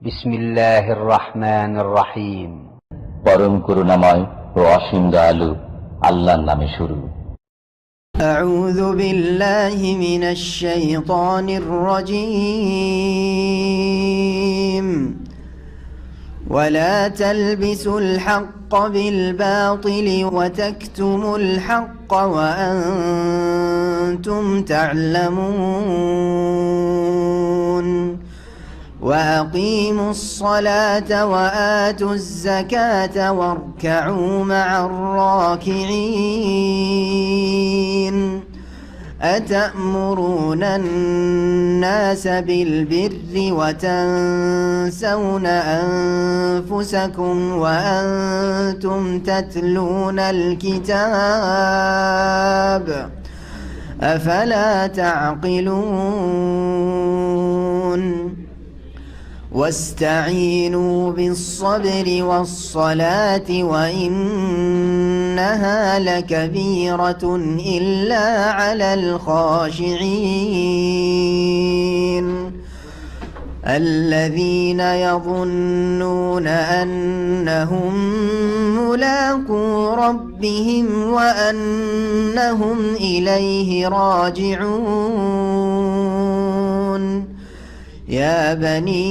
বিসমিল্লাহির রহমানির রহিম। পরম করুণাময় ও অসীম দয়ালু আল্লাহর নামে শুরু। أعوذ بالله من الشيطان الرجيم. ولا تلبسوا الحق بالباطل وتكتموا الحق وأنتم تعلمون. وأقيموا الصلاة وآتوا الزكاة واركعوا مع الراكعين. أتأمرون الناس بالبر وتنسون أنفسكم وأنتم تتلون الكتاب أفلا تعقلون. واستعينوا بالصبر والصلاة وإنها لكبيرة إلا على الخاشعين الذين يظنون أنهم ملاقو ربهم وأنهم إليه راجعون. يا بني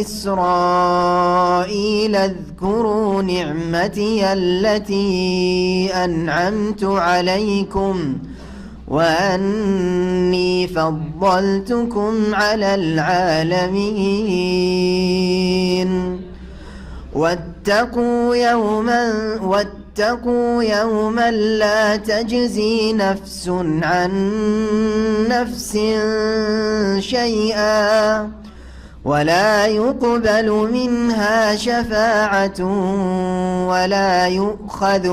إسرائيل اذكروا نعمتي التي أنعمت عليكم وأني فضلتكم على العالمين. واتقوا يوما لا تجزي نفس عن نفس شيئا ولا يقبل منها شفاعة ولا يؤخذ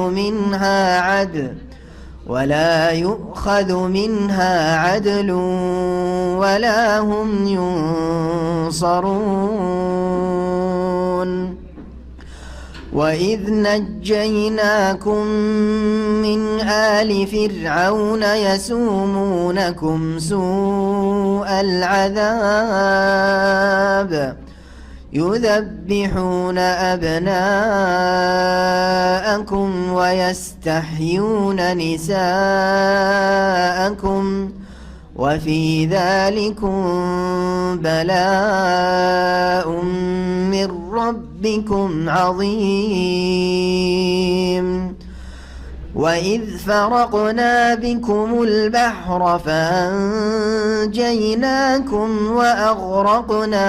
منها عدل ولا هم ينصرون. وإذ نجيناكم من آل فرعون يسومونكم سوء العذاب يذبحون أبناءكم ويستحيون نساءكم وفي ذلكم بلاء من ربكم عظيم. وإذ فرقنا بكم البحر فأنجيناكم وأغرقنا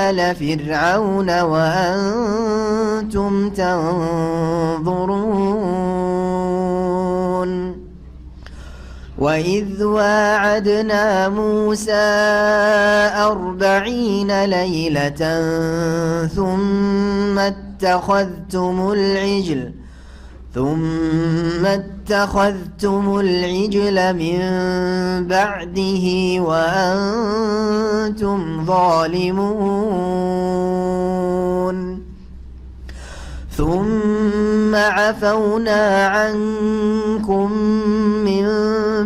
آل فرعون وأنتم تنظرون. وإذ واعدنا موسى 40 ليلة ثم اتخذتم العجل من بعده وأنتم ظالمون. ثم عفونا عنكم من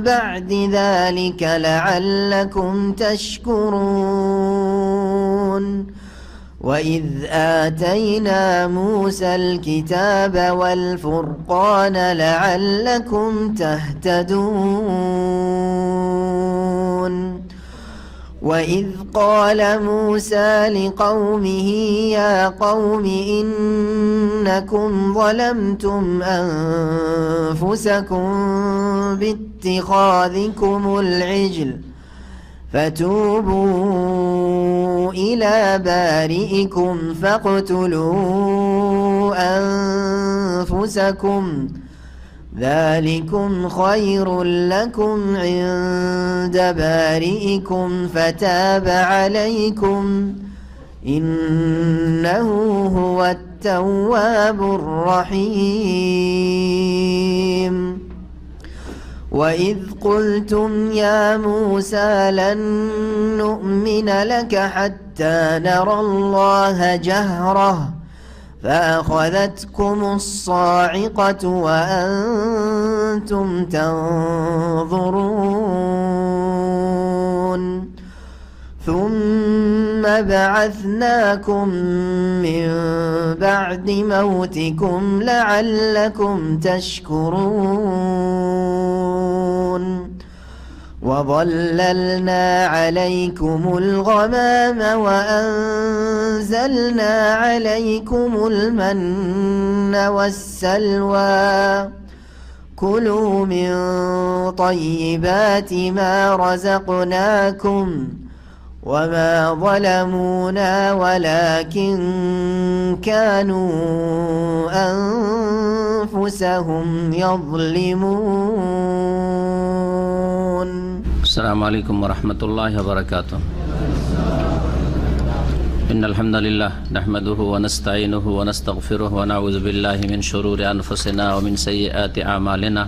بعد ذلك لعلكم تشكرون. وإذ آتينا موسى الكتاب والفرقان لعلكم تهتدون. وإذ قال موسى لقومه يا قوم إنكم ظلمتم أنفسكم باتخاذكم العجل فتوبوا إلى بارئكم فاقتلوا أنفسكم ذلكم خير لكم عند بارئكم فتاب عليكم إنه هو التواب الرحيم. وإذ قلتم يا موسى لن نؤمن لك حتى نرى الله جهرة فأخذتكم الصاعقة وأنتم وأنتم تنظرون ثم بعثناكم من بعد موتكم لعلكم تشكرون وظللنا عليكم الغمام وأنزلنا عليكم المن والسلوى كلوا من طيبات ما رزقناكم وما ظلمونا ولكن كانوا أنفسهم يظلمون. السلام عليكم ورحمة الله وبركاته. إن الحمد لله نحمده ونستعينه ونستغفره ونعوذ بالله من شرور أنفسنا ومن سيئات أعمالنا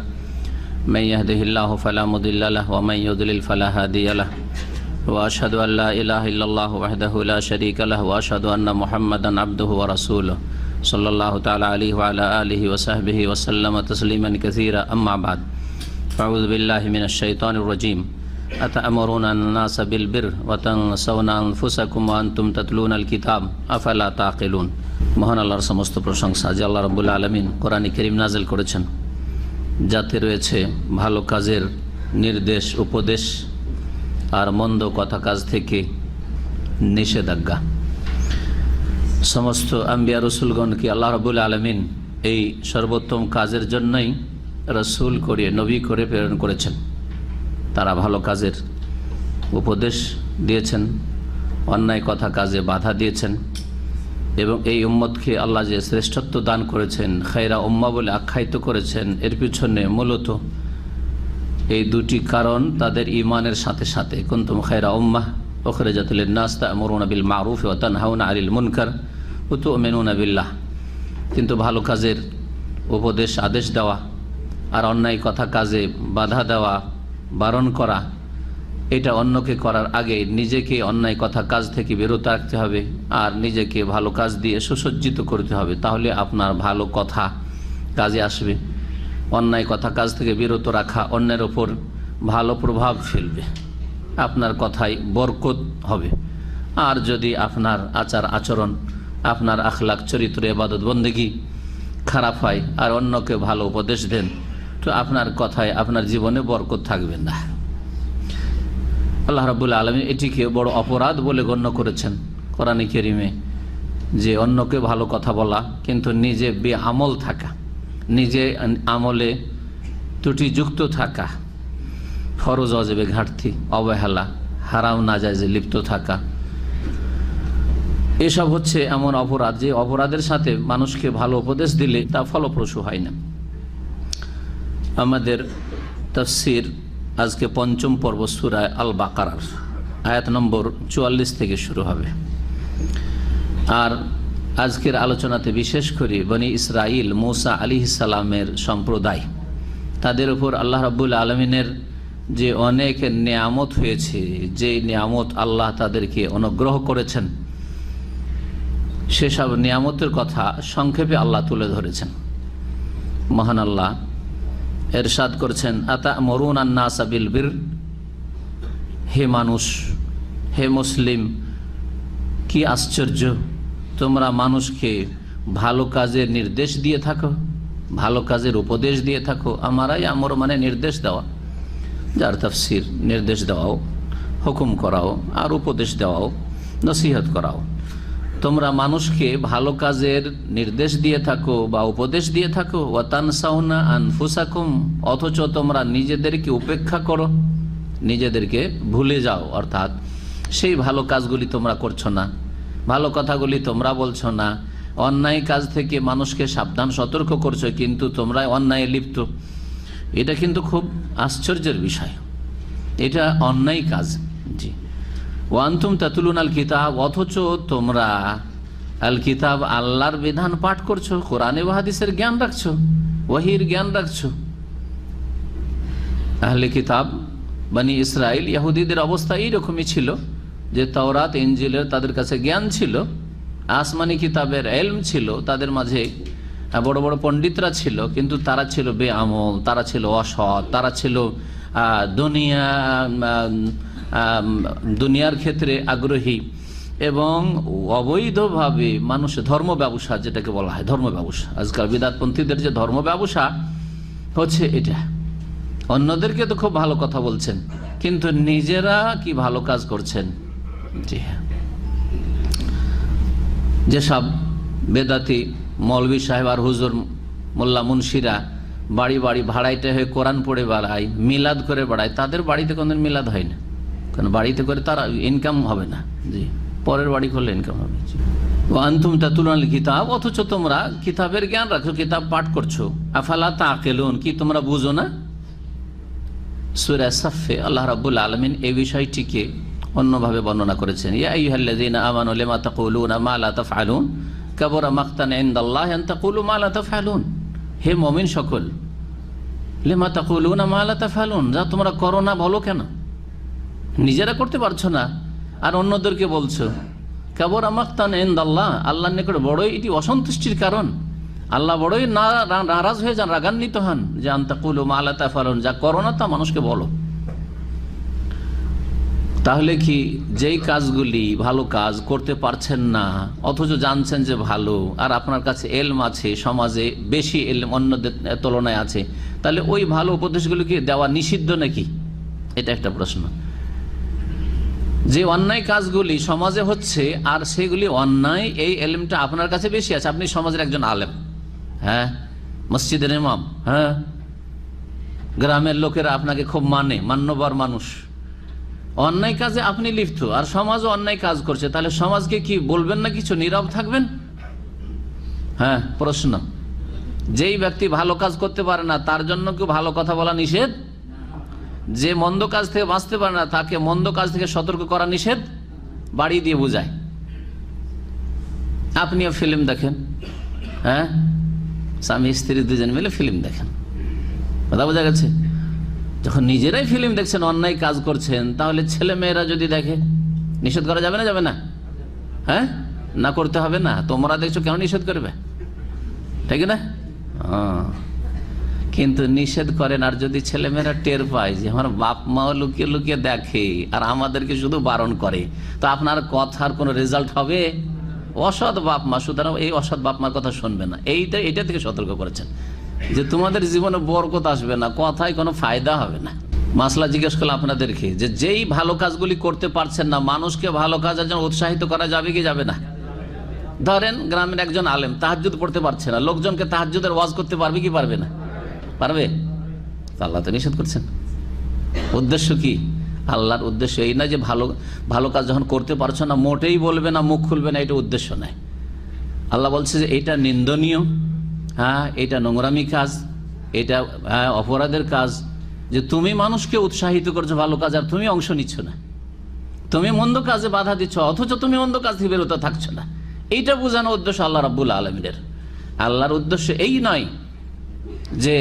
من يهده الله فلا مضل له ومن يضلل فلا هادي له وأشهد أن لا إله إلا الله وحده لا شريك له وأشهد أن محمدا عبده ورسوله صلى الله تعالى عليه وعلى آله وصحبه وسلم تسليما كثيرا أما بعد أعوذ بالله من الشيطان الرجيم أتأمرون الناس بالبر وتنسون أنفسكم وأنتم تتلون الكتاب أفلا تعقلون. মহান আল্লাহর সমস্ত প্রশংসা যে আল্লাহ রাব্বুল আলামিন কোরআন কারীম নাযিল করেছেন, যাতে রয়েছে ভালো কাজের নির্দেশ, উপদেশ আর মন্দ কথা কাজ থেকে নিষেধাজ্ঞা। সমস্ত আম্বিয়া রসুলগণকে আল্লাহ রাব্বুল আলামিন এই সর্বোত্তম কাজের জন্যই রসুল করে, নবী করে প্রেরণ করেছেন। তারা ভালো কাজের উপদেশ দিয়েছেন, অন্যায় কথা কাজে বাধা দিয়েছেন এবং এই উম্মতকে আল্লাহ যে শ্রেষ্ঠত্ব দান করেছেন, খায়রা উম্মাহ বলে আখ্যায়িত করেছেন, এর পিছনে মূলত এই দুটি কারণ তাদের ঈমানের সাথে সাথে। কুনতুম খায়রা উম্মাহ উখরিজাত লিন-নাস তা'মুরুনা বিল মা'রুফ ওয়া তানহাউনা 'আনিল মুনকার ওয়া তু'মিনুনা বিল্লাহ। কিন্তু ভালো কাজের উপদেশ, আদেশ দেওয়া আর অন্যায় কথা কাজে বাধা দেওয়া, বারণ করা, এটা অন্যকে করার আগে নিজেকে অন্যায় কথা কাজ থেকে বিরত রাখতে হবে আর নিজেকে ভালো কাজ দিয়ে সুসজ্জিত করতে হবে। তাহলে আপনার ভালো কথা কাজে আসবে। অন্যায় কথা কাজ থেকে বিরত রাখা অন্যের ওপর ভালো প্রভাব ফেলবে, আপনার কথায় বরকত হবে। আর যদি আপনার আচার আচরণ, আপনার আখলাক, চরিত্র, ইবাদত বন্দেগী খারাপ হয় আর অন্যকে ভালো উপদেশ দেন, তো আপনার কথায়, আপনার জীবনে বরকত থাকবে না। আল্লাহ রাব্বুল আলামিন এটিকে বড় অপরাধ বলে গণ্য করেছেন কোরআনে কারীমে, যে অন্যকে ভালো কথা বলা কিন্তু নিজে বেআমল থাকা, নিজে আমলে ত্রুটিযুক্ত থাকা, ফরজ ওয়াজিবে ঘাটতি, অবহেলা, হারাম নাজায়েজে লিপ্ত থাকা, এসব হচ্ছে এমন অপরাধ যে অপরাধের সাথে মানুষকে ভালো উপদেশ দিলে তা ফলপ্রসূ হয় না। আমাদের তাফসীর আজকে পঞ্চম পর্ব সূরা আল বাকারার আয়াত নম্বর 44 থেকে শুরু হবে। আর আজকের আলোচনাতে বিশেষ করে বনি ইসরাইল, মূসা আলাইহিস সালামের সম্প্রদায়, তাদের উপর আল্লাহ রাব্বুল আলামিনের যে অনেক নিয়ামত হয়েছে, যে নিয়ামত আল্লাহ তাদেরকে অনুগ্রহ করেছেন, সেসব নিয়ামতের কথা সংক্ষেপে আল্লাহ তুলে ধরেছেন। মহান আল্লাহ এরশাদ করছেন, আতা'মুরুনা আন-নাসা বিল বির, হে মানুষ, হে মুসলিম, কি আশ্চর্য, তোমরা মানুষকে ভালো কাজের নির্দেশ দিয়ে থাকো, ভালো কাজের উপদেশ দিয়ে থাকো। আমারাই আমর মানে নির্দেশ দেওয়া, যার তাফসীর নির্দেশ দেওয়াও, হুকুম করাও আর উপদেশ দেওয়াও, নসিহত করাও। তোমরা মানুষকে ভালো কাজের নির্দেশ দিয়ে থাকো বা উপদেশ দিয়ে থাকো। ওয়া তানসাউনা আনফুসাকুম, অথচ তোমরা নিজেদেরকে উপেক্ষা করো, নিজেদেরকে ভুলে যাও। অর্থাৎ সেই ভালো কাজগুলি তোমরা করছো না, ভালো কথাগুলি তোমরা বলছো না, অন্যায় কাজ থেকে মানুষকে সাবধান সতর্ক করছো, কিন্তু তোমরা অন্যায়ে লিপ্ত। এটা কিন্তু খুব আশ্চর্যের বিষয়, এটা অন্যায় কাজ। জি, ওয়ান্তুম তাতলুন আল কিতাব, অথচ তোমরা আল কিতাব আল্লাহর বিধান পাঠ করছো, কোরআনে ওয়া হাদিসের জ্ঞান রাখছো, ওয়াহির জ্ঞান রাখছো। আহলে কিতাব বনি ইসরাইল ইহুদিদের অবস্থা এইরকমই ছিল যে তাওরাত ইনজিলের তাদের কাছে জ্ঞান ছিল, আসমানি কিতাবের ইলম ছিল তাদের মাঝে, বড় বড় পণ্ডিতরা ছিল, কিন্তু তারা ছিল বেআমল, তারা ছিল অসৎ, তারা ছিল দুনিয়ার ক্ষেত্রে আগ্রহী এবং অবৈধভাবে মানুষ ধর্ম ব্যবসা, যেটাকে বলা হয় ধর্ম ব্যবসা, আজকাল বিদাতপন্থীদের যে ধর্ম ব্যবসা হচ্ছে এটা। অন্যদেরকে তো খুব ভালো কথা বলছেন, কিন্তু নিজেরা কি ভালো কাজ করছেন? জি হ্যাঁ, যেসব বেদাতি মৌলভী সাহেব আর হুজুর মোল্লা মুন্সিরা বাড়ি বাড়ি ভাড়াইতে হয়ে কোরআন পড়ে বেড়ায়, মিলাদ করে বেড়ায়, তাদের বাড়িতে কোনদিন মিলাদ হয় না, কারণ বাড়িতে করে তারা ইনকাম হবে না। জি, পরের বাড়ি করলে ইনকাম হবে। আনতুম তাতুলুল কিতাব, অথচ তোমরা কিতাবের জ্ঞান রাখছো, কিতাব পাঠ করছো। আফালা তাকিলুন, কি তোমরা বুঝো না? সূরা সাফে আল্লাহ রাব্বুল আলামিন এই বিষয়টিকে অন্যভাবে বর্ণনা করেছেন। ইয়া আইয়ুহাল্লাযীনা আমানু লিমা তাকুলুনা মা লা তাফআলুন কাবুরা মাকতান ইনদাল্লাহি আন তাকুলু মা লা তাফআলুন। হে মুমিন সকল, লিমা তাকুলুনা মা লা তাফআলুন, যা তোমরা করো না বলো কেন? নিজেরা করতে পারছো না আর অন্যদেরকে বলছো। কাবুরা মাকতান ইনদাল্লাহ, আল্লাহর নিকট বড়ই এটি অসন্তুষ্টির কারণ, আল্লাহ বড়ই নারাজ হয়ে যান, রাগান্বিত হন যে আন তাকুলু মা লা তাফআলুন, যা করো না তা মানুষকে বলো। তাহলে কি যেই কাজগুলি ভালো কাজ করতে পারছেন না অথচ জানছেন যে ভালো, আর আপনার কাছে এলম আছে, সমাজে বেশি এলম অন্যদের তুলনায় আছে, তাহলে ওই ভালো উপদেশগুলিকে দেওয়া নিষিদ্ধ নাকি? এটা একটা প্রশ্ন। যে অন্যায় কাজগুলি সমাজে হচ্ছে আর সেগুলি অন্যায়, এই এলমটা আপনার কাছে বেশি আছে, আপনি সমাজের একজন আলেম, হ্যাঁ, মসজিদের ইমাম, হ্যাঁ, গ্রামের লোকেরা আপনাকে খুব মান্যবর মানুষ, অন্যায় কাজে আপনি লিপ্ত আর সমাজও অন্যায় কাজ করছে, তাহলে সমাজকে কি বলবেন না কিছু, নীরব থাকবেন? হ্যাঁ, প্রশ্ন। যেই ব্যক্তি ভালো কাজ করতে পারে না তার জন্য কি ভালো কথা বলা নিষেধ? যে মন্দ কাজ থেকে বাঁচতে পারে না তাকে মন্দ কাজ থেকে সতর্ক করা নিষেধ? বাড়ি দিয়ে বোঝায়। আপনিও ফিল্ম দেখেন, হ্যাঁ, স্বামী স্ত্রী দুজন মিলে ফিল্ম দেখেন, কথা বোঝা গেছে? যখন নিজেরাই ফিল্ম দেখছেন, অন্যায় কাজ করছেন, তাহলে ছেলে মেয়েরা যদি দেখে নিষেধ করা যাবে না? যাবে না? হ্যাঁ, না করতে হবে না? তোমরা দেখছো, কেন নিষেধ করবে? ঠিক না? কিন্তু নিষেধ করেন, আর যদি ছেলে মেয়েরা টের পায় যে আমার বাপ মাও লুকিয়ে লুকিয়ে দেখে আর আমাদেরকে শুধু বারণ করে, তো আপনার কথার কোনো রেজাল্ট হবে? অসৎ বাপ মা, সুতরাং এই অসৎ বাপ মার কথা শুনবে না। এইটা থেকে সতর্ক করেছেন যে তোমাদের জীবনে বরকত আসবে না, কথায় কোনো ফায়দা হবে না। মাসলা জিজ্ঞেস করলাম আপনাদেরকে যে যেই ভালো কাজগুলি করতে পারছেন না, মানুষকে ভালো কাজের জন্য উৎসাহিত করা যাবে কি যাবে না? ধরেন গ্রামের একজন আলেম তাহাজ্জুদ পড়তে পারছে না, লোকজনকে তাহাজ্জুদের ওয়াজ করতে পারবে কি পারবে না? পারবে। আল্লাহ তো নিষেধ করছেন। উদ্দেশ্য কি? আল্লাহর উদ্দেশ্য এই না যে ভালো কাজ যখন করতে পারছো না মোটেই বলবে না, মুখ খুলবে না, এটা উদ্দেশ্য নয়। আল্লাহ বলছে যে এটা নিন্দনীয়, হ্যাঁ, এটা নোংরামি কাজ, এটা অপরাধের কাজ, যে তুমি মানুষকে উৎসাহিত করছো ভালো কাজ আর তুমি অংশ নিচ্ছ না, তুমি মন্দ কাজে বাধা দিচ্ছ অথচ তুমি মন্দ কাজ থেকে বেরোতে থাকছো না। এইটা বোঝানো উদ্দেশ্য আল্লাহ রাব্বুল আলামিনের। আল্লাহর উদ্দেশ্য এই নয় যে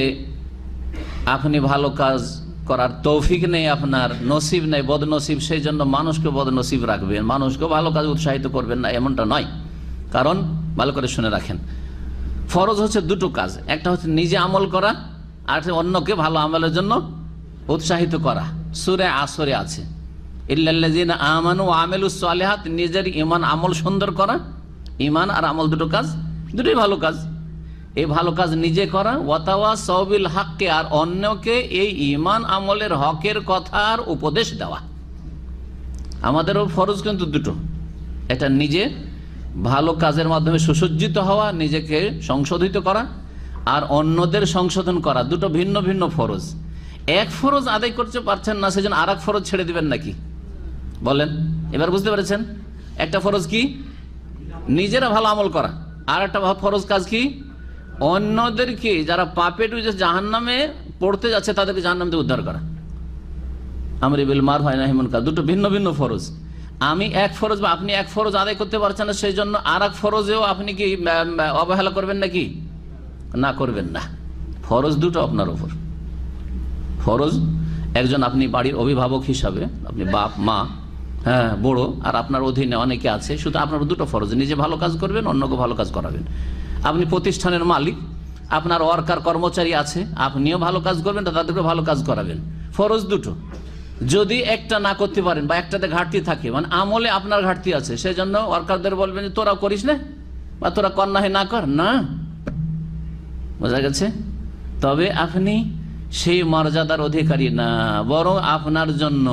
আপনি ভালো কাজ করার তৌফিক নেই, আপনার নসিব নেই, বদনসিব, সেই জন্য মানুষকে বদনসিব রাখবেন, মানুষকে ভালো কাজ উৎসাহিত করবেন না, এমনটা নয়। কারণ ভালো করে শুনে রাখেন, ফরজ হচ্ছে দুটো কাজ, একটা হচ্ছে নিজে আমল করা আর অন্যকে ভালো আমলের জন্য উৎসাহিত করা। সূরা আসরে আছে ইল্লাল্লাযিনা আমানু ওয়া আমিলুস সালিহাত, নিজের ঈমান আমল সুন্দর করা, ঈমান আর আমল দুটো কাজ, দুটোই ভালো কাজ। এই ভালো কাজ নিজে করা, ওয়াতাওয়াসাউ বিল হাক্কি, আর অন্যকে এই ঈমান আমলের হকের কথার উপদেশ দেওয়া। আমাদেরও ফরজ কিন্তু দুটো, এটা নিজে ভালো কাজের মাধ্যমে সুসজ্জিত হওয়া, নিজেকে সংশোধিত করা, আর অন্যদের সংশোধন করা, দুটো ভিন্ন ভিন্ন ফরজ। এক ফরজ আদায় করতে পারছেন না সেজন্য আর এক ফরজ ছেড়ে দিবেন নাকি? বলেন, এবার বুঝতে পেরেছেন? একটা ফরজ কি? নিজেরা ভালো আমল করা, আর একটা ফরজ কাজ কি? অন্যদেরকে যারা পাপে ডুবে জাহান্নামে পড়তে যাচ্ছে তাদেরকে জাহান্নাম থেকে উদ্ধার করা। আমরি বিল মারুফ ওয়া নাহি আনিল মুনকার, দুটো ভিন্ন ভিন্ন ফরজ। আমি এক ফরজ বা আপনি এক ফরজ আদায় করতে পারছেন না, সেই জন্য আর এক ফরজেও আপনি কি অবহেলা করবেন নাকি? না, করবেন না। ফরজ দুটো আপনার উপর। ফরজ একজন, আপনি বাড়ির অভিভাবক হিসাবে, আপনি বাপ মা, হ্যাঁ, বড়, আর আপনার অধীনে অনেকে আছে, শুধু আপনার দুটো ফরজ, নিজে ভালো কাজ করবেন, অন্যকে ভালো কাজ করাবেন। আপনি প্রতিষ্ঠানের মালিক, আপনার ওয়ার্কার কর্মচারী আছে, আপনিও ভালো কাজ করবেন, তাদেরকে ভালো কাজ করাবেন। ফরজ দুটো, যদি একটা না করতে পারেন বা একটাতে ঘাটতি থাকে, মানে আমলে আপনার ঘাটতি আছে, সেজন্য ওয়ার্কারদের বলবেন যে তোরা করিস না বা তোরা কর না হয় না কর না, বোঝা গেছে? তবে আপনি সেই মর্যাদার অধিকারী না, বরং আপনার জন্য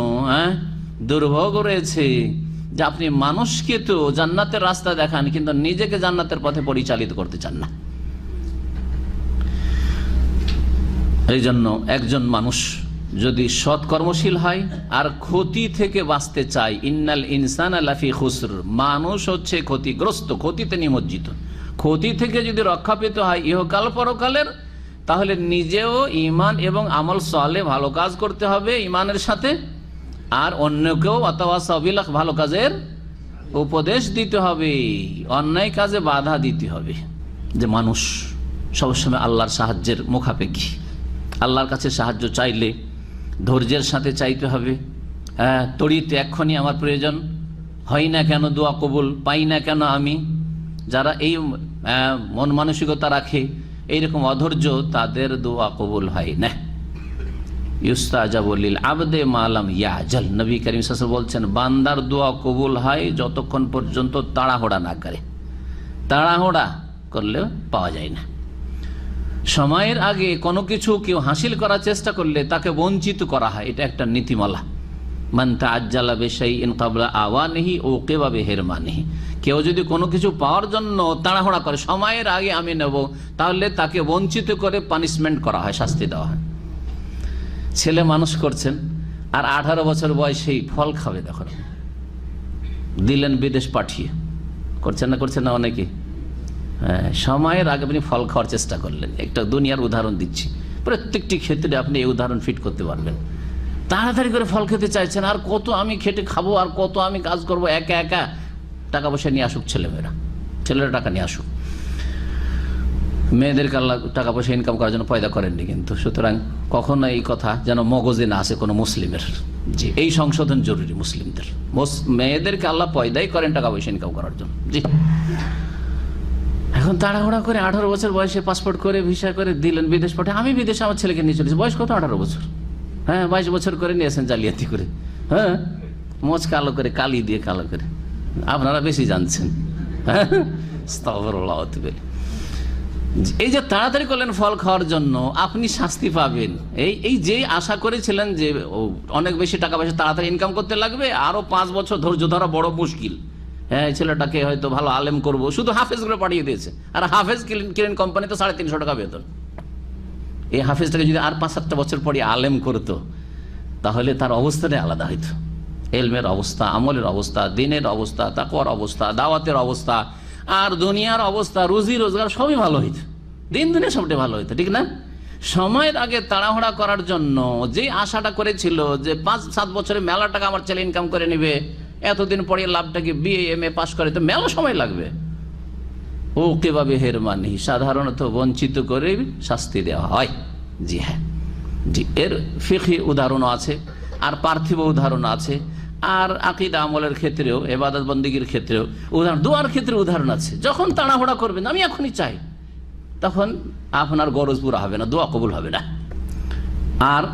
দুর্ভোগ রয়েছে যে আপনি মানুষকে তো জান্নাতের রাস্তা দেখান, কিন্তু নিজেকে জান্নাতের পথে পরিচালিত করতে চান না। এই জন্য একজন মানুষ যদি সৎকর্মশীল হয় আর ক্ষতি থেকে বাঁচতে চায়, ইন্নাল ইনসানা লাফি খুসর, মানুষ হচ্ছে ক্ষতিগ্রস্ত, ক্ষতিতে নিমজ্জিত। ক্ষতি থেকে যদি রক্ষা পেতে হয় ইহকাল পরকালের, তাহলে নিজেও ঈমান এবং আমল সালেহ ভালো কাজ করতে হবে ঈমানের সাথে, আর অন্যকেও ওয়াতাওয়াসাউ বিল হক ভালো কাজের উপদেশ দিতে হবে, অন্যায় কাজে বাধা দিতে হবে। যে মানুষ সবসময় আল্লাহর সাহায্যের মুখাপেক্ষী, আল্লাহর কাছে সাহায্য চাইলে ধৈর্যের সাথে চাইতে হবে। তড়িতে এক্ষুনি আমার প্রয়োজন হয় না কেন দোয়া কবুল পাই না কেন আমি, যারা এই মন মানসিকতা রাখে এইরকম অধৈর্য, তাদের দোয়া কবুল হয় না। ইউস্তাজাবু লিল আবদে মালাম ইয়াজাল, নবী করিম সাল্লাল্লাহু আলাইহি ওয়াসাল্লাম বলছেন বান্দার দোয়া কবুল হয় যতক্ষণ পর্যন্ত তাড়াহুড়া না করে। তাড়াহুড়া করলে পাওয়া যায় না। সময়ের আগে কোনো কিছু কেউ হাসিল করার চেষ্টা করলে তাকে বঞ্চিত করা হয়, এটা একটা নীতিমালা। মান তাআজ্জালা বিশাইইন ক্বাবলা আওয়ানিহি উকিবা বিহিরমানিহি, কেউ যদি কোনো কিছু পাওয়ার জন্য তাড়াহুড়া করে, সময়ের আগে আমি নেব, তাহলে তাকে বঞ্চিত করে পানিশমেন্ট করা হয়, শাস্তি দেওয়া হয়। ছেলে মানুষ করছেন আর 18 বছর বয়সেই ফল খাবে, দেখো দিলেন বিদেশ পাঠিয়ে, করছেন না অনেকে। সময়ের আগে আপনি ফল খাওয়ার চেষ্টা করলেন। একটা দুনিয়ার উদাহরণ দিচ্ছি, প্রত্যেকটি ক্ষেত্রে আপনি এই উদাহরণ ফিট করতে পারবেন। তাড়াতাড়ি করে ফল খেতে চাইছেন, আর কত আমি খেটে খাবো, আর কত আমি কাজ করবো, একা একা টাকা পয়সা নিয়ে আসুক ছেলেরা টাকা নিয়ে আসুক। মেয়েদেরকে আল্লাহ টাকা পয়সা ইনকাম করার জন্য পয়দা করেননি কিন্তু, সুতরাং কখনো এই কথা যেন মগজে না আসে কোনো মুসলিমের। জি, এই সংশোধন জরুরি মুসলিমদের। মেয়েদেরকে আল্লাহ পয়দাই করেন টাকা পয়সা ইনকাম করার জন্য। জি, এখন তাড়াহুড়া করে 18 বছর বয়সে পাসপোর্ট করে ভিসা করে দিলেন বিদেশ পাঠিয়ে। আমি বিদেশে আমার ছেলেকে নিয়ে চলেছি, বয়স কত? 18 বছর। 22 বছর করে নিয়েছেন জালিয়াতি করে, মোচ কালো করে, কালি দিয়ে কালো করে। আপনারা বেশি জানছেন। আস্তাগফিরুল্লাহ। এই যে তাড়াতাড়ি করলেন ফল খাওয়ার জন্য, আপনি শাস্তি পাবেন। এই যে আশা করেছিলেন যে অনেক বেশি টাকা পয়সা তাড়াতাড়ি ইনকাম করতে লাগবে, আরো 5 বছর ধৈর্য ধরা বড় মুশকিল। ছেলেটাকে হয়তো ভালো আলেম করব, শুধু হাফেজ করে পাঠিয়ে দিয়েছে। আর হাফেজ কিলেন কোম্পানিতে 350 টাকা বেতন। এই হাফেজটাকে যদি আর 5-7 বছর পরে আলেম করতো, তাহলে তার অবস্থাটাই আলাদা হইতো। এলমের অবস্থা, আমলের অবস্থা, দিনের অবস্থা, তাকওয়ার অবস্থা, দাওয়াতের অবস্থা, আর দুনিয়ার অবস্থা, রুজি রোজগার সবই ভালো হইতো। দিন দিনে সবটাই ভালো হইতো, ঠিক না? সময়ের আগে তাড়াহুড়া করার জন্য যে আশাটা করেছিল যে 5-7 বছরে মেলা টাকা আমার ছেলে ইনকাম করে নেবে, এতদিন পরে লাভটাকে BA MA পাশ করে তো মেলা সময় লাগবে, ও কিভাবে হেরমানি, সাধারণত বঞ্চিত করে শাস্তি দেওয়া হয়। জি হ্যাঁ, জি, এর ফিকহি উদাহরণও আছে, আর পার্থিব উদাহরণ আছে, আর আকীদা আমলের ক্ষেত্রেও, ইবাদত বন্দেগীর ক্ষেত্রেও উদাহরণ, দোয়ার ক্ষেত্রে উদাহরণ আছে। যখন তাড়াহুড়া করবেন আমি এখনই চাই, তখন আপনার গরজ পুরা হবে না, দোয়া কবুল হবে না। আর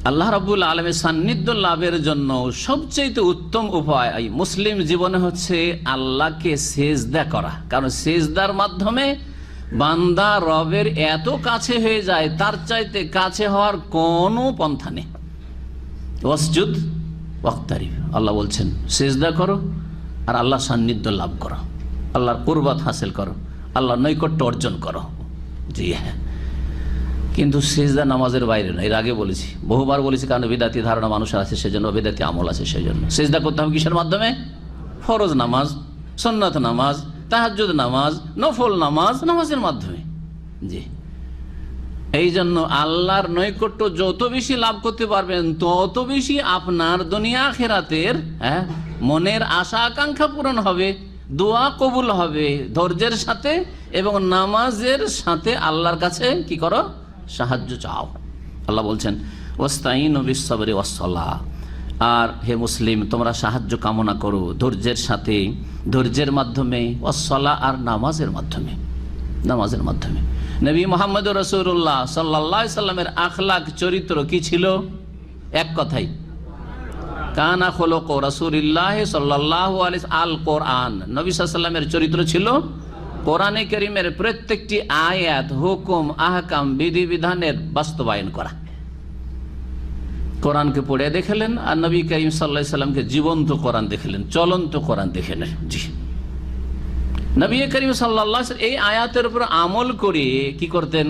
আল্লাহ রাব্বুল আলামিনের সান্নিধ্য লাভের জন্য সবচেয়ে উত্তম উপায় মুসলিম জীবনে হচ্ছে আল্লাহকে সিজদা করা। কারণ সিজদার মাধ্যমে বান্দা রবের এত কাছে হয়ে যায়, তার চাইতে কাছে হওয়ার কোনো পন্থা নেই। ওয়াসজুদ ওয়াক্তারিব, আল্লাহ বলছেন সিজদা করো আর আল্লাহ সান্নিধ্য লাভ করো, আল্লাহর কুরবাত হাসিল করো, আল্লাহর নৈকট্য অর্জন করো। জি হ্যাঁ, কিন্তু সিজদা নামাজের বাইরে না, এর আগে বলেছি, বহুবার বলেছি, কারণ বিদাতি ধারণা মানুষের আছে, সেজন্য বিদাতি আমল আছে, সেজন্য সিজদা করতে হবে কিসের মাধ্যমে? ফরজ নামাজ, সুন্নাত নামাজ, তাহাজ্জুদ নামাজ, নফল নামাজ, নামাজের মাধ্যমে। জি, এই জন্য আল্লাহর নৈকট্য যত বেশি লাভ করতে পারবেন, তত বেশি আপনার দুনিয়া আখিরাতের মনের আশা আকাঙ্ক্ষা পূরণ হবে, দোয়া কবুল হবে ধৈর্যের সাথে, এবং নামাজের সাথে আল্লাহর কাছে কি করো? সাহায্য চাও। আল্লাহ বলছেন ওয়াস্তাইনু বিস-সাবরি ওয়াস-সালাহ, আর হে মুসলিম তোমরা সাহায্য কামনা করো ধৈর্যের সাথে, ধৈর্যের মাধ্যমে, ওয়াস-সালাহ আর নামাজের মাধ্যমে। নামাজের মাধ্যমে। নবী মুহাম্মদ রাসূলুল্লাহ সাল্লাল্লাহু আলাইহি সাল্লামের আখলাক চরিত্র কি ছিল? এক কথাই, কানা খুলুকু রাসূলিল্লাহ সাল্লাল্লাহু আলাইহি আল কোরআন। নবী সাল্লাল্লাহু আলাইহি সাল্লামের চরিত্র ছিল কোরআনে কারীমের প্রত্যেকটি আয়াত, হুকুম, আহকাম, বিধিবিধানের বাস্তবায়ন করা। কোরআনকে পড়ে দেখলেন আর নবী করিম সাল্লাল্লাহু আলাইহি সাল্লামকে জীবন্ত কোরআন দেখলেন, চলন্ত কোরআন দেখলেন। জি, নবী করিম সাল্লাল্লাহু আলাইহি এই আয়াতের উপর আমল করে কি করতেন?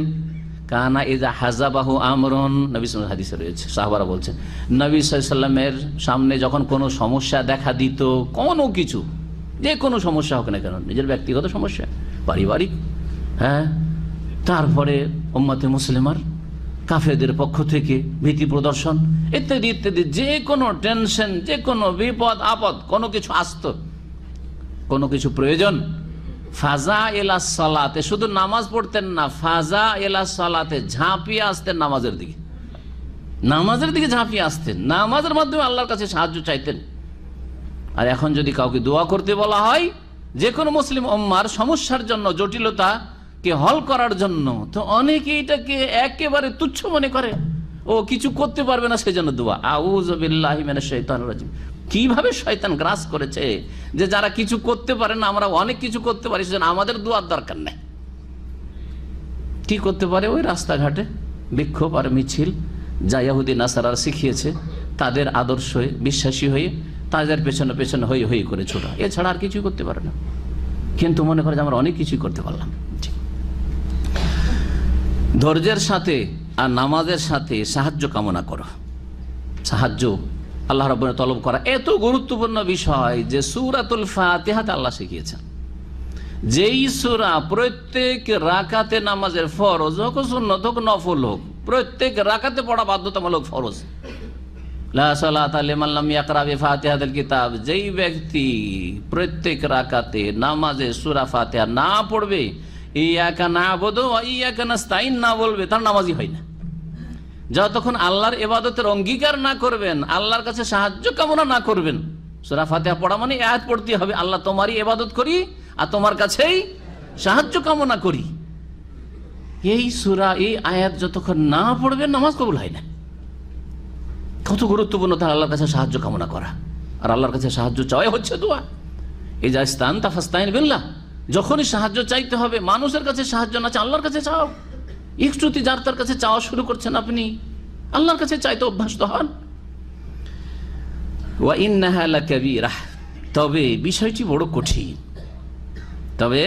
কানা ইযা হাযাবাহু আমরুন, নবী সাল্লাল্লাহু হাদিসে রয়েছে, সাহাবারা বলছেন নবী সাল্লাল্লাহু আলাইহি সাল্লামের সামনে যখন কোনো সমস্যা দেখা দিত, কোনো কিছু, যে কোনো সমস্যা হোক না কেন, নিজের ব্যক্তিগত সমস্যা, পারিবারিক, হ্যাঁ, তারপরে উম্মতে মুসলিমার, কাফেরদের পক্ষ থেকে ভীতি প্রদর্শন ইত্যাদি ইত্যাদি, যে কোনো টেনশন, যে কোনো বিপদ আপদ, কোনো কিছু আসত, কোনো কিছু প্রয়োজন, ফাজা ইলা সালাতে, শুধু নামাজ পড়তেন না, ফাজা ইলা সালাতে, ঝাঁপিয়ে আসতেন নামাজের দিকে, নামাজের দিকে ঝাঁপিয়ে আসতেন, নামাজের মাধ্যমে আল্লাহর কাছে সাহায্য চাইতেন। আর এখন যদি কাউকে দোয়া করতে বলা হয় যে কোনো মুসলিম উম্মার সমস্যার জন্য, জটিলতাকে হল করার জন্য, তো অনেকে এটাকে একেবারে তুচ্ছ মনে করে, ও কিছু করতে পারবে না সেজন্য দোয়া। আউযু বিল্লাহি মিনাশ শাইতানির রাজিম। কিভাবে শয়তান গ্রাস করেছে যে যারা কিছু করতে পারে না, আমরা অনেক কিছু করতে পারি, সেজন্য আমাদের দোয়ার দরকার নেই। কি করতে পারে? ওই রাস্তাঘাটে বিক্ষোভ আর মিছিল, যা ইহুদি নাসারার শিখিয়েছে, তাদের আদর্শে বিশ্বাসী হয়ে তাদের পেছনে পেছনে হই হই করে ছোটা, এছাড়া আর কিছুই করতে পারে না। কিন্তু মনে করে যে আমরা অনেক কিছুই করতে পারলাম। ধৈর্যের সাথে আর নামাজের সাথে সাহায্য কামনা করো। সাহায্য আল্লাহ রাব্বুল তলব করা এত গুরুত্বপূর্ণ বিষয় যে সূরাতুল ফাতিহাতে আল্লাহ শিখিয়েছেন, যেই সূরা প্রত্যেক রাকাতে নামাজের ফরজ হোক, সুন্নত হোক, নফল হোক, প্রত্যেক রাকাতে পড়া বাধ্যতামূলক ফরজ। লা সালাতা লিমান লাম ইয়াকরা বিফাতিহাতিল কিতাব, যেই ব্যক্তি প্রত্যেক রাকাতে নামাজে সূরা ফাতিহা না পড়বে, ইয়াকা না'বুদু ওয়া ইয়াকা নাস্তাইন না বলবে, তার নামাজই হয় না। যতক্ষণ আল্লাহর ইবাদতের অঙ্গীকার না করবেন, আল্লাহর কাছে সাহায্য কামনা না করবেন, সূরা ফাতিহা পড়া মানে আয়াত পড়তে হবে, আল্লাহ তোমারই ইবাদত করি আর তোমার কাছেই সাহায্য কামনা করি। এই সূরা, এই আয়াত যতক্ষণ না পড়বেন নামাজ কবুল হয় না। কত গুরুত্বপূর্ণ তার আল্লাহর কাছে সাহায্য কামনা করা, আর আল্লাহর কাছে সাহায্য চাওয়াই হচ্ছে দোয়া। এই যা ইস্তানতা ফাস্তাইন বিল্লাহ, যখনই সাহায্য চাইতে হবে মানুষের কাছে সাহায্য না চাও, আল্লাহর কাছে চাও। একটুতে যার তার কাছে চাওয়া শুরু করছেন আপনি, আল্লাহর কাছে চাইতে অভ্যস্ত হন। ওয়া ইন্নাহা লাকাবীরাহ, তবে বিষয়টি বড় কঠিন, তবে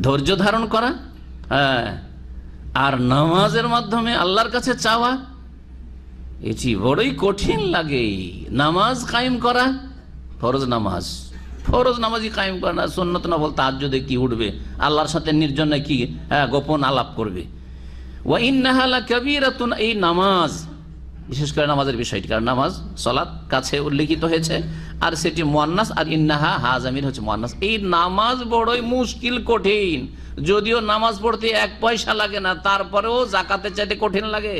ধৈর্য ধারণ করা, হ্যাঁ, আর নামাজের মাধ্যমে আল্লাহর কাছে চাওয়া, এটি বড়ই কঠিন লাগে। নামাজ কায়েম করা, ফরজ নামাজ, ফরজ নামাজই কায়েম করে না, সুন্নত না বল তাহাজ্জুদে কি উঠবে, আল্লাহর সাথে নির্জনে কি গোপন আলাপ করবে। ওয়া ইন্নাহা লাকাবীরাতুন, এই নামাজ, বিশেষ করে নামাজের বিষয়টি, কারণ নামাজ সালাত কাছে উল্লেখিত হয়েছে আর সেটি মুয়ান্নাস, আর ইন্নাহা হাজামির হচ্ছে মুয়ান্নাস। এই নামাজ বড়ই মুশকিল, কঠিন। যদিও নামাজ পড়তে 1 পয়সা লাগে না, তারপরেও যাকাতের চাইতে কঠিন লাগে,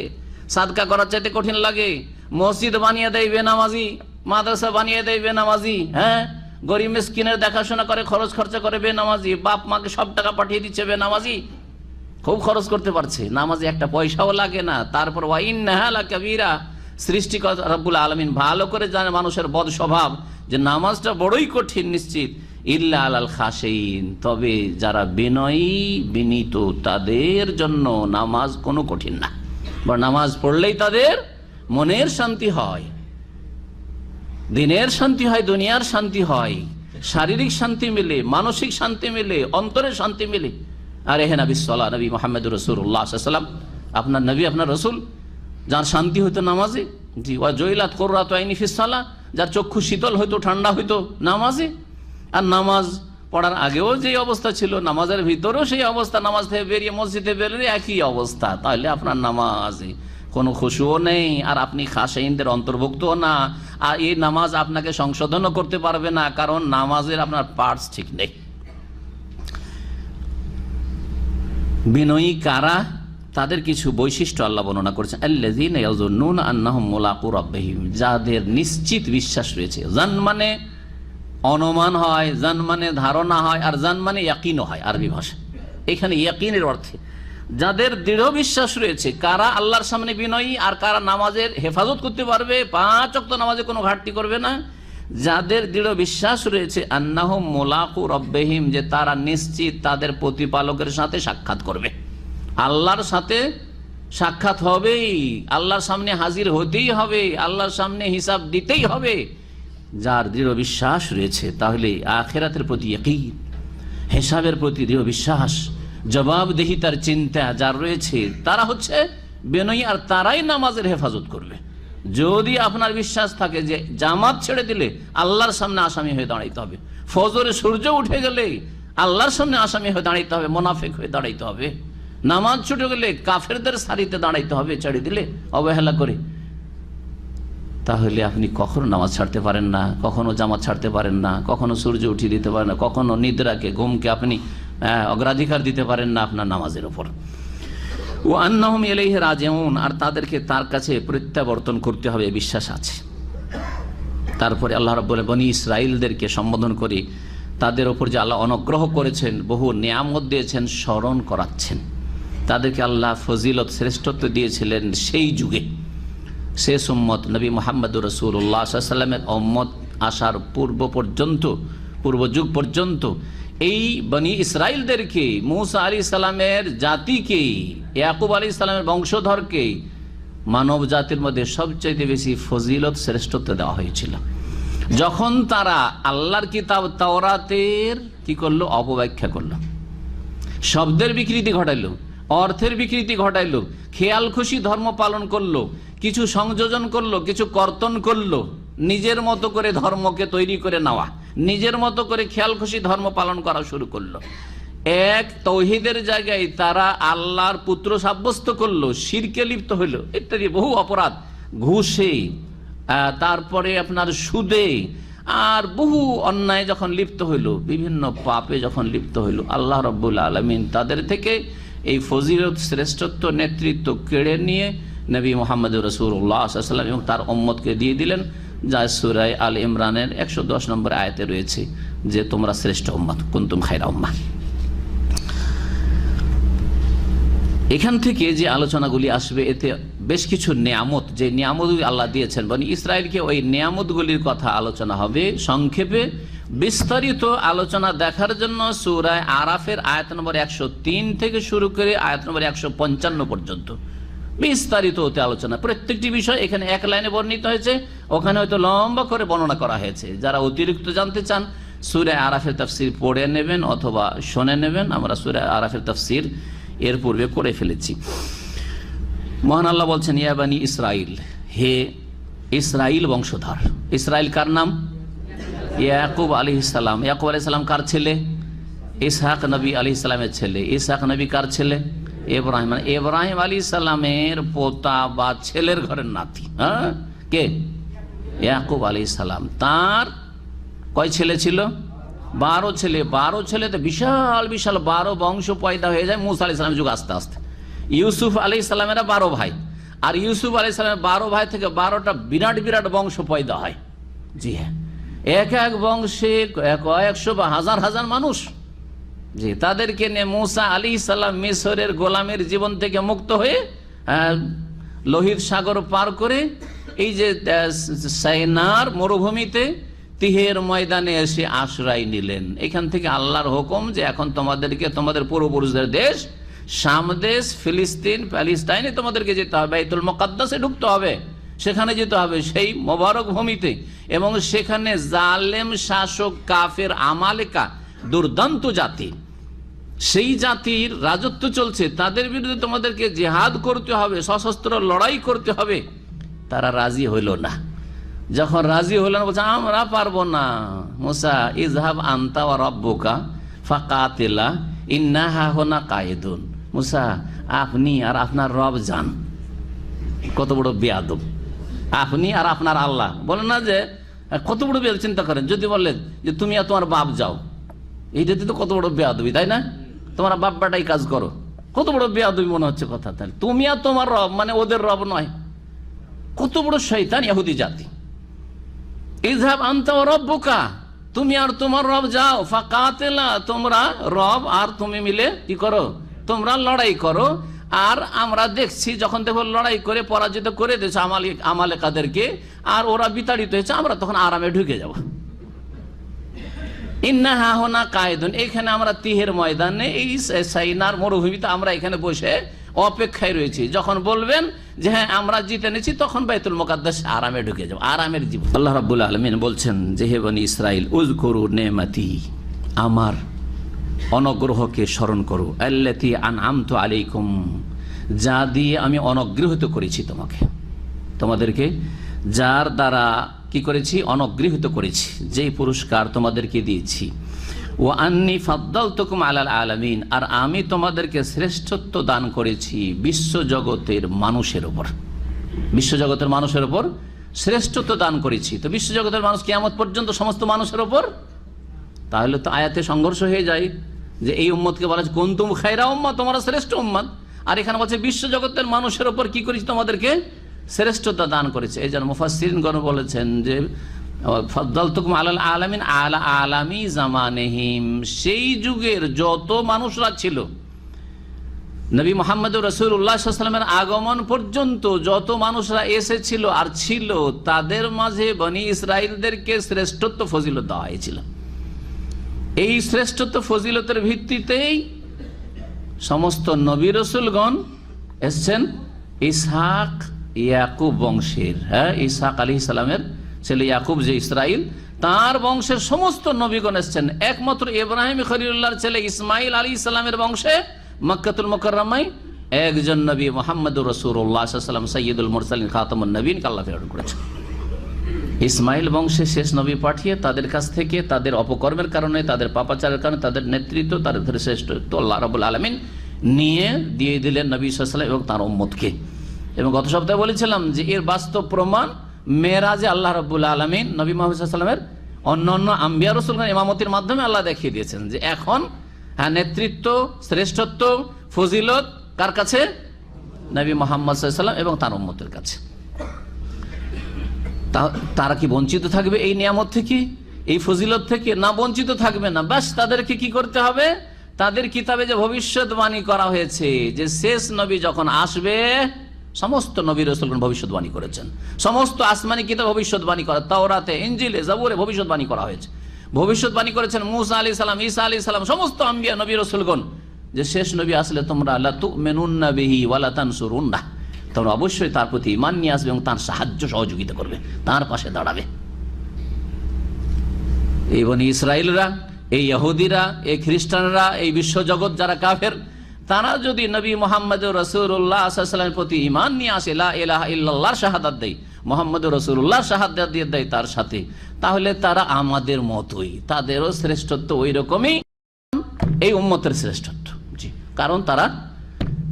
সাদকা করার চাইতে কঠিন লাগে। মসজিদ বানিয়ে দেয় বেনামাজি, মাদ্রাসা বানিয়ে দেয় বেনামাজি, হ্যাঁ, গরিব মিসকিনের দেখাশোনা করে, খরচ খরচা করে বেনামাজি, বাপ মাকে সব টাকা পাঠিয়ে দিচ্ছে বেনামাজি, খুব খরচ করতে পারছে, নামাজে 1 পয়সাও লাগে না। তারপর ওয়া ইন্নাহা লাকাবীরা, সৃষ্টিকর্তা রব্বুল আলামিন ভালো করে জানে মানুষের বদ স্বভাব, যে নামাজটা বড়ই কঠিন নিশ্চিত। ইল্লা আলাল খাশিন, তবে যারা বিনয়ী বিনীত তাদের জন্য নামাজ কোনো কঠিন না, বা নামাজ পড়লেই তাদের মনের শান্তি হয়, দিনের শান্তি হয়, দুনিয়ার শান্তি হয়, শারীরিক শান্তি মিলে, মানসিক শান্তি মিলে, অন্তরের শান্তি মিলে। আর হে নবী সাল্লাল্লাহু আলাইহি নবী মুহাম্মদুর রাসূলুল্লাহ সাল্লাল্লাহু আলাইহি ওয়াসাল্লাম, আপনার নবী, আপনার রাসূল, যার শান্তি হইতো নামাজে। জি, ওয়া জুইলাত কুররাতু আইনি ফিস সালাহ, যার চক্ষু শীতল হইতো, ঠান্ডা হইতো নামাজে। আর নামাজ পড়ার আগেও যে অবস্থা ছিল, নামাজের ভিতরেও সেই অবস্থা, নামাজ থেকে বেরিয়ে মসজিদে বেরিয়ে একই অবস্থা, তাহলে আপনার নামাজে কোনো খুশুও নেই, আর আপনি খাশিনদের অন্তর্ভুক্তও না। আর এই নামাজ আপনাকে সংশোধনও করতে পারবে না, কারণ নামাজের আপনার পার্টস ঠিক নেই। বিনয়ী কারা, তাদের কিছু বৈশিষ্ট্য আল্লাহ বর্ণনা করেছেন। আল্লাযীনা ইয়াযুন্নুনা আন্নাহুম মুলাকু রাব্বিহিম, যাদের নিশ্চিত বিশ্বাস রয়েছে। জান মানে অনুমান হয়, জান মানে ধারণা হয়, আর জান মানে ইয়াকিনও হয় আরবি ভাষা। এখানে ইয়াকিনের অর্থে যাদের দৃঢ় বিশ্বাস রয়েছে, কারা আল্লাহর সামনে বিনয়ী আর কারা নামাজের হেফাজত করতে পারবে, 5 ওয়াক্ত নামাজে কোনো ঘাটতি করবে না, যাদের দৃঢ় বিশ্বাস রয়েছে আন্নাহুম মুলাকু রব্বিহিম, যে তারা নিশ্চিত তাদের প্রতিপালকের সাথে সাক্ষাৎ করবে, আল্লাহর সাথে সাক্ষাৎ হবেই, আল্লাহর সামনে হাজির হতেই হবে, আল্লাহর সামনে হিসাব দিতেই হবে, যার দৃঢ় বিশ্বাস রয়েছে, তাহলে আখিরাতের প্রতি ইয়াকিন, হিসাবের প্রতি দৃঢ় বিশ্বাস, জবাবদিহিতার চিন্তা যার রয়েছে, তারা হচ্ছে বিনয়ী আর তারাই নামাজের হেফাজত করবে। যদি আপনার বিশ্বাস থাকে যে জামাত ছেড়ে দিলে আল্লাহর সামনে আসামি হয়ে দাঁড়াইতে হবে, ফজরে সূর্য উঠে গেলে আল্লাহর সামনে আসামি হয়ে দাঁড়াইতে হবে, মুনাফিক হয়ে দাঁড়াইতে হবে, নামাজ ছুটে গেলে কাফেরদের সারিতে দাঁড়াইতে হবে ছেড়ে দিলে অবহেলা করে, তাহলে আপনি কখনো নামাজ ছাড়তে পারেন না, কখনো জামাত ছাড়তে পারেন না, কখনো সূর্য উঠিয়ে দিতে পারেন না, কখনো নিদ্রাকে ঘুমকে আপনি অগ্রাধিকার দিতে পারেন না আপনার নামাজের উপর। ও আন্নাহুম ইলাইহি রাজিউন, আর তাদেরকে তার কাছে প্রত্যাবর্তন করতে হবে বিশ্বাস আছে। তারপরে আল্লাহ রাব্বুল আলামিন বনি ইসরাইলদেরকে সম্বোধন করে তাদের ওপর যে আল্লাহ অনুগ্রহ করেছেন, বহু নিয়ামত দিয়েছেন, স্মরণ করাচ্ছেন। তাদেরকে আল্লাহ ফজিলত শ্রেষ্ঠত্ব দিয়েছিলেন সেই যুগে, শেষ উম্মত নবী মুহাম্মদুর রাসূলুল্লাহ সাল্লাল্লাহু আলাইহি ওয়াসাল্লামের উম্মত আসার পূর্ব যুগ পর্যন্ত এই বনি ইসরাইলদেরকে, মূসা আলাইহিস সালামের জাতিকে, ইয়াকুব আলাইহিস সালামের বংশধরকে মানব জাতির মধ্যে সবচেয়ে বেশি ফজিলত শ্রেষ্ঠত্ব দেওয়া হয়েছিল। যখন তারা আল্লাহর কিতাব তাওরাতের কি করলো? অপব্যাখ্যা করলো, শব্দের বিকৃতি ঘটাইলো, অর্থের বিকৃতি ঘটাইলো, খেয়াল খুশি ধর্ম পালন করলো, কিছু সংযোজন করলো, কিছু কর্তন করলো, নিজের মতো করে ধর্মকে তৈরি করে নেওয়া, নিজের মতো করে খেয়াল খুশি ধর্ম পালন করা শুরু করলো। এক তৌহিদের জায়গায় তারা আল্লাহর পুত্র সাব্যস্ত করলো, শিরকে লিপ্ত হইল, ইত্যাদি বহু অপরাধ, ঘুষে, তারপরে আপনার সুদে, আর বহু অন্যায় যখন লিপ্ত হইল, বিভিন্ন পাপে যখন লিপ্ত হইল, আল্লাহ রাব্বুল আলামিন তাদের থেকে এই ফজিলত শ্রেষ্ঠত্ব নেতৃত্ব কেড়ে নিয়ে নবী মুহাম্মদুর রাসূলুল্লাহ সাল্লাল্লাহু আলাইহি ওয়াসাল্লাম এবং তার উম্মতকে দিয়ে দিলেন, যা সূরা আল ইমরানের 110 নম্বর আয়াতে রয়েছে যে তোমরা শ্রেষ্ঠ উম্মত, কুনতুম খায়রা উম্মাহ। এখান থেকে যে আলোচনাগুলি আসবে, এতে বেশ কিছু নিয়ামত, যে নিয়ামতগুলি আল্লাহ দিয়েছেন বনি ইসরায়েলকে, ওই নিয়ামতগুলির কথা আলোচনা হবে সংক্ষেপে। বিস্তারিত আলোচনা দেখার জন্য সূরা আরাফের আয়াত নম্বর 103 থেকে শুরু করে আয়াত নম্বর 155 পর্যন্ত বিস্তারিত হতে আলোচনা। প্রত্যেকটি বিষয় এখানে এক লাইনে বর্ণিত হয়েছে, ওখানে হয়তো লম্বা করে বর্ণনা করা হয়েছে। যারা অতিরিক্ত জানতে চান সূরা আরাফের তাফসীর পড়ে নেবেন অথবা শুনে নেবেন। আমরা সূরা আরাফের তাফসীর এর পূর্বে করে ফেলেছি। মহান আল্লাহ বলছেন, ইয়া বানি ইসরাইল, হে ইসরাইল বংশধর। ইসরাইল কার নাম? ইয়াকুব আলাইহিস সালাম। ইয়াকুব আলাইহিস সালাম কার ছেলে? ইসহাক নবী আলাইহিস সালামের ছেলে। ইসহাক নবী কার ছেলে? ইব্রাহিম। মানে ইব্রাহিম আলাইহিস সালামের পোতা বা ছেলের ঘরের নাতি। হ্যাঁ, কে? ইয়াকুব আলাইহিস সালাম। তার কয় ছেলে ছিল? 12 ছেলে। 12 ছেলেতে বিশাল বিশাল 12 বংশ পয়দা হয়ে যায় মুসা আলাইহিস সালামের যুগ আস্তে আস্তে। ইউসুফ আলাইহিস সালামেরা 12 ভাই, আর ইউসুফ আলাইহিস সালামের 12 ভাই থেকে 12টা বিরাট বিরাট বংশ পয়দা হয়। জি হ্যাঁ, এক এক বংশে কয়েকশো বা হাজার হাজার মানুষ। জি, তাদেরকে নিয়ে মুসা আলাইহিস সালাম মিশরের গোলামের জীবন থেকে মুক্ত হয়ে লোহিত সাগর পার করে এই যে সাইনার মরুভূমিতে তিহের ময়দানে এসে আশ্রয় নিলেন। এখান থেকে আল্লাহর হুকুম যে এখন তোমাদেরকে তোমাদের পূর্বপুরুষদের দেশ শাম দেশ, ফিলিস্তিন, প্যালেস্টাইনে তোমাদেরকে যেতে হবে, বাইতুল মুকাদ্দাসে ঢুকতে হবে, সেখানে যেতে হবে, সেই মোবারক ভূমিতে। এবং সেখানে জালেম শাসক কাফের আমালেকা, দুর্দান্ত জাতি, সেই জাতির রাজত্ব চলছে, তাদের বিরুদ্ধে তোমাদেরকে জিহাদ করতে হবে, সশস্ত্র লড়াই করতে হবে। তারা রাজি হইল না। যখন রাজি হইল না, বলছে আমরা পারবো না। মুসা, ইযহাব আনতা ওয়া রাব্বুকা ফাকাতিলা ইন্না হাহুনা কায়েদুন। মুসা, আপনি আর আপনার রব যান। কত বড় বেয়াদব! আপনি আর আপনার আল্লাহ বলেন না, যে কত বড় বেয়াদ! চিন্তা করেন, যদি বললেন যে তুমি আর তোমার বাপ যাও, এইটাতে তো কত বড় বেয়াদবি, তাই না? তোমার বাপ বেটাই কাজ করো, কত বড় বেয়াদবি মনে হচ্ছে কথা। তাহলে তুমি আর তোমার রব মানে ওদের রব নয়, কত বড় শয়তান ইহুদি জাতি। ইযহাব আনতা ওয়া রাব্বুকা, তুমি আর তোমার রব যাও, ফাকাতিলা, তোমরা রব আর তুমি মিলে কি করো, তোমরা লড়াই করো। আর আমরা দেখছি যখন দেখো লড়াই করে পরাজিত করে দিয়েছে আমালেকাদেরকে, আর ওরা বিতাড়িত হয়েছে, আমরা তখন আরামে ঢুকে যাব। ইন্না হাহুনা কায়েদুন, এখানে আমরা তিহের ময়দানে, এই সাইনার মরুভূমিতে আমরা এখানে বসে অপেক্ষায় রয়েছি। যখন বলবেন যে হ্যাঁ আমরা জিতে নিয়েছি, তখন বাইতুল মুকাদ্দাস আরামে ঢুকে যাব, আরামের জীবন। আল্লাহ রাব্বুল আলামিন বলছেন যে হে বনি ইসরাইল, উযকুরু নেমাতি, আমার অনুগ্রহকে স্মরণ করো, আল্লাতী আনআমতু আলাইকুম, যা দিয়ে আমি অনুগৃহীত করেছি তোমাদেরকে, যার দ্বারা কি করেছি, অনুগৃহীত করেছি, যেই পুরস্কার তোমাদেরকে দিয়েছি। ও আন্নী ফাদ্দালতুকুম আলাল আলামিন, আর আমি তোমাদেরকে শ্রেষ্ঠত্ব দান করেছি বিশ্বজগতের মানুষের উপর, বিশ্বজগতের মানুষের উপর শ্রেষ্ঠত্ব দান করেছি। তো বিশ্বজগতের মানুষ কিয়ামত পর্যন্ত সমস্ত মানুষের উপর, তাহলে তো আয়াতে সংঘর্ষ হয়ে যায় যে এই উম্মতকে বলা হচ্ছে কুনতুম খায়রা উম্মাহ, তোমরা শ্রেষ্ঠ উম্মত, আর এখানে বলছে বিশ্বজগতের মানুষের উপর কি করেছি, তোমাদেরকে শ্রেষ্ঠতা দান করেছে। এই জন্য মুফাসসিরিনগণ বলেছেন যে ফাদ্দালতুকুম আলাল আলামিন আলা আলামি জামানিহিম, সেই যুগের যত মানুষরা ছিল, নবী মুহাম্মদুর রাসূলুল্লাহ সাল্লাল্লাহু আলাইহি ওয়াসাল্লামের আগমন পর্যন্ত যত মানুষরা এসেছিল আর ছিল, তাদের মাঝে বনি ইসরাইলদেরকে শ্রেষ্ঠত্ব ফজিলত দেওয়া হয়েছিল। এই শ্রেষ্ঠত্ব ফজিলতের ভিত্তিতেই সমস্ত নবী রাসূলগণ এসেছেন ইসহাক ইয়াকুব বংশের, হ্যাঁ, ইসহাক আলাইহিস সালামের ছেলে ইয়াকুব যে ইসরাইল, তার বংশের সমস্ত নবীগণ এসেছেন। একমাত্র ইব্রাহিম খলিলুল্লাহর ছেলে ইসমাইল আলাইহিস সালামের বংশে মক্কাতুল মুকাররমায় একজন নবী মুহাম্মদুর রাসূলুল্লাহ সাল্লাল্লাহু আলাইহি ওয়াসাল্লাম সাইয়্যিদুল মুরসালিন খাতামুন নবীন কে আল্লাহ প্রেরণ করেছেন। ইসমাইল বংশে শেষ নবী পাঠিয়ে তাদের কাছ থেকে তাদের অপকর্মের কারণে, তাদের পাপাচারের কারণে, তাদের নেতৃত্ব, তাদের শ্রেষ্ঠত্ব আল্লাহ রাব্বুল আলামিন নিয়ে দিয়ে দিলেন নবী সাল্লাল্লাহু আলাইহি ওয়াসাল্লাম এবং তার উম্মতকে। এবং গত সপ্তাহে বলেছিলাম যে এর বাস্তব প্রমাণ মেরাজে আল্লাহ রাব্বুল আলামিন নবী মুহাম্মদ সাল্লাল্লাহু আলাইহি ওয়াসাল্লামের অন্যান্য আম্বিয়া রাসূলগণ ইমামতির মাধ্যমে আল্লাহ দেখিয়ে দিয়েছেন যে এখন হ্যাঁ নেতৃত্ব, শ্রেষ্ঠত্ব, ফজিলত কার কাছে, নবী মুহাম্মদ সাল্লাল্লাহু আলাইহি ওয়াসাল্লাম এবং তার উম্মতের কাছে। তারা কি বঞ্চিত থাকবে এই নিয়ামত থেকে, এই ফজিলত থেকে? না, বঞ্চিত থাকবে না। বাস তাদেরকে কি করতে হবে, তাদের কিতাবে যে ভবিষ্যৎবাণী করা হয়েছে যে শেষ নবী যখন আসবে, সমস্ত নবী রাসূলগণ ভবিষ্যৎবাণী করেছেন, সমস্ত আসমানি কিতাব ভবিষ্যৎবাণী করা, তাওরাতে, ইনজিলে, জাবুরে ভবিষ্যৎবাণী করা হয়েছে। ভবিষ্যৎবাণী করেছেন মুসা আলাইহিস সালাম, ঈসা আলাইহিস সালাম, সমস্ত আম্বিয়া নবী রাসূলগণ যে শেষ নবী আসলে তোমরা লা তুমিনুন্না বিহি ওয়া লা তানসুরুন্নাহ, তোমরা অবশ্যই তার প্রতি ঈমান নিয়ে আসবে এবং তার সাহায্য সহযোগিতা করবে, তার পাশে দাঁড়াবে। এই বনি ইসরাইলরা, এই ইহুদিরা, এই খ্রিস্টানরা, এই বিশ্বজগৎ যারা কাফের, তারা যদি নবী মুহাম্মদুর রাসূলুল্লাহ সাল্লাল্লাহু আলাইহি ওয়াসাল্লামের প্রতি ঈমান নিয়ে আসে, লা ইলাহা ইল্লাল্লাহর শাহাদাত দেয়, মুহাম্মদুর রাসূলুল্লাহর শাহাদাত দিয়ে দেয় তার সাথে, তাহলে তারা আমাদের মতোই, তাদেরও শ্রেষ্ঠত্ব ওই রকমই, এই উম্মতের শ্রেষ্ঠত্ব। জি, কারণ তারা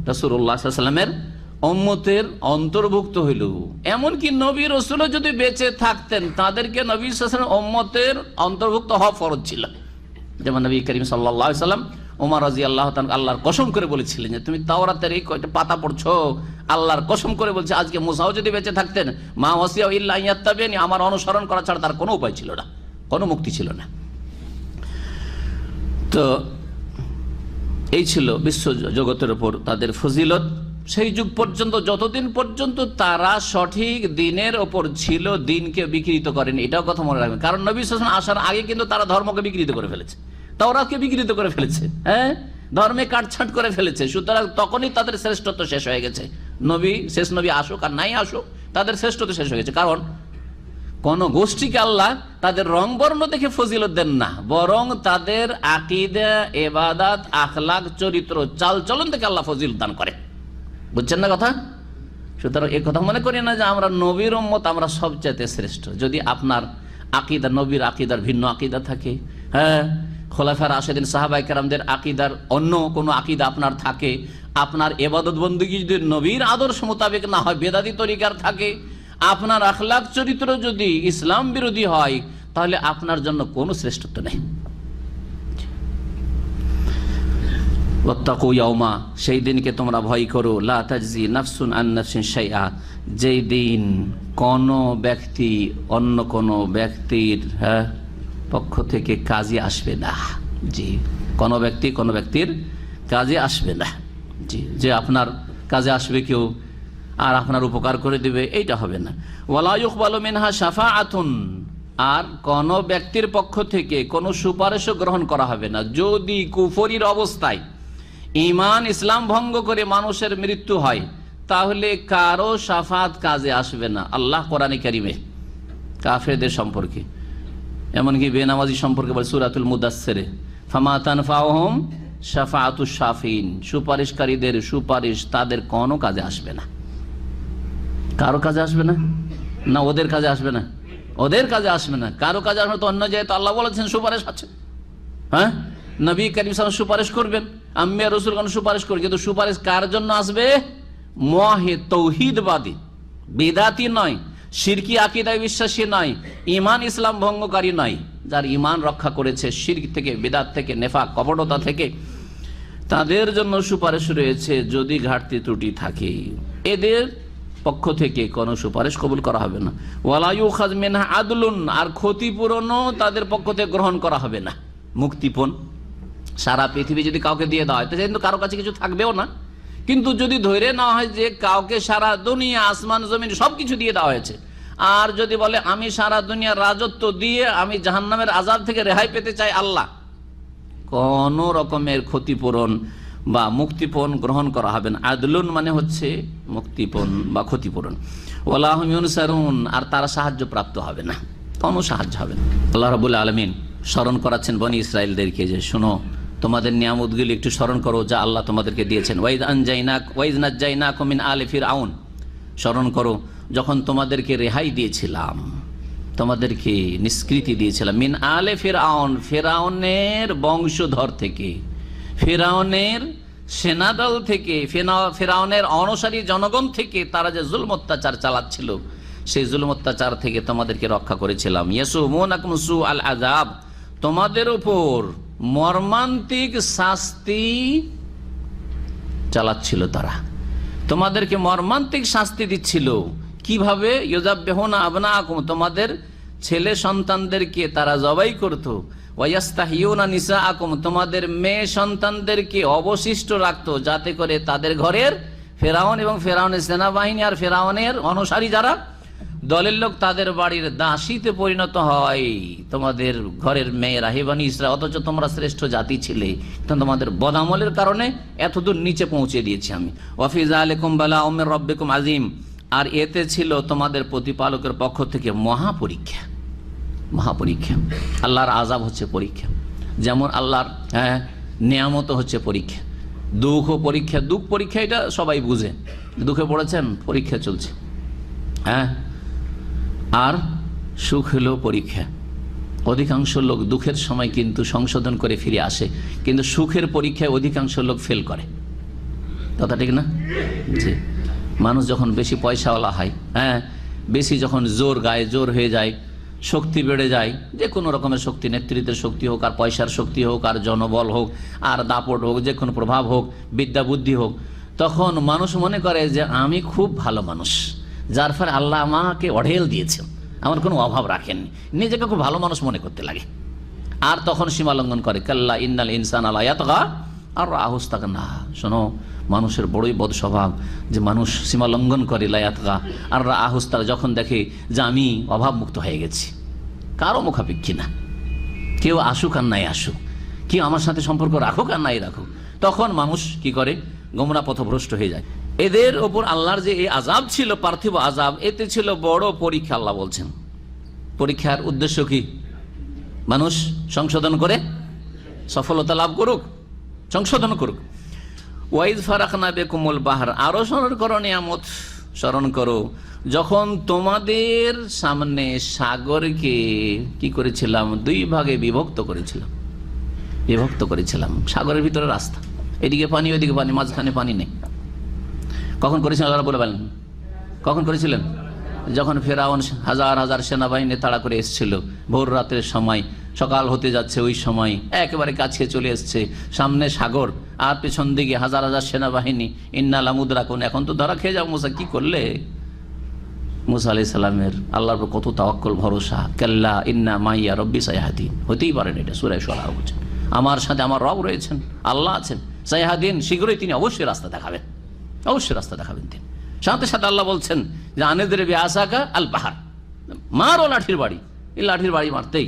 রাসূলুল্লাহ সাল্লাল্লাহু আলাইহি ওয়াসাল্লামের উম্মতের অন্তর্ভুক্ত হইল। এমনকি নবী রাসূলও যদি বেঁচে থাকতেন, তাদেরকে নবী সাল্লাল্লাহু আলাইহি ওয়াসাল্লামের উম্মতের অন্তর্ভুক্ত হওয়া ফরজ ছিল। যেমন নবী করিম সাল্লাল্লাহু আলাইহি ওয়াসাল্লাম ওমর রাদিয়াল্লাহু তাআলা আল্লাহর কসম করে বলেছিলেন যে তুমি তাওরাতের এই কয়টা পাতা পড়ছো, আল্লাহর কসম করে বলছে আজকে মুসাও যদি বেঁচে থাকতেন, মা ওয়াসিয়া ইল্লা ইয়াত্তাবিনি, আমার অনুসরণ করা ছাড়া তার কোনো উপায় ছিল না, কোনো মুক্তি ছিল না। তো এই ছিল বিশ্ব জগতের উপর তাদের ফজিলত। সেই যুগ পর্যন্ত, যতদিন পর্যন্ত তারা সঠিক দিনের ওপর ছিল, দিনকে বিকৃত করেনি, এটাও কথা মনে রাখবেন। কারণ নবী সাল্লাল্লাহু আলাইহি ওয়াসাল্লাম আসার আগে কিন্তু তারা ধর্মকে বিকৃত করে ফেলেছে, তাওরাতকে বিকৃত করে ফেলেছে, হ্যাঁ, ধর্মে কাটছাঁট করে ফেলেছে। সুতরাং তখনই তাদের শ্রেষ্ঠত্ব শেষ হয়ে গেছে। নবী, শেষ নবী আসুক আর নাই আসুক, তাদের শ্রেষ্ঠত্ব শেষ হয়ে গেছে। কারণ কোন গোষ্ঠীকে আল্লাহ তাদের রং বর্ণ দেখে ফজিলত দেন না, বরং তাদের আকীদা, ইবাদত, আখলাক, চরিত্র, চালচলন থেকে আল্লাহ ফজিলত দান করে। বুঝছেন না কথা? সুতরাং এই কথা মনে করি না যে আমরা নবীর উম্মত, আমরা সবচেয়ে শ্রেষ্ঠ। যদি আপনার আকীদা, নবীর আকীদার ভিন্ন আকীদা থাকে, হ্যাঁ, খোলাফায়ে রাশিদিন সাহাবায়ে কেরামদের আকীদার অন্য কোনো আকীদা আপনার থাকে, আপনার ইবাদত বন্দেগী যদি নবীর আদর্শ মোতাবেক না হয়, বেদাতি তরিকার থাকে, আপনার আখলাক চরিত্র যদি ইসলাম বিরোধী হয়, তাহলে আপনার জন্য কোনো শ্রেষ্ঠত্ব নেই। ওয়াত্তাকু ইয়াওমা, সেই দিনকে তোমরা ভয় করো, লা তাজজি নাফসুন আন নাফসিন শাইআ, যেই দিন কোন ব্যক্তি অন্য কোন ব্যক্তির পক্ষ থেকে কাজে আসবে না। জি, কোনো ব্যক্তির কাজে আসবে না। জি, যে আপনার কাজে আসবে কেউ আর আপনার উপকার করে দেবে, এইটা হবে না। ওয়ালা ইউকবালু মিনহা শাফাআতুন, আর কোন ব্যক্তির পক্ষ থেকে কোনো সুপারিশও গ্রহণ করা হবে না। যদি কুফরির অবস্থায় ঈমান ইসলাম ভঙ্গ করে মানুষের মৃত্যু হয়, তাহলে কারো শাফাত কাজে আসবে না। আল্লাহ কোরআনে কারিমে কাফেরদের সম্পর্কে, এমনকি বেনামাজি সম্পর্কে বলে সূরাতুল মুদাসসিরে, ফামা তানফাউহুম শাফাআতুশ শাফিন, সুপারিশকারীদের সুপারিশ তাদের কোনো কাজে আসবে না। কারো কাজে আসবে না, না ওদের কাজে আসবে না, ওদের কাজে আসবে না, কারো কাজে আসবে না। তো অন্য জায়গায় তো আল্লাহ বলেছেন সুপারিশ আছে। হ্যাঁ, নবী কারীম সাল্লাল্লাহু আলাইহি ওয়াসাল্লাম সুপারিশ করবেন, আম্বিয়া রাসূলগণ সুপারিশ করবে, কিন্তু সুপারিশ কার জন্য আসবে? মুওয়াহিদ তৌহিদবাদী, বিদাতি নয়, শিরকি আকীদায় বিশ্বাসী নয়, ঈমান ইসলাম ভঙ্গকারী নয়, যার ঈমান রক্ষা করেছে শিরক থেকে, বিদআত থেকে, নেফাক কপটতা থেকে, তাদের জন্য সুপারিশ রয়েছে যদি ঘাটতি ত্রুটি থাকে। এদের পক্ষ থেকে কোনো সুপারিশ কবুল করা হবে না। ওয়ালা ইউখায মিনহা আদলুন, আর ক্ষতিপূরণও তাদের পক্ষ থেকে গ্রহণ করা হবে না। মুক্তিপণ সারা পৃথিবী যদি কাউকে দিয়ে দেওয়া হয়, তো কিন্তু কারো কাছে কিছু থাকবেও না। কিন্তু যদি ধরে নেওয়া হয় যে কাউকে সারা দুনিয়া আসমান জমিন সবকিছু দিয়ে দেওয়া হয়েছে, আর যদি বলে আমি সারা দুনিয়ার রাজত্ব দিয়ে আমি জাহান্নামের আযাব থেকে রেহাই পেতে চাই, আল্লাহ কোন রকমের ক্ষতিপূরণ বা মুক্তিপণ গ্রহণ করা হবে না। আদলুন মানে হচ্ছে মুক্তিপণ বা ক্ষতিপূরণ। ওয়ালা হুম ইউনসারুন, আর তারা সাহায্য প্রাপ্ত হবে না, কোনো সাহায্য হবে না। আল্লাহ রাব্বুল আলামিন স্মরণ করাচ্ছেন বনি ইসরাইলদেরকে যে শোনো, তোমাদের নিয়ামতগুলি একটু স্মরণ করো যা আল্লাহ তোমাদেরকে দিয়েছেন। ওয়াইজ নাজ্জাইনাকুম মিন আলি ফিরআউন, স্মরণ করো যখন তোমাদেরকে রেহাই দিয়েছিলাম, তোমাদেরকে নিষ্কৃতি দিয়েছিলাম। মিন আলে ফিরআউন, ফিরআউনের বংশধর থেকে, ফিরআউনের সেনাদল থেকে, ফিরআউনের অনুসারী জনগণ থেকে তারা যে জুলম অত্যাচার চালাচ্ছিল, সেই জুলম অত্যাচার থেকে তোমাদেরকে রক্ষা করেছিলাম। ইয়াসুমুনাকুম সুআল আযাব, তোমাদের উপর মর্মান্তিক শাস্তি চালাচ্ছিল তারা, তোমাদেরকে মর্মান্তিক শাস্তি দিচ্ছিল। কিভাবে? ইউযাব্বিহুনা আবনাআকুম, তোমাদের ছেলে সন্তানদেরকে তারা জবাই করত। ওয়াইয়াস্তাহিয়ুনা নিসাআকুম, তোমাদের মেয়ে সন্তানদেরকে অবশিষ্ট রাখতো, যাতে করে তাদের ঘরের ফেরাউন এবং ফেরাউনের সেনাবাহিনী আর ফেরাউনের অনুসারী যারা দলের লোক, তাদের বাড়ির দাসীতে পরিণত হয়। তোমাদের ঘরের মেয়েরা, হে বনী ইসরাঈল, অথচ তোমরা শ্রেষ্ঠ জাতি ছিলে, তোমাদের বদামলের কারণে এতদূর নিচে পৌঁছে দিয়েছি আমি। ওয়াফি যালিকুম বালাউম মির রাব্বিকুম আযীম, আর এতে ছিল তোমাদের প্রতিপালকের পক্ষ থেকে মহাপরীক্ষা। মহাপরীক্ষা, আল্লাহর আযাব হচ্ছে পরীক্ষা, যেমন আল্লাহর নিয়ামত হচ্ছে পরীক্ষা। দুঃখ পরীক্ষা, দুঃখ পরীক্ষা এটা সবাই বুঝে, দুঃখে পড়েছেন, পরীক্ষা চলছে। হ্যাঁ, আর সুখ হলো পরীক্ষা। অধিকাংশ লোক দুঃখের সময় কিন্তু সংশোধন করে ফিরে আসে, কিন্তু সুখের পরীক্ষায় অধিকাংশ লোক ফেল করে। কথা ঠিক না? জি, মানুষ যখন বেশি পয়সাওয়ালা হয়, হ্যাঁ, বেশি যখন জোর গায়ে জোর হয়ে যায়, শক্তি বেড়ে যায়, যে কোনো রকমের শক্তি, নেতৃত্বের শক্তি হোক, আর পয়সার শক্তি হোক, আর জনবল হোক, আর দাপট হোক, যে কোনো প্রভাব হোক, বিদ্যা বুদ্ধি হোক, তখন মানুষ মনে করে যে আমি খুব ভালো মানুষ, যার ফলে আল্লাহ আমাকে অঢেল দিয়েছেন, আমার কোনো অভাব রাখেননি, নিজেকে খুব ভালো মানুষ মনে করতে লাগে। আর তখন সীমা লঙ্ঘন করে। কাল্লা ইন্নাল ইনসানা লা ইয়াতগা আর রাআহু ইসতাগনা, শোনো মানুষের বড়ই বদ স্বভাব যে মানুষ সীমা লঙ্ঘন করে, লা ইয়াতগা আর রাআহু ইসতাগনা, যখন দেখে যে আমি অভাব মুক্ত হয়ে গেছি, কারো মুখাপেক্ষী না, কেউ আসুক আর নাই আসুক, কেউ আমার সাথে সম্পর্ক রাখুক আর নাই রাখুক, তখন মানুষ কি করে? গোমরা পথভ্রষ্ট হয়ে যায়। এদের ওপর আল্লাহর যে এই আযাব ছিল, পার্থিব আযাব, এতে ছিল বড় পরীক্ষা। আল্লাহ বলছেন পরীক্ষার উদ্দেশ্য কি? মানুষ সংশোধন করে সফলতা লাভ করুক, সংশোধন করুক। ওয়াইজ ফারাকনা বিকুমুল বাহর, আরো স্মরণ করো নিয়ামত, স্মরণ করো যখন তোমাদের সামনে সাগরকে কি করেছিলাম? দুই ভাগে বিভক্ত করেছিলাম। সাগরের ভিতরে রাস্তা, এদিকে পানি ওইদিকে পানি, মাঝখানে পানি নেই। কখন করেছিলেন আল্লাহ বলে বলেন? কখন করেছিলেন? যখন ফেরাউন হাজার হাজার সেনাবাহিনী তাড়া করে এসেছিল, ভোর রাতের সময়, সকাল হতে যাচ্ছে, ওই সময় একেবারে কাছে চলে এসছে, সামনে সাগর আর পেছন দিকে হাজার হাজার সেনাবাহিনী। ইন্না লামুদরাকুন, এখন তো ধরা খেয়ে যাও মুসা, কি করলে? মুসা আলাইহিস সালামের আল্লাহর উপর কত তাওয়াক্কুল ভরসা। কাল্লা ইন্না মাইয়া রব্বি সায়াহদিন, হতেই পারেন এটা সূরা শুআরা বলছেন, আমার সাথে আমার রব রয়েছেন, আল্লাহ আছেন, সায়াহদিন, শীঘ্রই তিনি অবশ্যই রাস্তা দেখাবেন, অবশ্যই রাস্তা দেখাবেন তিনি। সাথে সাথে আল্লাহ বলছেন যে আনেদের বিআসাকা আল বাহার, মারো লাঠির বাড়ি। এই লাঠির বাড়ি মারতেই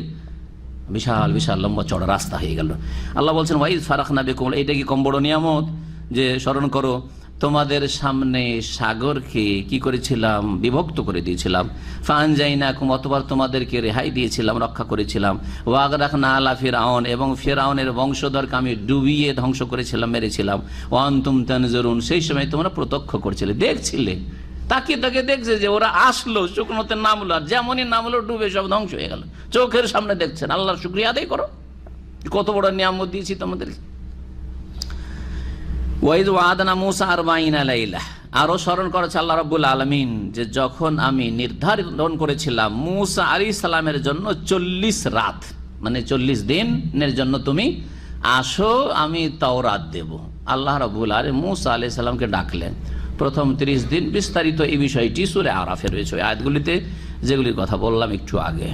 বিশাল বিশাল লম্বা চড়া রাস্তা হয়ে গেল। আল্লাহ বলছেন ওয়াইজ ফারাখনা বিকুম, এইটা কি কম বড় নিয়ামত যে স্মরণ করো তোমাদের সামনে সাগরকে কি করেছিলাম, বিভক্ত করে দিয়েছিলাম। ফানজাইনাকুম, অতবার তোমাদেরকে রেহাই দিয়েছিলাম, রক্ষা করেছিলাম। ওয়াগরাকনা আলা ফিরআউন, এবং ফিরআউনের বংশধরকে আমি ডুবিয়ে ধ্বংস করেছিলাম, মেরেছিলাম। ওয়া আনতুম তানজুরুন, সেই সময় তোমরা প্রত্যক্ষ করছিলে, দেখছিলে, তাকিয়ে তাকিয়ে দেখছে যে ওরা আসলো, শুকনোতে নামলো, আর যেমনই নামলো ডুবে সব ধ্বংস হয়ে গেল, চোখের সামনে দেখছেন। আল্লাহর শুকরিয়া আদায় করো, কত বড় নিয়ামত দিয়েছি তোমাদেরকে। ওয়াইদ ওয়াদানা মুসা 40 লাইলা, আরো স্মরণ করেছে আল্লাহ রাব্বুল আলামিন যে যখন আমি নির্ধারণ করেছিলাম মুসা আলাইহিস সালামের জন্য 40 রাত, মানে 40 দিনের জন্য তুমি আসো, আমি তাওরাত দেব। আল্লাহ রাব্বুল আলামিন মুসা আলাইহিস সালামকে ডাকলেন। প্রথম 30 দিন, বিস্তারিত এই বিষয়টি সূরা আরাফে রয়েছে, ওই আয়াতগুলিতে যেগুলির কথা বললাম একটু আগে।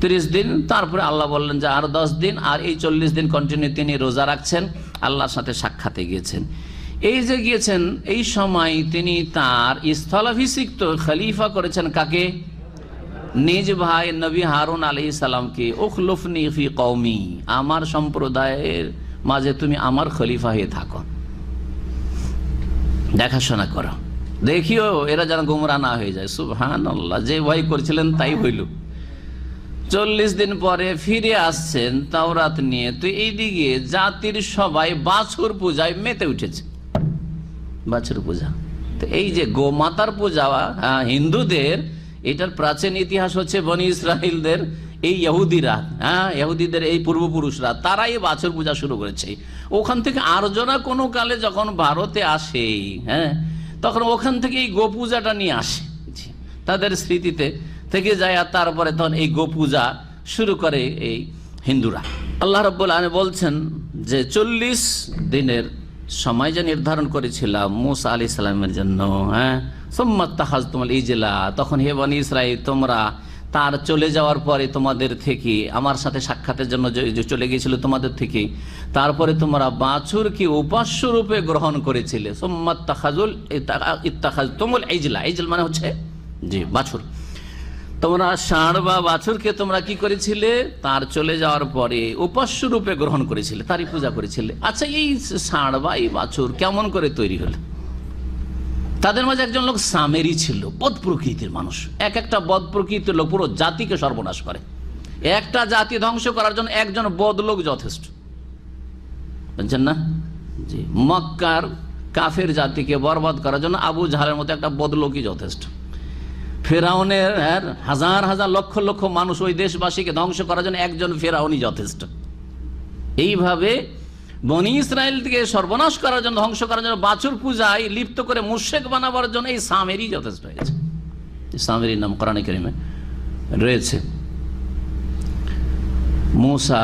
30 দিন, তারপরে আল্লাহ বললেন যে আর 10 দিন, আর এই 40 দিন কন্টিনিউ তিনি রোজা রাখছেন, আল্লাহর সাথে সাক্ষাতে গিয়েছেন। এই যে গিয়েছেন, এই সময় তিনি তার স্থলাভিষিক্ত খলিফা করেছেন কাকে? নিজ ভাই নবী হারুন আলাইহিস সালামকে। উখলুফনি ফি কওমি, আমার সম্প্রদায়ের মাঝে তুমি আমার খলিফা হয়ে থাকো, দেখাশোনা করো, দেখিও এরা যেন গোমরা না হয়ে যায়। সুবহানাল্লাহ, যে ভয় করছিলেন তাই হইল। 40 দিন পরে ফিরে আসছেন তাওরাত নিয়ে, তো এইদিকে জাতির সবাই বাছুর পূজায় মেতে উঠেছে। বাছুর পূজা, তো এই যে গোমাতার পূজা হিন্দুদের, এটার প্রাচীন ইতিহাস হচ্ছে বনি ইসরাইলদের এই ইহুদিরা, ইহুদিদের এই পূর্বপুরুষরা, তারাই বাছুর পূজা শুরু করেছে। ওখান থেকে আর্যরা কোনো কালে যখন ভারতে আসে, তখন ওখান থেকে এই গো পূজাটা নিয়ে আসে, তাদের স্মৃতিতে থেকে যায়, আর তারপরে তখন এই গো পূজা শুরু করে এই হিন্দুরা। আল্লাহ রাব্বুল আলামিন বলছেন যে 40 দিনের সময় যে নির্ধারণ করেছিলাম মুসা আলাইহিস সালামের জন্য, সুম্মা তাখাযতুমুল ইজলা, তখন হে বনি ইসরাইল তোমরা তার চলে যাওয়ার পরে তোমাদের থেকে, আমার সাথে সাক্ষাতের জন্য যে চলে গিয়েছিল তোমাদের থেকে, তারপরে তোমরা বাছুরকে উপাস্য রূপে গ্রহণ করেছিলে। সুম্মা ইত্তাখাযতুমুল ইজলা, ইজল মানে হচ্ছে জি বাছুর। তোমরা ষাঁড় বা বাছুরকে তোমরা কি করেছিলে? তার চলে যাওয়ার পরে উপাস্য রূপে গ্রহণ করেছিলে, তারই পূজা করেছিলে। আচ্ছা, এই ষাঁড় বা এই বাছুর কেমন করে তৈরি হলো? তাদের মাঝে একজন লোক সামেরি ছিল, বদ প্রকৃতির মানুষ। একটা বদ প্রকৃতির লোক পুরো জাতিকে সর্বনাশ করে। একটা জাতি ধ্বংস করার জন্য একজন বদ লোক যথেষ্ট, বুঝছেন না? জি, মক্কার কাফের জাতিকে বরবাদ করার জন্য আবু জাহলের মতো একটা বদ লোকই যথেষ্ট। ফেরাউনের হাজার হাজার লক্ষ লক্ষ মানুষ, ওই দেশবাসীকে ধ্বংস করার জন্য একজন ফেরাউনই যথেষ্ট। এইভাবে বনি ইসরায়েল থেকে সর্বনাশ করার জন্য, ধ্বংস করার জন্য, বাছুর পূজায় লিপ্ত করে মুশরিক বানাবার জন্য এই সামেরি যথেষ্ট হয়েছে। সামেরির নাম কোরআনে কারিমে রয়েছে। মুসা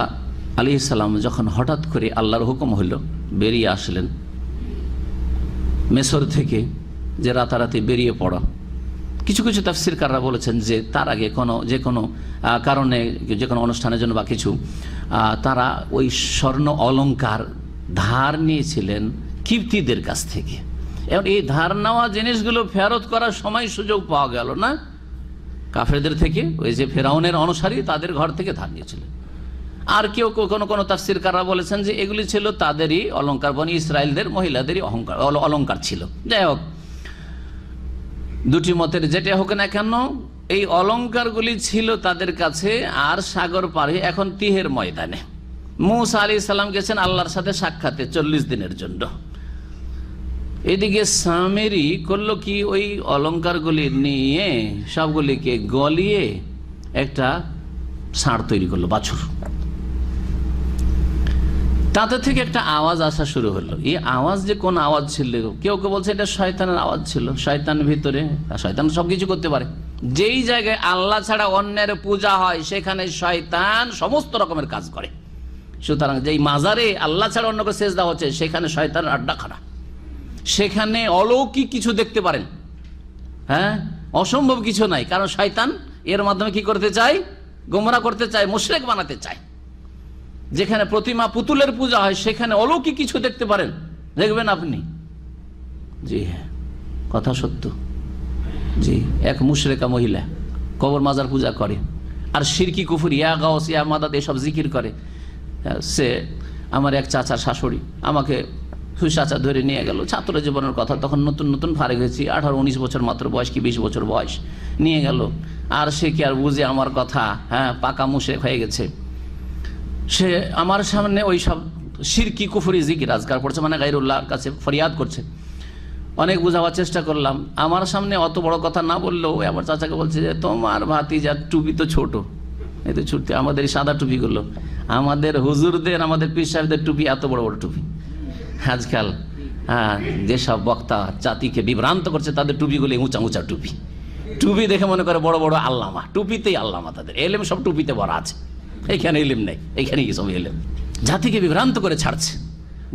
আলাইহিস সালাম যখন হঠাৎ করে আল্লাহর হুকুম হলো, বেরিয়ে আসলেন মিসর থেকে, যে রাতারাতি বেরিয়ে পড়া। কিছু কিছু তাফসীরকাররা বলেছেন যে তার আগে যে কোনো কারণে, যে কোনো অনুষ্ঠানের জন্য বা কিছু, তারা ওই স্বর্ণ অলংকার ধার নিয়েছিলেন কিপ্তিদের কাছ থেকে। এবং এই ধার নেওয়া জিনিসগুলো ফেরত করার সময় সুযোগ পাওয়া গেল না, কাফেরদের থেকে, ওই যে ফেরাউনের অনুসারী তাদের ঘর থেকে ধার নিয়েছিলেন। আর কেউ কোনো তাফসীরকাররা বলেছেন যে এগুলি ছিল তাদেরই অলংকার, বনি ইসরায়েলদের মহিলাদেরই অলংকার ছিল। যাই হোক, দুটি মতের যেটা হোক না কেন, এই অলংকারগুলি ছিল তাদের কাছে। আর সাগর পার হয়ে এখন তিহের ময়দানে মুসা আলাইহিস সালাম গেছেন আল্লাহর সাথে সাক্ষাতে 40 দিনের জন্য। এদিকে সামেরি করলো কি, ওই অলংকারগুলি নিয়ে সবগুলিকে গলিয়ে একটা ষাঁড় তৈরি করলো, বাছুর। তাতে থেকে একটা আওয়াজ আসা শুরু হলো। এই আওয়াজ যে কোন আওয়াজ ছিল, কেউ কেউ বলছে এটা শয়তানের আওয়াজ ছিল। শয়তান ভিতরে, শয়তান সবকিছু করতে পারে। যেই জায়গায় আল্লাহ ছাড়া অন্যের পূজা হয় সেখানে শয়তান সমস্ত রকমের কাজ করে। সুতরাং যেই মাজারে আল্লাহ ছাড়া অন্যকে সেজদা হচ্ছে সেখানে শয়তানের আড্ডাখানা, সেখানে অলৌকিক কিছু দেখতে পারেন। অসম্ভব কিছু নাই, কারণ শয়তান এর মাধ্যমে কি করতে চায়? গোমরা করতে চায়, মুশরিক বানাতে চায়। যেখানে প্রতিমা পুতুলের পূজা হয় সেখানে অলৌকিক কিছু দেখতে পারেন, দেখবেন আপনি। জি হ্যাঁ, কথা সত্য। জি, এক মুশরিকা মহিলা কবর মাজার পূজা করে আর শিরকি কুফর, ইয়া গাউস ইয়া মাদাদ এসব জিকির করে। সে আমার এক চাচার শাশুড়ি আমাকে চাচা ধরে নিয়ে গেল, ছাত্র জীবনের কথা, তখন নতুন নতুন ফারেক হয়েছি, 18-19 বছর মাত্র বয়স, কি 20 বছর বয়স, নিয়ে গেল। আর সে কি আর বুঝে আমার কথা? হ্যাঁ, পাকা মুশরিক হয়ে গেছে। সে আমার সামনে ওই সব শিরকি কুফরি জিকির আজকার পড়ছে, মানে গায়রুল্লাহর কাছে ফরিয়াদ করছে। অনেক বোঝাবার চেষ্টা করলাম, আমার সামনে অত বড় কথা না বললেও আমার চাচাকে বলছে যে তোমার ভাতিজার টুপি তো ছোট, এই তো ছুটতে আমাদের এই সাদা টুপিগুলো, আমাদের হুজুরদের, আমাদের পীর সাহেবদের টুপি এত বড় বড় টুপি। আজকাল হ্যাঁ, যেসব বক্তা জাতিকে বিভ্রান্ত করছে তাদের টুপিগুলো উঁচা উঁচা টুপি, টুপি দেখে মনে করে বড় বড় আল্লামা, টুপিতেই আল্লামা, তাদের এলেম সব টুপিতে ভরা আছে। এইখানে এলেম নেই, এইখানে কি সব এলেম। জাতিকে বিভ্রান্ত করে ছাড়ছে,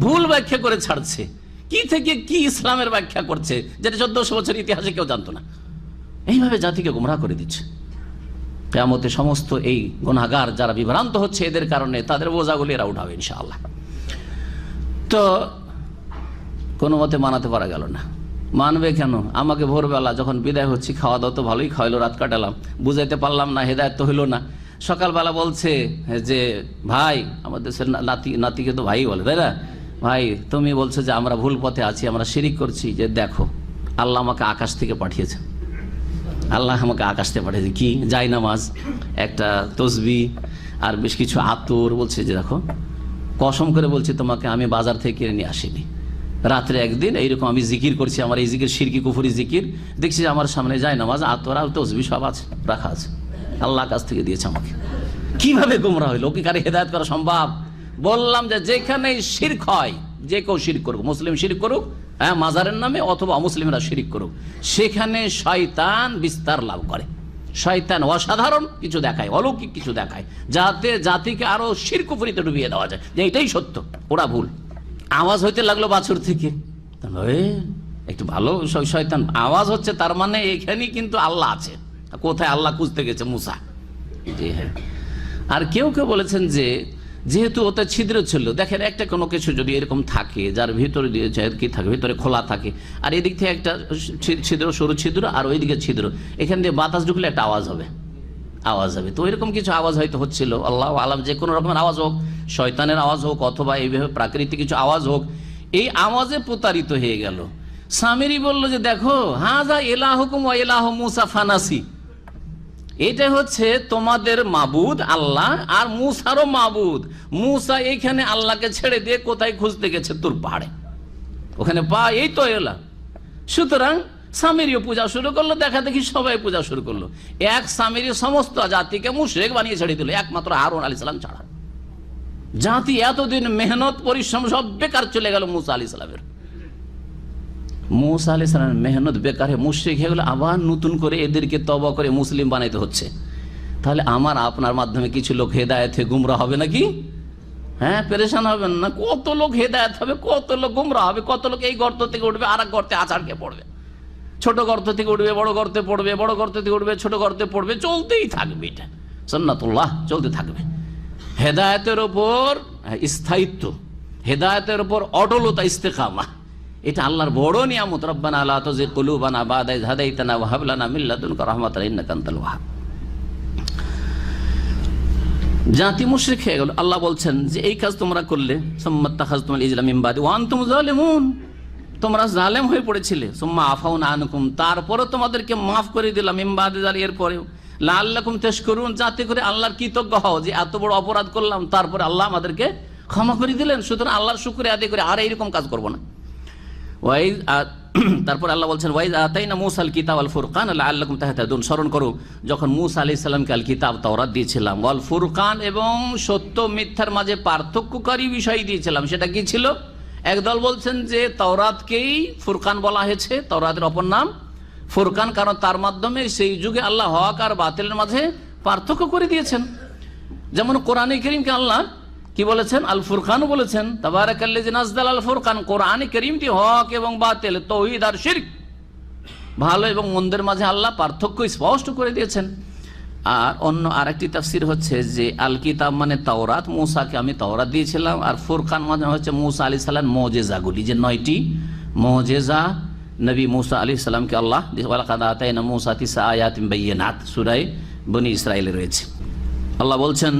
ভুল ব্যাখ্যা করে ছাড়ছে। কি থেকে কি ইসলামের ব্যাখ্যা করছে যেটা 1400 বছর ইতিহাসে কেউ জানতো না। এইভাবে জাতিকে গুমরাহ করে দিচ্ছে। কিয়ামতে সমস্ত এই গুনাহগার যারা বিভ্রান্ত হচ্ছে এদের কারণে তাদের বোঝাগুলি এরা উঠাবে ইনশাআল্লাহ। তো কোনো মতে মানাতে পারা গেল না। মানবে কেন? আমাকে ভোরবেলা যখন বিদায় হচ্ছি, খাওয়া দাওয়া তো ভালোই খাওয়াইলো, রাত কাটালাম, বুঝাইতে পারলাম না, হেদায়েত তো হইলো না। সকালবেলা বলছে যে ভাই, আমাদের দেশের নাতিকে তো ভাই বলে, তাই না? ভাই তুমি বলছো যে আমরা ভুল পথে আছি, আমরা শিরিক করছি, যে দেখো আল্লাহ আমাকে আকাশ থেকে পাঠিয়েছে, আল্লাহ আমাকে আকাশ থেকে পাঠিয়েছে। কি? জায়নামাজ, একটা তসবিহ আর বেশ কিছু আতর। বলছে যে দেখো, কসম করে বলছি তোমাকে, আমি বাজার থেকে কিনে নিয়ে আসিনি। রাত্রে একদিন এইরকম আমি জিকির করছি, আমার এই জিকির শিরকি কুফরি জিকির, দেখছি যে আমার সামনে জায়নামাজ, আতর আর তসবিহ সব আছে, রাখা আছে, আল্লাহ কাছ থেকে দিয়েছে আমাকে। কিভাবে গোমরা হইল? ওকে কারে হেদায়েত করা সম্ভব? বললাম যে যেখানে শিরক হয়, যে কেউ শিরক করুক, মুসলিম শিরক করুক, হ্যাঁ, মাজারের নামে, অথবা অমুসলিমরা শিরক করুক, সেখানে শয়তান বিস্তার লাভ করে। শয়তান অসাধারণ কিছু দেখায়, অলৌকিক কিছু দেখায়, যাতে জাতিকে আরো শিরক কুফরিতে ডুবিয়ে দেওয়া যায়, যে এটাই সত্য, ওরা ভুল। আওয়াজ হইতে লাগলো বাছুর থেকে, একটু ভালো শয়তান আওয়াজ হচ্ছে, তার মানে এখানেই কিন্তু আল্লাহ আছে। কোথায়? আল্লাহ খুঁজতে গেছে মুসা। জি হ্যাঁ। আর কেউ কেউ বলেছেন যে যেহেতু ওটা ছিদ্র ছিল, দেখেন একটা কোনো কিছু যদি এরকম থাকে যার ভিতরে দিয়ে কি থাকে, ভিতরে খোলা থাকে, আর এদিক থেকে একটা ছিদ্র, সরু ছিদ্র, আর ওইদিকে ছিদ্র, এখান দিয়ে বাতাস ঢুকলে একটা আওয়াজ হবে, তো এরকম কিছু আওয়াজ হয়তো হচ্ছিল। আল্লাহ আলাম, যে কোনো রকমের আওয়াজ হোক, শয়তানের আওয়াজ হোক অথবা এইভাবে প্রাকৃতিক কিছু আওয়াজ হোক, এই আওয়াজে প্রতারিত হয়ে গেল। সামিরি বলল যে দেখো, হাযা ইলাহুকুম ওয়া ইলাহু মুসা ফানাসি, এটা হচ্ছে তোমাদের মাবুদ আল্লাহ আর মুসারও মাবুদ। মুসা এইখানে আল্লাহকে ছেড়ে দিয়ে কোথায় খুঁজতে গেছে? তুর পাহাড়ে, ওখানে এই তো এলা। সুতরাং সামিরিও পূজা শুরু করলো, দেখা দেখি সবাই পূজা শুরু করলো। এক সামিরি সমস্ত জাতিকে মুশরিক বানিয়ে ছেড়ে দিল, একমাত্র হারুন আলাইহিস সালাম ছাড়া। জাতি এতদিন মেহনত পরিশ্রম সব বেকার চলে গেল মুসা আলাইহিস সালামের। মুসা আলাইহিস সালামের মেহনত বেকার হয়ে মুশরিক হয়ে গেল, আবার নতুন করে এদেরকে তওবা করে মুসলিম বানাইতে হচ্ছে। তাহলে আমার আপনার মাধ্যমে কিছু লোক হেদায়েতে গুমরাহ হবে নাকি? হ্যাঁ, পেরেশান হবেন না? কত লোক হেদায়েত হবে, কত লোক গুমরাহ হবে, কত লোক এই গর্ত থেকে উঠবে, আর এক গর্তে আছাড়কে পড়বে, ছোট গর্ত থেকে উঠবে বড় গর্তে পড়বে, বড় গর্ত থেকে উঠবে ছোট গর্তে পড়বে, চলতেই থাকবে। এটা সুন্নাতুল্লাহ, চলতে থাকবে। হেদায়েতের ওপর স্থায়িত্ব, হেদায়েতের ওপর অটলতা, ইস্তেকামা, এটা আল্লাহর বড় নিয়ামত। রব্বানা লা তুযিগ কুলুবানা বা'দা ইয হাদাইতানা ওয়া হাব লানা মিন লাদুনকা রাহমাতান ইন্নাকা আনতাল ওয়াহ্হাব। জাতি মুশরিক হয়ে গেল। আল্লাহ বলছেন যে এই কাজ তোমরা করলে, সুম্মাত্তাখাযতুমুল ইজলা মিন বাদি ওয়া আনতুম যালিমুন, তোমরা জালেম হয়ে পড়েছিলে। সুম্মা আফাউনা আনকুম, তারপরে তোমাদেরকে মাফ করে দিলাম, মিন বাদি যালিক, এর পরেও, লাআল্লাকুম তাশকুরুন, যাতে করে আল্লাহর কৃতজ্ঞ হও যে এত বড় অপরাধ করলাম, তারপরে আল্লাহ আমাদেরকে ক্ষমা করে দিলেন। সুতরাং আল্লাহর শুকরিয়া আদায় করে আর এইরকম কাজ করব না। তারপর আল্লাহ বলছেন, ওয়াইজ আতাইনা মুসাল কিতাব আল ফুরকান লাআল্লাকুম তাহতাদুন, স্মরণ করো যখন মুসা আলাইহিস সালামকে আল কিতাব তাওরাত দিয়েছিলাম, ওয়াল ফুরকান, এবং সত্য মিথ্যার মাঝে পার্থক্যকারী বিষয় দিয়েছিলাম। সেটা কি ছিল? একদল বলছেন যে তাওরাতকেই ফুরকান বলা হয়েছে, তাওরাতের অপর নাম ফুরকান, কারণ তার মাধ্যমে সেই যুগে আল্লাহ হক আর বাতিলের মাঝে পার্থক্য করে দিয়েছেন। যেমন কোরআনে কারীমকে আল্লাহ কি বলেছেন? আল ফুরকানও বলেছেন। তাবারাকাল্লাযী নাযালা আল ফুরকান, কোরআনে কারীমটি হক এবং বাতিল, তাওহীদ আর শিরক ভালো এবং মন্দের মাঝে আল্লাহ পার্থক্য স্পষ্ট করে দিয়েছেন। আর অন্য আরেকটি তাফসির হচ্ছে যে আল কিতাব মানে তাওরাত, মূসাকে আমি তাওরাত দিয়েছিলাম। আর ফুরকান মানে হচ্ছে মূসা আলাইহিস সালাম মুজিজাগুলি, যে 9টি মুজিজা নবী মূসা আলাইহিস সালামকে আল্লাহ ওয়ালাকাদ আতাইনা মূসা 9 আয়াতিন বাইয়িনাত সূরা বনী ইসরাঈলে রয়েছে। আল্লাহ বলছেন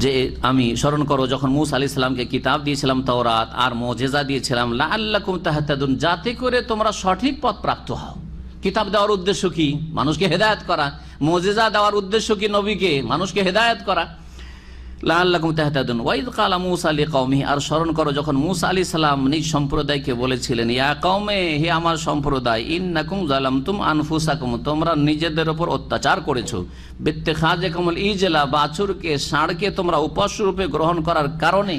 যে আমি স্মরণ করো যখন মূসা আলাইহিস সালামকে কিতাব দিয়েছিলাম তাওরাত আর মুজিজা দিয়েছিলাম, লাআল্লাকুম তাহতাদুন, যাতে করে তোমরা সঠিক পথ প্রাপ্ত হও। কিতাব দেওয়ার উদ্দেশ্য কি? মানুষকে হেদায়েত করা। মুজিজা দেওয়ার উদ্দেশ্য কি? নবীকে, মানুষকে হেদায়েত করা। লাআল্লাকুম তাহতাদুন। ওয়াইদ ক্বালা মূসা লিকওমিহি, আর স্মরণ করো যখন মূসা আলাইহিস সালাম নিজ সম্প্রদায়কে বলেছিলেন, ইয়া কওমে, হে আমার সম্প্রদায়, ইন্নাকুম যালামতুম আনফুসাকুম, তোমরা নিজেদের উপর অত্যাচার করেছো, বিত্তেখাযিকুমুল ইজলা, বাছুরকে ষাঁড়কে তোমরা উপাস্য রূপে গ্রহণ করার কারণে,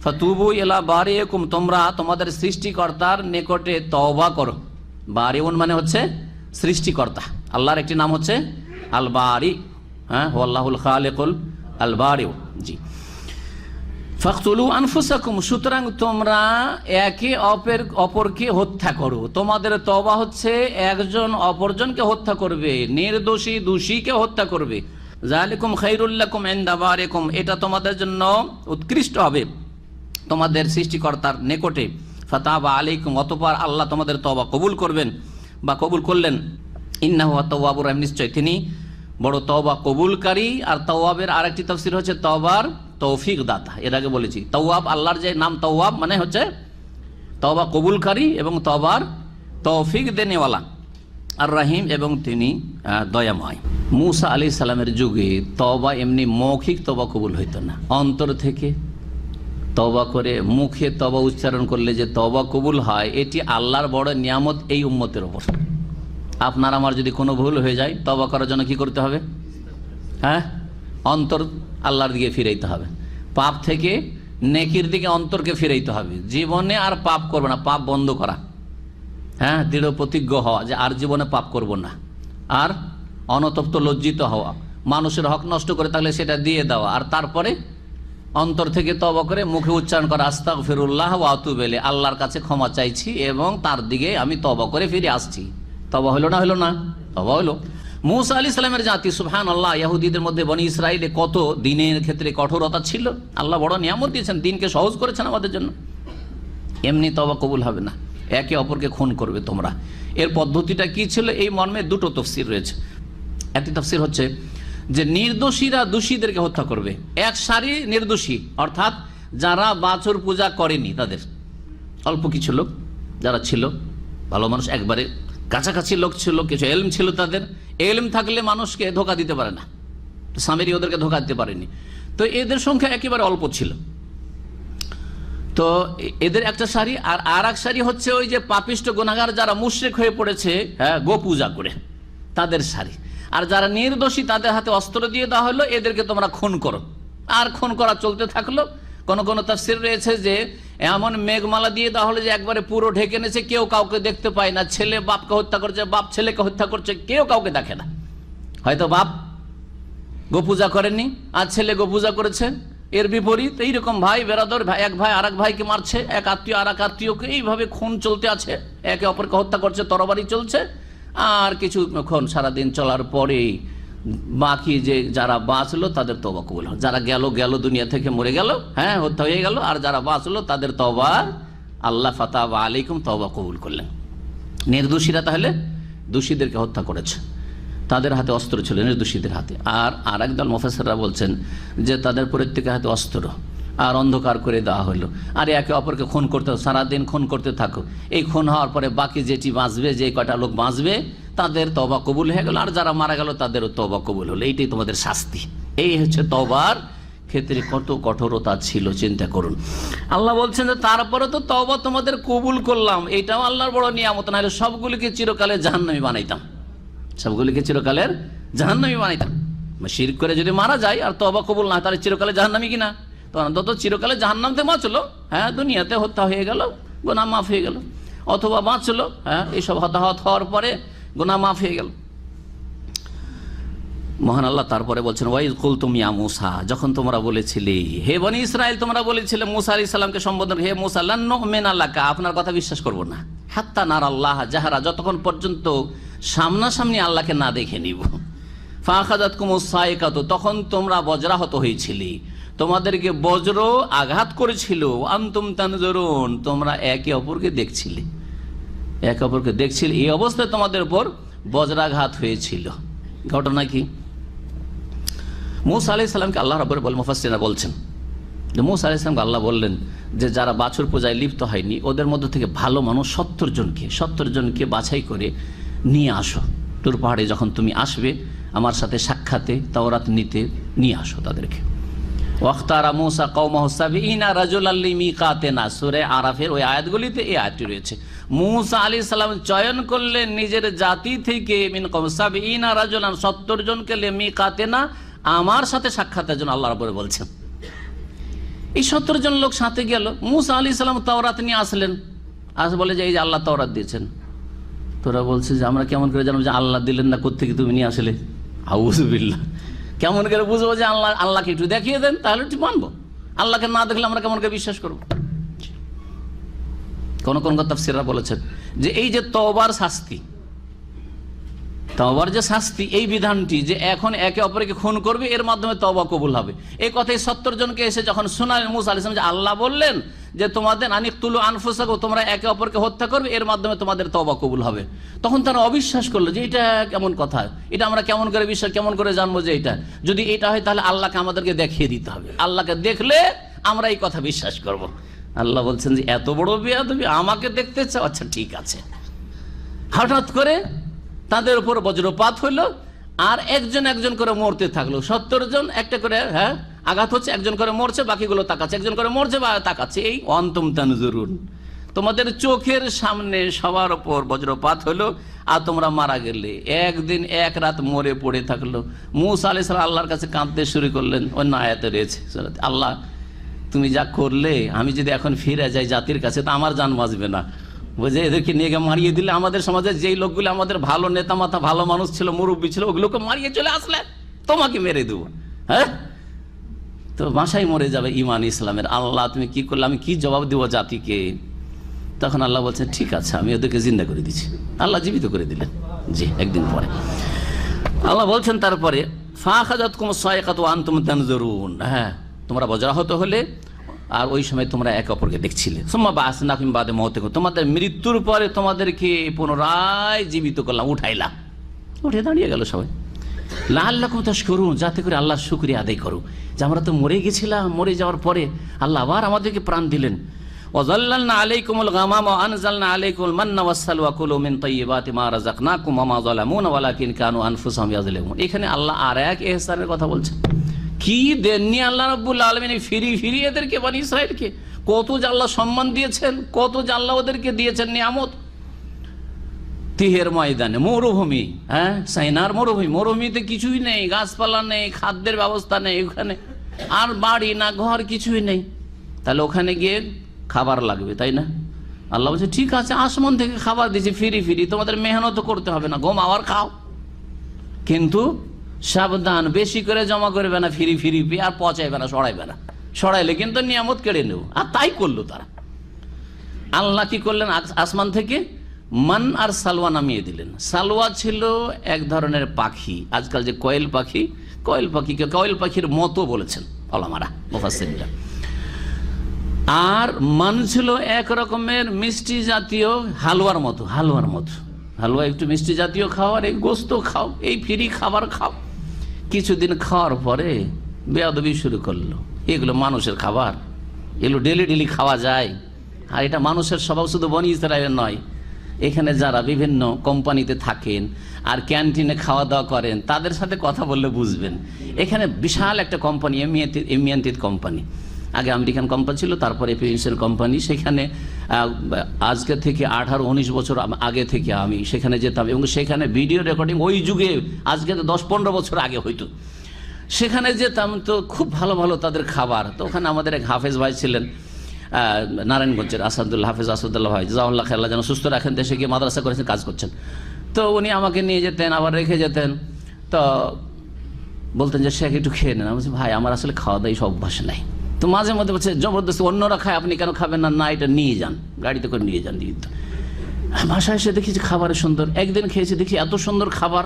ফাতুবু ইলা বারিকুম, তোমরা তোমাদের সৃষ্টিকর্তার নিকটে তওবা করো। বারিউন মানে হচ্ছে সৃষ্টিকর্তা, আল্লাহর একটি নাম হচ্ছে আল বারি, হ্যাঁ, ওয়াল্লাহুল খালিকুল আল বারিউ। জি, ফাকতুলু আনফুসাকুম, সুতরাং তোমরা একে অপরকে হত্যা করো। তোমাদের তওবা হচ্ছে একজন অপরজনকে হত্যা করবে, নির্দোষী দোষীকে হত্যা করবে। যালিকুম খায়রুল লাকুম ইনদা বারিকুম, এটা তোমাদের জন্য উৎকৃষ্ট হবে তোমাদের সৃষ্টিকর্তার নিকটে। ফাতাবা আলাইকুম, অতঃপর আল্লাহ তোমাদের তওবা কবুল করবেন বা কবুল করলেন। ইন্নাহু আত-তাওয়াবুর রহিম, নিশ্চয় তিনি বড় তওবা কবুলকারী। আর তাওয়াবের আরেকটি তাফসীর হচ্ছে তওবার তৌফিক দাতা। এর আগে বলেছি তাওয়াব, আল্লাহর যে নাম তাওয়াব মানে হচ্ছে তওবা কবুলকারী এবং তওবার তৌফিক দেনেওয়ালা। আর রহিম, এবং তিনি দয়াময়। মূসা আলাইহিস সালামের যুগে তওবা এমনি মৌখিক তওবা কবুল হইতো না, অন্তর থেকে তওবা করে মুখে তওবা উচ্চারণ করলে যে তওবা কবুল হয়, এটি আল্লাহর বড় নিয়ামত এই উম্মতের ওপর। আপনার আমার যদি কোনো ভুল হয়ে যায়, তওবা করার জন্য কি করতে হবে? হ্যাঁ, অন্তর আল্লাহর দিকে ফিরাইতে হবে। পাপ থেকে নেকির দিকে অন্তরকে ফিরাইতে হবে। জীবনে আর পাপ করবে না, পাপ বন্ধ করা। হ্যাঁ, দৃঢ় প্রতিজ্ঞ হওয়া যে আর জীবনে পাপ করব না। আর অনতপ্ত লজ্জিত হওয়া, মানুষের হক নষ্ট করে থাকলে সেটা দিয়ে দেওয়া। আর তারপরে অন্তর থেকে তওবা করে মুখে উচ্চারণ করা, আস্তাগফিরুল্লাহ ওয়া আতুবু ইলাইহি, আল্লাহর কাছে ক্ষমা চাইছি এবং তার দিকে আমি তওবা করে ফিরে আসছি। তওবা হলো না? হলো না? তওবা হলো। মূসা আলাইহিস সালামের জাতি, সুবহানাল্লাহ, ইহুদিদের মধ্যে বনি ইসরাইলে কত দিনের ক্ষেত্রে কঠোরতা ছিল। আল্লাহ বড় নিয়ামত দিয়েছেন, দিনকে সহজ করেছেন আমাদের জন্য। এমনি তওবা কবুল হবে না, একে অপরকে খুন করবে তোমরা। এর পদ্ধতিটা কি ছিল? এই মর্মে দুটো তাফসীর রয়েছে। একটি তাফসীর হচ্ছে যে নির্দোষীরা দোষীদেরকে হত্যা করবে। এক সারি নির্দোষী, অর্থাৎ যারা বাছুর পূজা করেনি, তাদের অল্প কিছু লোক যারা ছিল ভালো মানুষ, একবারে কাছাকাছি লোক ছিল, কিছু এলম ছিল তাদের। এলম থাকলে মানুষকে ধোকা দিতে পারে না, সামেরি ওদেরকে ধোকা দিতে পারেনি। তো এদের সংখ্যা একেবারে অল্প ছিল। তো এদের একটা সারি। আর এক সারি হচ্ছে ওই যে পাপিষ্ট গুনাহগার যারা মুশরিক হয়ে পড়েছে, হ্যাঁ, গো পূজা করে, তাদের সারি। আর যারা নির্দোষী তাদের হাতে অস্ত্র দিয়ে দেওয়া হলো, এদেরকে তোমরা খুন করো। আর খুন করা চলতে থাকলো। কোন কোন তাফসীর রয়েছে যে এমন মেঘমালা দিয়ে দেওয়া হলো যে একবারে পুরো ঢেকে নিয়েছে, কেউ কাউকে দেখতে পায় না। ছেলে বাপকে হত্যা করছে, বাপ ছেলেকে হত্যা করছে, কেউ কাউকে দেখে না। হয়তো বাপ গোপূজা করেননি আর ছেলে গোপূজা করেছে। এর বিপরীত এইরকম ভাই বেরাদর, এক ভাই আর এক ভাইকে মারছে, এক আত্মীয় আর এক আত্মীয়কে, এইভাবে খুন চলতে আছে, একে অপরকে হত্যা করছে, তরবারি চলছে। আর কিছুক্ষণ সারাদিন চলার পরেই বাকি যে যারা বাঁচলো তাদের তওবা কবুল হল। যারা গেল দুনিয়া থেকে মরে গেল, হ্যাঁ, হত্যা হয়ে গেল। আর যারা বাঁচলো তাদের তওবা আল্লাহ ফাতাবা আলাইকুম, তওবা কবুল করলেন। নির্দোষীরা তাহলে দোষীদেরকে হত্যা করেছে, তাদের হাতে অস্ত্র ছিল, নির্দোষীদের হাতে। আর একদল মুফাসসিররা বলছেন যে তাদের প্রত্যেকের হাতে অস্ত্র, আর অন্ধকার করে দেওয়া হলো। আর একে অপরকে খুন করতে, সারাদিন খুন করতে থাকো। এই খুন হওয়ার পরে বাকি যেটি বাঁচবে, যে কয়টা লোক বাঁচবে, তাদের তওবা কবুল হয়ে গেল। আর যারা মারা গেল তাদেরও তওবা কবুল হলো। এইটাই তোমাদের শাস্তি। এই হচ্ছে তওবার ক্ষেত্রে কত কঠোরতা ছিল, চিন্তা করুন। আল্লাহ বলছেন যে তারপরে তো তওবা তোমাদের কবুল করলাম, এইটাও আল্লাহর বড় নিয়ামত। নাহলে সবগুলিকে চিরকালের জাহান্নামী বানাইতাম, সবগুলিকে চিরকালের জাহান্নামী বানাইতাম। শিরক করে যদি মারা যায় আর তওবা কবুল না হয়, তাহলে চিরকালে জাহান্নামী কিনা? তো অন্তত চিরকালে জাহান্নামতে বাঁচলো, হ্যাঁ, দুনিয়াতে হত্যা হয়ে গেল, গুনাহ মাফ হয়ে গেল। অথবা বাঁচলো, হ্যাঁ, এইসব হতাহত হওয়ার পরে গুনাহ মাফ হয়ে গেল। মহান আল্লাহ তারপরে বলছেন, ওয়াইজ কুলতুম ইয়া মূসা, যখন তোমরা বলেছিলে, হে বনি ইসরাইল, তোমরা বলেছিলে মূসা আলাইহিস সালামকে সম্বোধন, হে মূসা, লান নুমিনা লাকা, আপনার কথা বিশ্বাস করব না। হাত্তা নার আল্লাহ জাহারা, যতক্ষণ পর্যন্ত সামনাসামনি আল্লাহকে না দেখে নিব। ফাখাযাতকুমুস সাইকাতু, তখন তোমরা বজ্রাহত হয়েছিলে, তোমাদেরকে বজ্র আঘাত করেছিল। আনতুম তানজুরুন, তোমরা একে অপরকে দেখছিলে, একে অপরকে দেখছিলে, এই অবস্থায় তোমাদের উপর বজ্রাঘাত হয়েছিল। ঘটনা কি? মূসা আলাইহিস সালামকে আল্লাহ রাব্বুল মুফাসসিররা বলছেন যে মূসা আলাইহিস সালামকে আল্লাহ বললেন যে যারা বাছুর পূজায় লিপ্ত হয়নি ওদের মধ্য থেকে ভালো মানুষ 70 জনকে বাছাই করে নিয়ে আসো। তুর পাহাড়ে যখন তুমি আসবে আমার সাথে সাক্ষাতে তাওরাত নিতে নিয়ে আসো তাদেরকে। ওয়াখতারা মূসা কওমাহু ৭০ রাজুলান লিমিকাতিনা, সূরা আরাফের ওই আয়াতগুলিতে এই আয়াতটি রয়েছে। মূসা আলাইহিস সালাম চয়ন করলেন নিজের জাতি থেকে মিন কওম ৭০ রাজুলান, ৭০ জনকে লিমিকাতিনা, আমার সাথে সাক্ষাতের জন্য আল্লাহ রাব্বুল বলছেন। এই ৭০ জন লোক সাথে গেল, মূসা আলাইহিস সালাম তাওরাত নিয়ে আসলেন, বলে যে এই যে আল্লাহ তাওরাত দিয়েছেন। তোরা বলছে যে আমরা কেমন করে জানবো যে আল্লাহ দিলেন না, কোত্থেকে তুমি নিয়ে আসলে? আউযুবিল্লাহ, কেমন করে বুঝবো যে আল্লাহকে একটু দেখিয়ে দেন তাহলে একটু মানবো, আল্লাহকে না দেখলে আমরা কেমন করে বিশ্বাস করবো? কোন কোন তাফসীররা বলেছেন যে এই যে তওবার শাস্তি, তওবার যে শাস্তি, এই বিধানটি যে এখন একে অপরকে খুন করবে এর মাধ্যমে তওবা কবুল হবে, এই কথাই ৭০ জনকে এসে যখন শোনালেন মূসা আলাইহিস সালাম যে আল্লাহ বললেন যে তোমাদের আনিকতুলু আনফুসাকুম, তোমরা একে অপরকে হত্যা করবে, এর মাধ্যমে তোমাদের তওবা কবুল হবে, তখন তারা অবিশ্বাস করলো যে এটা কেমন কথা, এটা আমরা কেমন করে বিশ্বাস, কেমন করে জানবো যে এটা, যদি এটা হয় তাহলে আল্লাহকে আমাদেরকে দেখিয়ে দিতে হবে, আল্লাহকে দেখলে আমরা এই কথা বিশ্বাস করব। আল্লাহ বলছেন যে এত বড় বেয়াদবি, আমাকে দেখতে চাও, আচ্ছা ঠিক আছে। হঠাৎ করে তাদের উপর বজ্রপাত হইলো, আর একজন একজন করে মরতে থাকলো। ৭০ জন একটা করে আঘাত হচ্ছে, একজন করে মরছে, বাকিগুলো তাকাচ্ছে, একজন করে মরছে বা তাকাচ্ছে। এই অন্তম তানজুরুন, তোমাদের চোখের সামনে সবার উপর বজ্রপাত হলো আর তোমরা মারা গেলে, একদিন এক রাত মরে পড়ে থাকলো। মূসা আলাইহিস সালাম আল্লাহর কাছে কাঁদতে শুরু করলেন। অন্য আয়াতে রয়েছে, আল্লাহ তুমি যা করলে, আমি যদি এখন ফিরে যাই জাতির কাছে তো আমার জান বাঁচবে না, বুঝে এদেরকে নিয়ে গিয়ে মারিয়ে দিলে, আমাদের সমাজে যেই লোকগুলো আমাদের ভালো নেতা মাথা, ভালো মানুষ ছিল, মুরব্বী ছিল, ওগুলোকে মারিয়ে চলে আসলে তোমাকে মেরে দেবো। হ্যাঁ, তো বাসায় মরে যাবে ইমান ইসলামের। আল্লাহ তুমি কি করলে, আমি কি জবাব দেবো জাতিকে? তখন আল্লাহ বলছেন ঠিক আছে, আমি ওদেরকে জিন্দা করে দিচ্ছি। আল্লাহ জীবিত করে দিলেন। জি, একদিন পরে আল্লাহ বলছেন তারপরে ফাখাযাতকুমুস সাইকাতু ওয়া আনতুম তানজুরুন, হ্যাঁ তোমরা বজ্রাহত হলে আর ওই সময় তোমরা একে অপরকে দেখছিলে। সুম্মা বা'আসনাকুম বা'দা মাউতিকুম, তোমাদের মৃত্যুর পরে তোমাদেরকে পুনরায় জীবিত করলাম, উঠাইলাম। উঠে দাঁড়িয়ে গেল সবাই। লাআল্লাকুম তাশকুরুন, যাতে করে আল্লাহর শুকরিয়া আদায় করো যে আমরা তো মরে গেছিলাম, মরে যাওয়ার পরে আল্লাহ আবার আমাদেরকে প্রাণ দিলেন। ওয়াযাল্লালনা আলাইকুমুল গামামা ওয়া আনজালনা আলাইকুমুল মান্না ওয়াসসালওয়া কুলু মিন তাইয়্যিবাতি মা রাযাকনাকুম ওয়া মা যালামুনা ওয়ালাকিন কানু আনফুসাহুম ইয়াযলিমুন। এখানে আল্লাহ আর এক ইহসানের কথা বলছেন। কি দেননি আল্লাহ রাব্বুল আলামিন ফিরি ফিরি এদেরকে, বনি ইসরাইলকে কত যে আল্লাহ সম্মান দিয়েছেন, কত যে আল্লাহ ওদেরকে দিয়েছেন নিয়ামত। তিহের ময়দানে মরুভূমি, হ্যাঁ সাইনার মরুভূমি, মরুভূমিতে কিছুই নেই, গাছপালা নেই, খাদ্যের ব্যবস্থা নেই ওখানে, আর বাড়ি না ঘর কিছুই নেই, তাহলে ওখানে গিয়ে খাবার লাগবে, তাই না? আল্লাহ বলছে ঠিক আছে, আসমান থেকে খাবার দিয়েছে ফিরি ফিরি, তোমাদের মেহনত করতে হবে না, ঘুমাও আর খাও, কিন্তু সাবধান, বেশি করে জমা করবে না ফিরি ফিরি, আর পচাইবে না, সরাইবে না, সরাইলে কিন্তু নিয়ামত কেড়ে নেব। আর তাই করলো তারা। আল্লাহ কি করলেন, আসমান থেকে মান আর সালওয়া নামিয়ে দিলেন। সালওয়া ছিল এক ধরনের পাখি, আজকাল যে কোয়েল পাখি, কোয়েল পাখিকে কোয়েল পাখির মতো বলেছেন ওলামারা মুফাসসিররা। আর মান ছিল এক রকমের মিষ্টি জাতীয় হালুয়ার মতো, হালুয়ার মতো, হালুয়া একটু মিষ্টি জাতীয় খাবার, এই গোস্ত খাও, এই ফ্রি খাবার খাও। কিছুদিন খাওয়ার পরে বেয়াদবি শুরু করলো, এগুলো মানুষের খাবার, এগুলো ডেলি ডেলি খাওয়া যায়। আর এটা মানুষের স্বভাব, শুধু বনি ইসরায়েলের নয়, এখানে যারা বিভিন্ন কোম্পানিতে থাকেন আর ক্যান্টিনে খাওয়া দাওয়া করেন তাদের সাথে কথা বললে বুঝবেন। এখানে বিশাল একটা কোম্পানি, এমিয়ান্তিত কোম্পানি, আগে আমেরিকান কোম্পানি ছিল, তারপরে এপিএনসির কোম্পানি। সেখানে আজকে থেকে 18-19 বছর আগে থেকে আমি সেখানে যেতাম, এবং সেখানে ভিডিও রেকর্ডিং ওই যুগে, আজকে 10-15 বছর আগে হয়তো, সেখানে যেতাম। তো খুব ভালো ভালো তাদের খাবার। তো ওখানে আমাদের এক হাফেজ ভাই ছিলেন নারায়ণগঞ্জের, আসাদুল্লাহ, হাফেজ আসাদুল্লাহ ভাই, জাজাহুল্লাহ খাইর, যেন সুস্থ রাখেন, দেশে গিয়ে মাদ্রাসা করেছেন, কাজ করছেন। তো উনি আমাকে নিয়ে যেতেন, আবার রেখে যেতেন। তো বলতেন যে শেখ একটু খেয়ে নেন। আমি বলছি ভাই আমার আসলে খাওয়া দাওয়া সব অভ্যাস নাই। তো মাঝে মধ্যে বলছে জবরদস্তি, অন্যরা খায় আপনি কেন খাবেন না? না, এটা নিয়ে যান, গাড়িতে করে নিয়ে যান। বাসায় এসে দেখি যে খাবারের সুন্দর, একদিন খেয়েছি দেখি এত সুন্দর খাবার,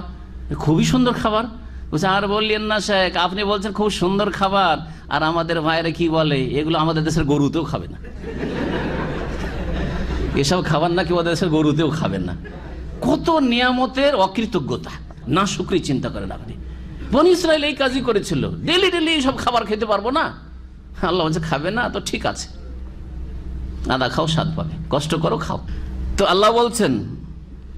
খুবই সুন্দর খাবার। বলছে আর বললেন না শেখ, আপনি বলছেন খুব সুন্দর খাবার, আর আমাদের ভাইয়েরা কি বলে এগুলো আমাদের দেশের গরুতেও খাবে না, এসব খাবার নাকি ওদের দেশের গরুতেও খাবেন না। কত নিয়ামতের অকৃতজ্ঞতা, না শুকরি চিন্তা করেন আপনি। বনি ইসরাইল এই কাজই করেছিল, ডেলি ডেলি সব খাবার খেতে পারবো না। আল্লাহ বলছে খাবে না তো ঠিক আছে, আদা খাও স্বাদ পাবে, কষ্ট করো খাও। তো আল্লাহ বলছেন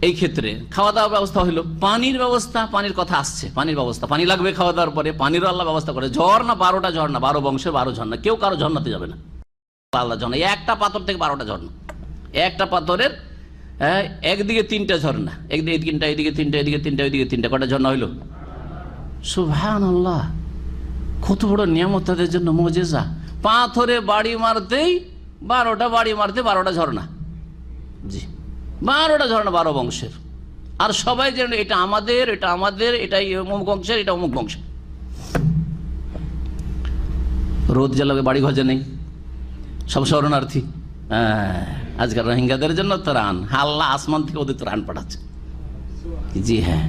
এই ক্ষেত্রে খাওয়া দাওয়ার ব্যবস্থা হইলো, পানির ব্যবস্থা, পানির কথা আসছে, পানির ব্যবস্থা, পানি লাগবে খাওয়া দাওয়ার পরে, পানিরও আল্লাহ ব্যবস্থা করে। ঝর্ণা 12টা ঝর্ণা, 12 বংশের 12 ঝর্ণা, কেউ কারো ঝর্ণাতে যাবে না, আল্লাহ ঝর্ণা, একটা পাথর থেকে 12টা ঝর্ণা, একটা পাথরের একদিকে 3টা ঝর্ণা, একদিকে 3টা, এদিকে 3টা, এদিকে 3টা, ওইদিকে 3টা, কটা ঝর্ণা হইলো? সুবহানাল্লাহ, কত বড় নিয়ামত তাদের জন্য, মুজিজা। পাথরে বাড়ি মারতেই 12টা, বাড়ি মারতে 12টা ঝর্ণা, জি 12টা ঝর্ণা, 12 বংশের। আর সবাই যেন এটা আমাদের, এটা আমাদের, এটাই অমুক বংশের, এটা অমুক বংশের। রোদ জ্বালাবে, বাড়ি ঘর নেই, সব শরণার্থী। আজকাল রোহিঙ্গাদের জন্য ত্রাণ, আল্লাহ আসমান থেকে ওদের ত্রাণ পাঠাচ্ছে। জি হ্যাঁ,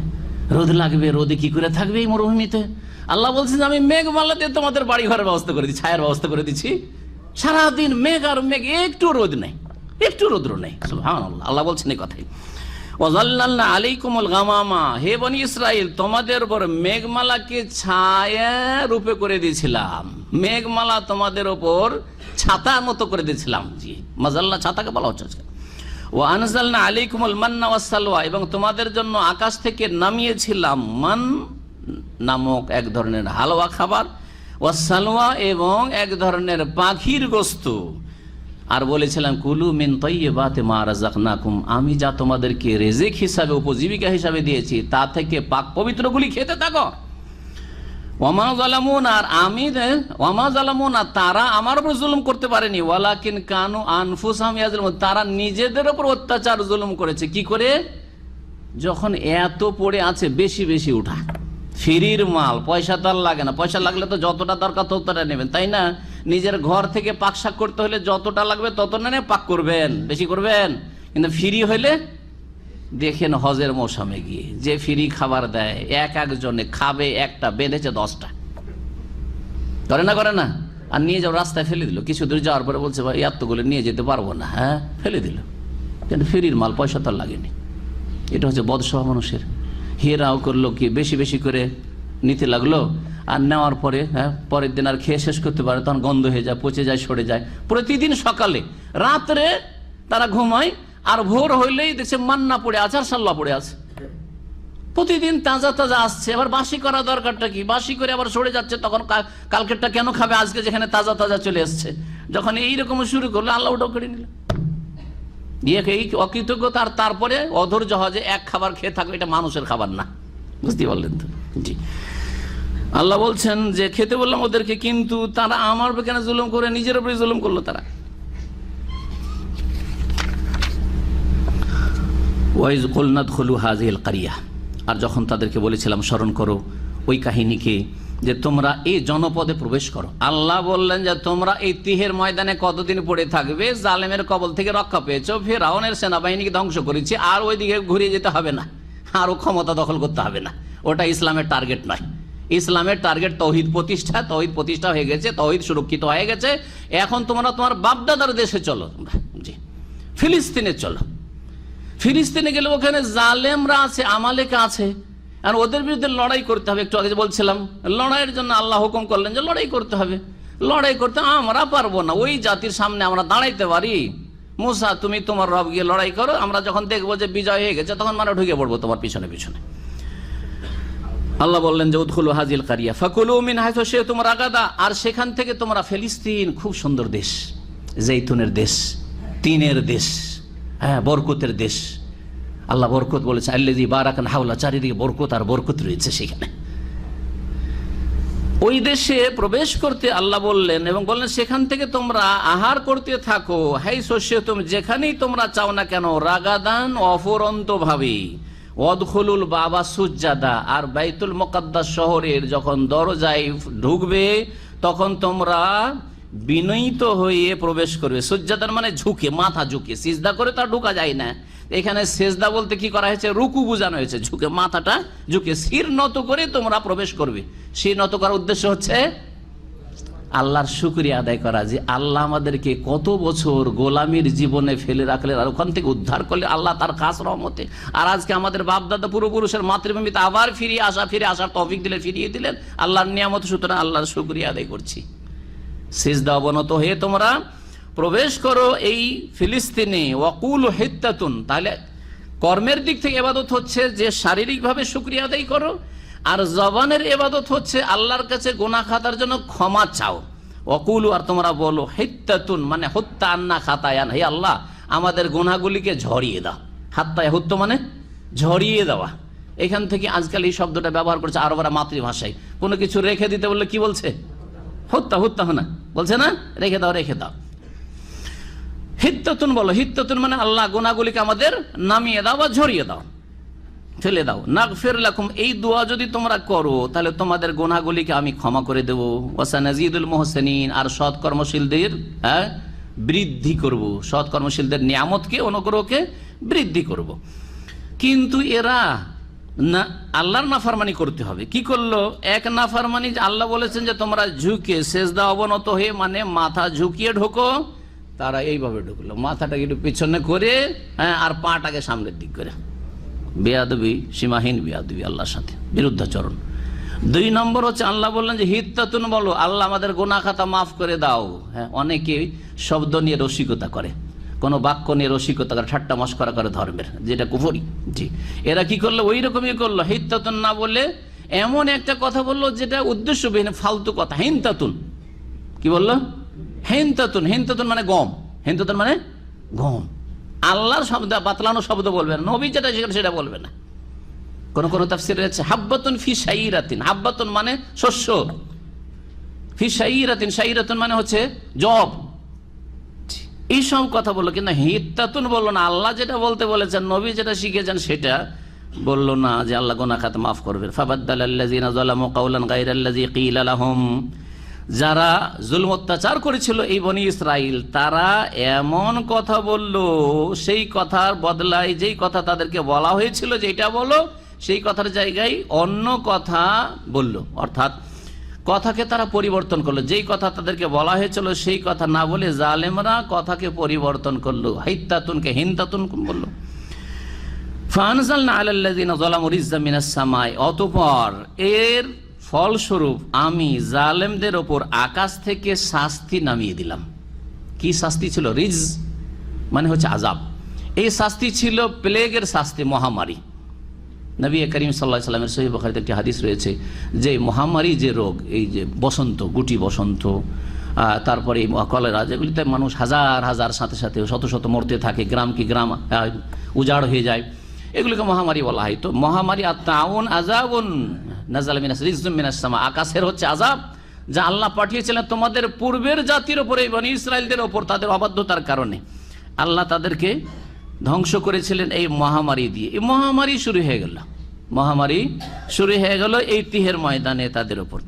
রোদ লাগবে, রোদে কি করে থাকবে এই মরুভূমিতে? আল্লাহ বলছেন আমি মেঘমালা দিয়ে তোমাদের বাড়ি ঘরের ব্যবস্থা করে দিচ্ছি, ছায়ার ব্যবস্থা করে দিচ্ছি। সারাদিন মেঘ আর মেঘ, একটু রোদ নেই, একটু রৌদ্র নেই। সুবহানাল্লাহ, আল্লাহ বলছেন এই কথাই। ওয়াযাল্লালনা আলাইকুমুল গামামা, হে বনি ইসরাইল তোমাদের উপর মেঘমালাকে ছায়া রূপে করে দিয়েছিলাম, মেঘমালা তোমাদের উপর ছাতার মতো করে দিয়েছিলাম। জি, মাযাল্লা ছাতাকে বলা হচ্ছে। ওয়া আনজালনা আলাইকুমুল মান্না ওয়াস সালওয়া, এবং তোমাদের জন্য আকাশ থেকে নামিয়েছিলাম মান নামক এক ধরনের হালুয়া খাবার, ওয়াস সালওয়া, এবং এক ধরনের পাখির গোশত। আর বলেছিলাম কুলু মিন তাইয়্যিবাতি মা রাযাকনাকুম, আমি যা তোমাদেরকে রিজিক হিসাবে, উপজীবিকা হিসাবে দিয়েছি তা থেকে পাক পবিত্রগুলি খেতে থাকো। ওয়ামা যালামুনা, আর আমি ওয়ামা যালামুনা, তারা আমার উপর জুলুম করতে পারেনি, ওয়ালাকিন কানু আনফুসাহুম ইয়াজলিমুন, তারা নিজেদের উপর অত্যাচার জুলুম করেছে। কি করে? যখন এত পড়ে আছে বেশি বেশি উঠা, ফ্রির মাল, পয়সা তো আর লাগে না, পয়সা লাগলে তো যতটা দরকার ততটা নেবেন, তাই না? নিজের ঘর থেকে পাক শাক করতে হলে যতটা লাগবে ততটা নিয়ে পাক করবেন, বেশি করবেন। কিন্তু ফ্রি হইলে দেখেন হজের মৌসুমে গিয়ে যে ফ্রি খাবার দেয়, এক একজনে খাবে একটা, বেঁধেছে 10টা, করে না করে না? আর নিয়ে যাও, রাস্তায় ফেলে দিল, কিছু দূর যাওয়ার পরে বলছে ভাই এতগুলো নিয়ে যেতে পারবো না, হ্যাঁ ফেলে দিল, কিন্তু ফ্রির মাল, পয়সা তো আর লাগেনি। এটা হচ্ছে বদস্বভাব মানুষের। হেরাও করলো কি, বেশি বেশি করে নিতে লাগলো, আর নেওয়ার পরে পরের দিন আর খেয়ে শেষ করতে পারে, তখন গন্ধ হয়ে যায়, পচে যায়, সরে যায়। প্রতিদিন সকালে রাত্রে তারা ঘুমায়, আর ভোর হইলেই দেখছে মান্না পড়ে আছে আর সাল্লা পড়ে আছে। প্রতিদিন তাজা তাজা আসছে, আবার বাসি করা দরকারটা কি? বাসি করে আবার সরে যাচ্ছে, তখন কালকেরটা কেন খাবে আজকে যেখানে তাজা তাজা চলে এসছে? যখন এইরকম শুরু করলো আল্লাহ ওটাও করে নিল। এই অকৃতজ্ঞতা, আর তারপরে অধৈর্য হয় যে এক খাবার খেয়ে থাকবে, এটা মানুষের খাবার না। বুঝতে পারলেন তো? জি, আল্লাহ বলছেন যে খেতে বললাম ওদেরকে, কিন্তু তারা আমার উপর কেন জুলুম করে, নিজের উপরে জুলুম করলো তারা। ওয়াইজ কুলনা দখুলু হাযিহিল কারিয়া, আর যখন তাদেরকে বলেছিলাম স্মরণ করো ওই কাহিনীকে, যে তোমরা এই জনপদে প্রবেশ করো। আল্লাহ বললেন যে তোমরা এই তিহের ময়দানে কতদিন পড়ে থাকবে, জালেমের কবল থেকে রক্ষা পেয়েছো, ফিরআউনের সেনাবাহিনীকে ধ্বংস করেছি, আর ওইদিকে ঘুরিয়ে যেতে হবে না, আরও ক্ষমতা দখল করতে হবে না। ওটা ইসলামের টার্গেট নয়। ইসলামের টার্গেট তৌহিদ প্রতিষ্ঠা, তৌহিদ প্রতিষ্ঠা হয়ে গেছে, তৌহিদ সুরক্ষিত হয়ে গেছে। এখন তোমরা তোমার বাপদাদার দেশে চলো, জি ফিলিস্তিনে চলো। ফিলিস্তিনে গেলে ওখানে জালেমরা আছে, আমালেকা আছে, আর ওদের বিরুদ্ধে লড়াই করতে হবে। একটু আগে বলছিলাম, লড়াইয়ের জন্য আল্লাহ হুকুম করলেন যে লড়াই করতে হবে। লড়াই করতে আমরা পারবো না, ওই জাতির সামনে আমরা দাঁড়াইতে পারি? মুসা তুমি তোমার রব গিয়ে লড়াই করো, আমরা যখন দেখবো যে বিজয় হয়ে গেছে তখন মানে ঢুকে পড়বো তোমার পিছনে পিছনে। আল্লাহ বললেন যে উদখুলু হাযিল কারিয়া ফাকুলু মিন হাইসু শি'তুম রাগাদা, আর সেখান থেকে তোমরা, ফিলিস্তিন খুব সুন্দর দেশ, জৈতুনের দেশ, তিনের দেশ, হ্যাঁ বরকতের দেশ। আল্লাহ বরকত বলেছে আল্লাযী বারাকানা হাওলা, চারিদিকে বরকত আর বরকত রয়েছে সেখানে। ওই দেশে প্রবেশ করতে আল্লাহ বললেন, এবং বললেন সেখান থেকে তোমরা আহার করতে থাকো, হাইসু শি'তুম, যেখানেই তোমরা চাও না কেন, রাগাদান, অফুরন্ত ভাবে, ওয়াদখুলুল বাবা সুজ্জাদা, আর বাইতুল মুকাদ্দাস শহরের যখন দরজায় ঢুকবে তখন তোমরা বিনয়িত হয়ে প্রবেশ করবে। সুজ্জাদার মানে ঝুঁকে, মাথা ঝুঁকে, সিজদা করে তা ঢোকা যায় না, এখানে সেজদা বলতে কি করা হয়েছে, রুকু বোঝানো হয়েছে, ঝুঁকে মাথাটা ঝুঁকে শির নত করে তোমরা প্রবেশ করবে। শির নত করার উদ্দেশ্য হচ্ছে আল্লাহর শুকরিয়া আদায় করা, যে আল্লাহ আমাদেরকে কত বছর গোলামির জীবনে ফেলে রাখলেন, আর ওখান থেকে উদ্ধার করলে আল্লাহ তার খাস রহমতে, আর আজকে আমাদের বাপদাদা পূর্বপুরুষের মাতৃভূমিতে আবার ফিরে আসার তৌফিক দিলেন, ফিরিয়ে দিলেন আল্লাহর নিয়ামত। সুতরাং আল্লাহর শুকরিয়া আদায় করছি। সিজদা অবনত হয়ে তোমরা প্রবেশ করো এই ফিলিস্তিনে। ওয়াকুল হিত্তাতুন, তাহলে কর্মের দিক থেকে ইবাদত হচ্ছে যে শারীরিকভাবে শুকরিয়া আদায় করো, আর জবানের ইবাদত হচ্ছে আল্লাহর কাছে গুনাহ খাতার জন্য ক্ষমা চাও। ওয়াকুলু, আর তোমরা বলো হিত্তাতুন মানে হুত্তা আন্না খাতায়ান, হে আল্লাহ আমাদের গুনাহগুলিকে ঝরিয়ে দাও। হাত্তা হুত্ত মানে ঝরিয়ে দেওয়া। এখান থেকে আজকাল এই শব্দটা ব্যবহার করছে আরবরা মাতৃভাষায়। কোনো কিছু রেখে দিতে বললে কি বলছে, হুত্তা হুত্তা না বলছে না, রেখে দাও রেখে দাও। হিত্তাতুন বলো, হিত্তাতুন মানে আল্লাহ গুনাহগুলিকে আমাদের নামিয়ে দাও বা ঝরিয়ে দাও, ফেলে দাও। নাগফির লাকুম, এই দোয়া যদি তোমরা করো তাহলে তোমাদের গুনাহগুলিকে আমি ক্ষমা করে দেবো। ওয়াসানাজিদুল মুহসিনিন, আর সৎ কর্মশীলদের বৃদ্ধি করব, সৎ কর্মশীলদের নিয়ামতকে অনুগ্রহকে বৃদ্ধি করব। কিন্তু এরা না আল্লাহর নাফরমানি করতে হবে। কি করলো? এক নাফরমানি, আল্লাহ বলেছেন যে তোমরা ঝুঁকে সেজদা অবনত হয়ে মানে মাথা ঝুঁকিয়ে ঢোকো, তারা এইভাবে ঢুকলো, মাথাটাকে একটু পিছনে করে আর পাটাকে সামনের দিক করে। বেয়াদবি, সীমাহীন বেয়াদবি, আল্লাহর সাথে বিরুদ্ধাচরণ। 2 নম্বর হচ্ছে আল্লাহ বললেন যে হিত্তাতুন বলো, আল্লাহ আমাদের গুনাহ খাতা মাফ করে দাও। হ্যাঁ, অনেকে শব্দ নিয়ে রসিকতা করে, কোনো বাক্য নিয়ে রসিকতা করে, ঠাট্টা মশকরা করে ধর্মের, যেটা কুফরি। জি, এরা কি করলো? ওই রকমই করলো। হিত্তাতুন না বলে এমন একটা কথা বললো যেটা উদ্দেশ্যবিহীন, ফালতু কথা। হিনতাতুন, কি বললো? হিনতাতুন। হিনতাতুন মানে গম, হিনতাতুন মানে গম। আল্লাহর শব্দ বাতলানো শব্দ বলবে না, নবী যেটা শিখেন সেটা বলবে না। কোন কোন তাফসীরে আছে হাব্বাতুন ফি শাইরাতিন, হাব্বাতুন মানে শস্য, ফি শাইরাতিন, শাইরাতুন মানে হচ্ছে জব। এইসব কথা বললো, কিন্তু হিত্তাতুন বললো না। আল্লাহ যেটা বলতে বলেছেন, নবী যেটা শিখেছেন সেটা বললো না, যে আল্লাহ গুনাহ খাতা মাফ করবে। ফাবাদদালাল্লাযিনা যালামু কাওলান গায়রাল্লাযী ক্বিলা লাহুম, যারা জুলম অত্যাচার করেছিল এই বনি ইসরাইল, তারা এমন কথা বলল, সেই কথার বদলায় যেই কথা তাদেরকে বলা হয়েছিল যেটা বলো, সেই কথার জায়গায় অন্য কথা বলল। অর্থাৎ কথাকে তারা পরিবর্তন করলো, যেই কথা তাদেরকে বলা হয়েছিল সেই কথা না বলে জালেমরা কথাকে পরিবর্তন করলো, হিত্তাতুনকে হিনতাতুন বললো। ফানজালনা আলাল্লাযিনা যালামু রিজজাম মিনাস সামাই, অতঃপর এর ফলস্বরূপ আমি জালেমদের ওপর আকাশ থেকে শাস্তি নামিয়ে দিলাম। কি শাস্তি ছিল? রিজ মানে হচ্ছে আযাব। এই শাস্তি ছিল প্লেগের শাস্তি, মহামারী। নবী করিম সাল্লাল্লাহু আলাইহি ওয়াসাল্লামের সহিহ বুখারীতে একটি হাদিস রয়েছে যে মহামারী যে রোগ, এই যে বসন্ত, গুটি বসন্ত, তারপরে কলেরা, যেগুলিতে মানুষ হাজার হাজার সাথে সাথে শত শত মরতে থাকে, গ্রাম কি গ্রাম উজাড় হয়ে যায়, এগুলিকে মহামারী বলা হয়। তো মহামারী আত-তাউন আযাবুন নাযালা মিনাস রিজজুম মিনাস সামা, আকাশের হচ্ছে আযাব যা আল্লাহ পাঠিয়েছিলেন তোমাদের পূর্বের জাতির উপরে, বনি ইসরাইলদের উপর, তাদের অবাধ্যতার কারণে আল্লাহ তাদেরকে ধ্বংস করেছিলেন এই মহামারী দিয়ে। এই মহামারী শুরু হয়ে গেল, মহামারী শুরু হয়ে গেল এই তিহের ময়দানে তাদের উপর,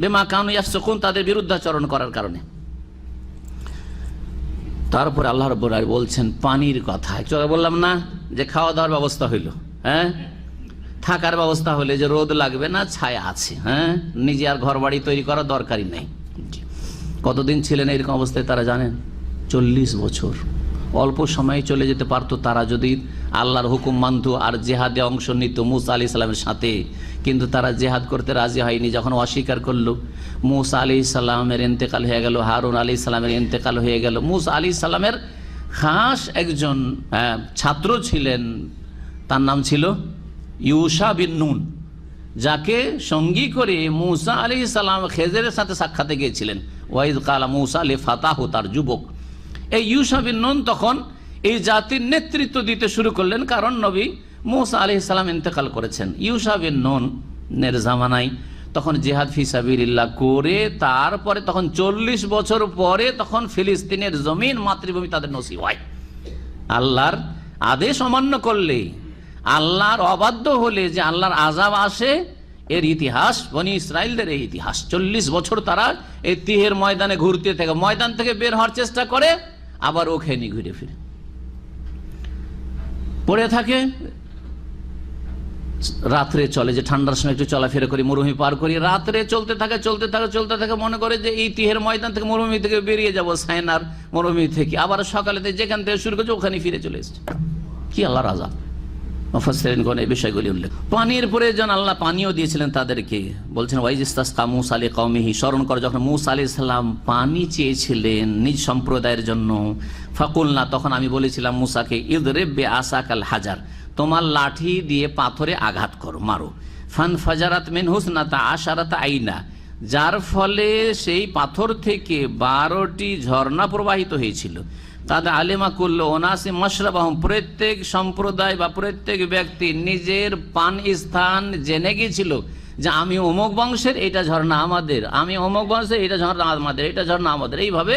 বিমা কানু ইয়াফসুকুন, তাদের বিরুদ্ধাচরণ করার কারণে। তারপর আল্লাহ রাব্বুল আলামিন বলছেন পানির কথা। একটু বললাম না যে খাওয়া দাওয়ার ব্যবস্থা হইল, হ্যাঁ, থাকার ব্যবস্থা হলে যে রোদ লাগবে না, ছায়া আছে, হ্যাঁ, নিজে আর ঘর বাড়ি তৈরি করার দরকারই নেই। কতদিন ছিলেন এরকম অবস্থায় তারা জানেন? 40 বছর। অল্প সময়ে চলে যেতে পারতো তারা যদি আল্লাহর হুকুম মানত আর জেহাদে অংশ নিত মুসা আলাইহিস সালামের সাথে, কিন্তু তারা জেহাদ করতে রাজি হয়নি। যখন অস্বীকার করলো, মুসা আলাইহিস সালামের ইন্তেকাল হয়ে গেল, হারুন আলাইহিস সালামের ইন্তেকাল হয়ে গেল। মুসা আলাইহিস সালামের খাস একজন ছাত্র ছিলেন, তার নাম ছিল ইউশা বিন নুন, যাকে সঙ্গী করে মুসা আলাইহিস সালাম খেজরের সাথে সাক্ষাতে গিয়েছিলেন। ওয়াইদ কালা মুসা লিফাতাহু, তার যুবক এই ইউশা বিন নুন তখন এই জাতির নেতৃত্ব দিতে শুরু করলেন, কারণ নবী মুসা আলাইহিস সালাম ইন্তেকাল করেছেন। ইউশা বিন নুনের জামানায় তখন জিহাদ ফি সাবিলিল্লাহ করে, তারপরে তখন 40 বছর পরে তখন ফিলিস্তিনের জমিন, মাতৃভূমি তাদের নসিব হয়। আল্লাহর আদেশ অমান্য করলে, আল্লাহর অবাধ্য হলে যে আল্লাহর আযাব আসে, এর ইতিহাস বনি ইসরাইলদের এই ইতিহাস। 40 বছর তারা এই তিহের ময়দানে ঘুরতে থাকে, ময়দান থেকে বের হওয়ার চেষ্টা করে, আবার ওখানে ঘুরে ফিরে। পড়ে থাকে, রাত্রে চলে, যে ঠান্ডার সময় একটু চলাফেরা করি, মরুভূমি পার করি, রাত্রে চলতে থাকে, মনে করে যে এই তিহের ময়দান থেকে মরুভূমি থেকে বেরিয়ে যাবো, সাইনার মরুভূমি থেকে, আবার সকালে যেখান থেকে শুরু করছে ওখানে ফিরে চলে এসছে। কি আল্লাহ রাজা! মুফাসসিরিন কোন এই বিষয়গুলি উল্লেখ। পানির প্রয়োজন, আল্লাহ পানিও দিয়েছিলেন তাদেরকে। বলছেন ওয়াইজ ইসতাসকা মূসা লিকাওমিহি, স্মরণ করে যখন মূসা আলাইহিস সালাম পানি চেয়েছিলেন নিজ সম্প্রদায়ের জন্য। ফাকুলনা, তখন আমি বলেছিলাম মূসাকে, ইদরিব বিআসাকাল হাজার, তোমার লাঠি দিয়ে পাথরে আঘাত করো, মারো। ফানফাজারাত মিন হুসনাতা আশারাতা আইনা, যার ফলে সেই পাথর থেকে 12টি ঝর্ণা প্রবাহিত হয়েছিল। তাদের আলেমা করল ওনাসি মশরাবাহম, প্রত্যেক সম্প্রদায় বা প্রত্যেক ব্যক্তি নিজের পান স্থান জেনে গিয়েছিল যে আমি অমুক বংশের, এটা ঝর্ণা আমাদের, আমি অমুক বংশের, এটা ঝর্ণা আমাদের, এটা ঝর্ণা আমাদের। এইভাবে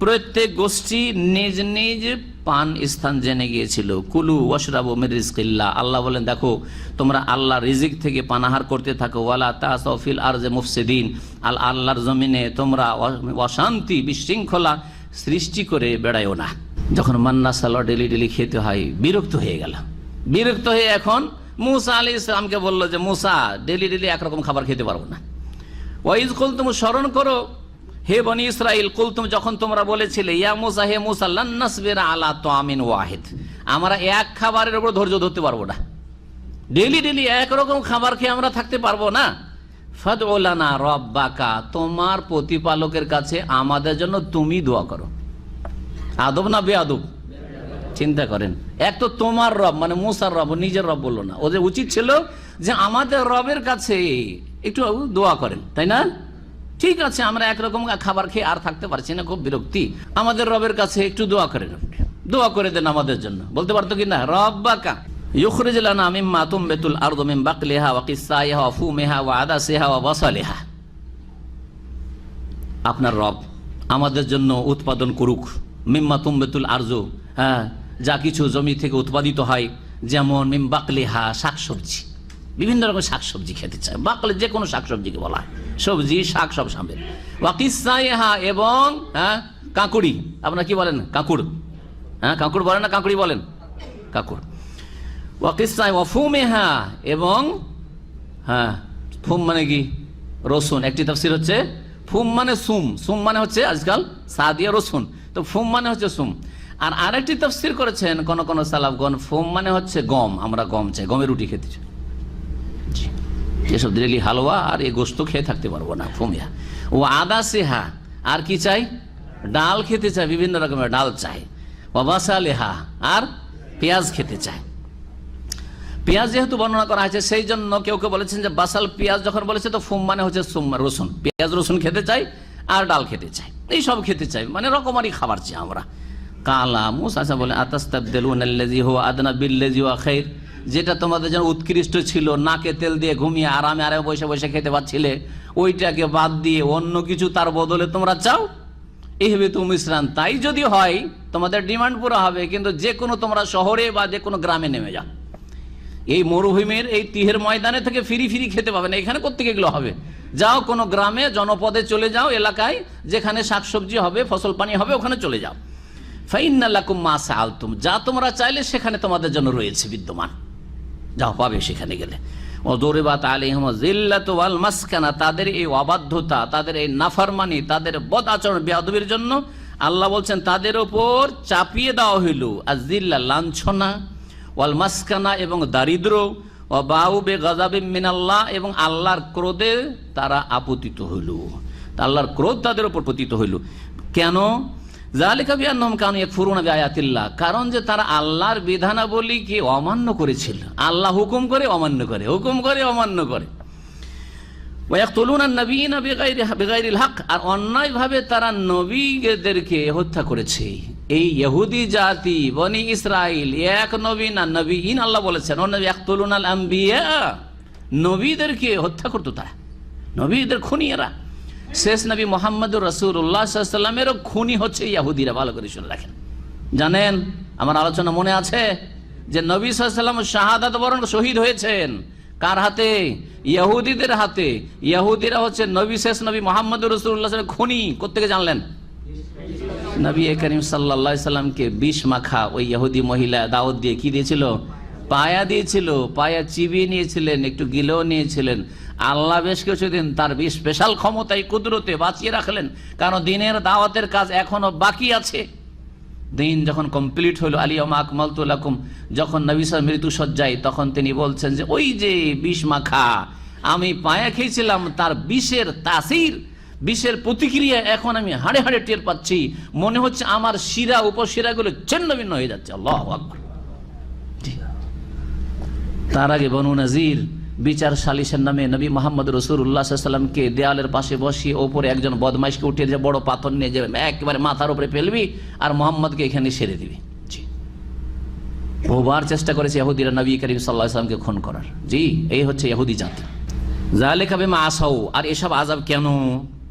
প্রত্যেক গোষ্ঠী নিজ নিজ পান স্থান জেনে গিয়েছিল। কুলু ওয়াশরাবু মির রিজকিল্লাহ, আল্লাহ বলেন দেখো তোমরা আল্লাহর রিজিক থেকে পানাহার করতে থাকো। ওয়ালা তাসাউ ফিল আরজি মুফসিদিন, আল্লাহর জমিনে তোমরা অশান্তি বিশৃঙ্খলা সৃষ্টি করে বেড়ায়ও না। যখন মান্না সালোয়া ডেলি খেতে হয়, বিরক্ত হয়ে গেল। বিরক্ত হয়ে এখন মূসা আলাইহিস সালামকে বলল যে মূসা, ডেলি একরকম খাবার খেতে পারবো না। ওয়াইজ কুলতুম, স্মরণ করো হে বনি ইসরাইল, কুলতুম, যখন তোমরা বলেছিলে ইয়া মূসা, হে মূসা, লান নাসবিরা আলা তাআমিন ওয়াহিদ, আমরা এক খাবারের উপর ধৈর্য ধরতে পারবো না, ডেলি একরকম খাবার খেয়ে আমরা থাকতে পারবো না। ফাদউ লানা রাব্বাকা, তোমার প্রতিপালকের কাছে আমাদের জন্য তুমি দোয়া করো। আদব না বেয়াদব? চিন্তা করেন, এক তো তোমার রব, মানে মূসার রব, নিজের রব বললো না। ওদের উচিত ছিল যে আমাদের রবের কাছে একটু দোয়া করেন, তাই না? ঠিক আছে, আমরা একরকম খাবার খেয়ে আর থাকতে পারছি না, খুব বিরক্তি, আমাদের রবের কাছে একটু দোয়া করেন, দোয়া করে দেন আমাদের জন্য। বলতে পারতো কি না? রব্বাকা ইখরিজ লানা মিম্মা তুমবিতুল আরদু মিন বাকলিহা ওয়া কিসাইহা ওয়া ফুমিহা ওয়া আদাসিহা ওয়া বাসালিহা, আপনার রব আমাদের জন্য উৎপাদন করুক। মিম্মা তুমবিতুল আরজু, হ্যাঁ, যা কিছু জমি থেকে উৎপাদিত হয়, যেমন মিম বাকলিহা, শাকসবজি, বিভিন্ন রকম শাকসবজি খেতে চায়। বাকলে যে কোনো শাকসবজিকে বলা হয়, সবজি শাক সব সামনে। ওয়া কিসাইহা, এবং কাঁকুড়ি, আপনারা কি বলেন? কাঁকুড়, হ্যাঁ, কাঁকুড় বলেন না কাঁকুড়ি বলেন? কাঁকুড়। ওয়াকিসাই ওয়াফুমেহা, এবং হ্যাঁ, ফুম মানে কি? রসুন। একটি তাফসীর হচ্ছে ফুম মানে সুম, সুম মানে হচ্ছে আজকাল সাদিয়া রসুন, তো ফুম মানে হচ্ছে সুম। আর আরেকটি তাফসীর করেছেন কোন সালাফগণ, ফুম মানে হচ্ছে গম, আমরা গম চাই, গমের রুটি খেতে চাই, এসব ডেলি হালুয়া আর এই গোস্ত খেয়ে থাকতে পারবো না, ফুমিহা। ও আদা সেহা, আর কি চাই? ডাল খেতে চাই, বিভিন্ন রকমের ডাল চাই। ও বাসালেহা, আর পেঁয়াজ খেতে চায়। পেঁয়াজ যেহেতু বর্ণনা করা হয়েছে, সেই জন্য কেউ বলেছেন যে বাসাল পেঁয়াজ যখন বলেছে তো ফুম মানে হচ্ছে রসুন, পেঁয়াজ রসুন খেতে চাই আর ডাল খেতে চাই, এই সব খেতে চাই, মানে রকমারি খাবার চাই আমরা। কালা মূসা বলে আতাস্তাবদিলুনাল্লাযী হুয়া আদনা বিল্লাযী হুয়া খায়র, যেটা তোমাদের জন্য উৎকৃষ্ট ছিল, নাকে তেল দিয়ে ঘুমিয়ে আরামে বসে খেতে পাচ্ছিলে, ওইটাকে বাদ দিয়ে অন্য কিছু তার বদলে তোমরা চাও। ইহবিতু মিসরান, তাই যদি হয় তোমাদের ডিমান্ড পুরো হবে, কিন্তু যে কোনো তোমরা শহরে বা যে কোনো গ্রামে নেমে যাও, এই মরুভূমির এই তিহের ময়দানে থেকে ফিরি খেতে পাবে না, এখানে কোত্থেকে এগুলো হবে? যাও কোনো গ্রামে, জনপদে চলে যাও, এলাকায় যেখানে শাকসবজি হবে, ফসল পানি হবে, ওখানে চলে যাও। ফাইন্না লাকুম মা সাআলতুম, যা তোমরা চাইলে সেখানে তোমাদের জন্য রয়েছে বিদ্যমান, যাও পাবে সেখানে গেলে। ওদরিবাত আলাইহিম যিল্লাতু ওয়াল মাসকানা, তাদের এই অবাধ্যতা, তাদের এই নাফরমানি, তাদের বদ আচরণ, বেয়াদবির জন্য আল্লাহ বলছেন তাদের উপর চাপিয়ে দেওয়া হইল আযিল্লা, লাঞ্ছনা, ওয়াল মাসকানা, এবং দারিদ্র, ও বাউ বে গাযাবিম মিনাল্লাহ, এবং আল্লাহর ক্রোধে তারা আপতিত হইল, আল্লাহর ক্রোধ তাদের উপর পতিত হইল। কেন? যালিকা বিআন্নাহুম কানু ইয়াকফুরুনা বিআয়াতিল্লাহ, কারণ যে তারা আল্লাহর বিধানাবলীকে অমান্য করেছিল, আল্লাহ হুকুম করে অমান্য করে, হুকুম করে অমান্য করে। ওয়া ইয়াকতুলুনান নাবিয়িনা বিগাইরিল হক, আর অন্যায়ভাবে তারা নবীদেরকে হত্যা করেছে। এই ইহুদি জাতি বনি ইসরাইল এক নবী না, নবীন আল্লাহ বলেছেন, অন্যবী ইয়াকতুলুনাল আম্বিয়া, নবীদেরকে হত্যা করতো তারা, নবীদের খুনি এরা। শেষ নবী মুহাম্মদুর রাসূলুল্লাহ সাল্লাল্লাহু আলাইহি ওয়াসাল্লামেরও খুনি হচ্ছে ইহুদিরা, ভালো করে শুনে রাখেন। জানেন, আমার আলোচনা মনে আছে যে নবী সাল্লাল্লাহু আলাইহি ওয়াসাল্লাম শাহাদাত বরণ শহীদ হয়েছেন কার হাতে? ইহুদিদের হাতে। ইহুদিরা হচ্ছে নবী, শেষ নবী মুহাম্মদুর রাসূলুল্লাহ সাল্লাল্লাহু আলাইহি ওয়াসাল্লামের খুনি। কোত্থেকে জানলেন? নবী করিম সাল্লাল্লাহু আলাইহি সাল্লামকে বিষ মাখা ওই ইহুদি মহিলা দাওয়াত দিয়ে কি দিয়েছিল? পায়া দিয়েছিল, পায়া চিবিয়ে নিয়েছিলেন, একটু গিলেও নিয়েছিলেন। আল্লাহ বেশ কিছুদিন তার স্পেশাল ক্ষমতায় কুদরতে বাঁচিয়ে রাখলেন, কারণ দিনের দাওয়াতের কাজ এখনো বাকি আছে। দিন যখন কমপ্লিট হলো, আলিয়াউমা আকমালতু লাকুম, যখন নবী সাল্লাল্লাহু আলাইহি ওয়াসাল্লাম মৃত্যু সজ্জায়, তখন তিনি বলছেন যে ওই যে বিষ মাখা আমি পায়া খেয়েছিলাম, তার বিষের তাসির, বিষের প্রতিক্রিয়া এখন আমি হাড়ে হাড়ে টের পাচ্ছি। মনে হচ্ছে আমার শিরা উপশিরাগুলো ছিন্ন ভিন্ন হয়ে যাচ্ছে। আল্লাহু আকবার। তার আগে বনু নাজির বিচার সালিসের নামে নবী মুহাম্মদ রাসূলুল্লাহ সাল্লাল্লাহু আলাইহি ওয়াসাল্লামকে দেয়ালের পাশে বসিয়ে ওপরে একজন বদমাইশকে উঠিয়ে যে বড় পাথর নিয়ে যাবে, একেবারে মাথার উপরে ফেলবি আর মুহাম্মদকে এখানে সেরে দিবি। জি, বহুবার চেষ্টা করেছে ইহুদিরা নবী করিম সাল্লাল্লাহু আলাইহি ওয়াসাল্লামকে খুন করার। জি, এই হচ্ছে ইহুদি জাতি। যালিকা বিমা আসাউ, আর এসব আযাব কেন?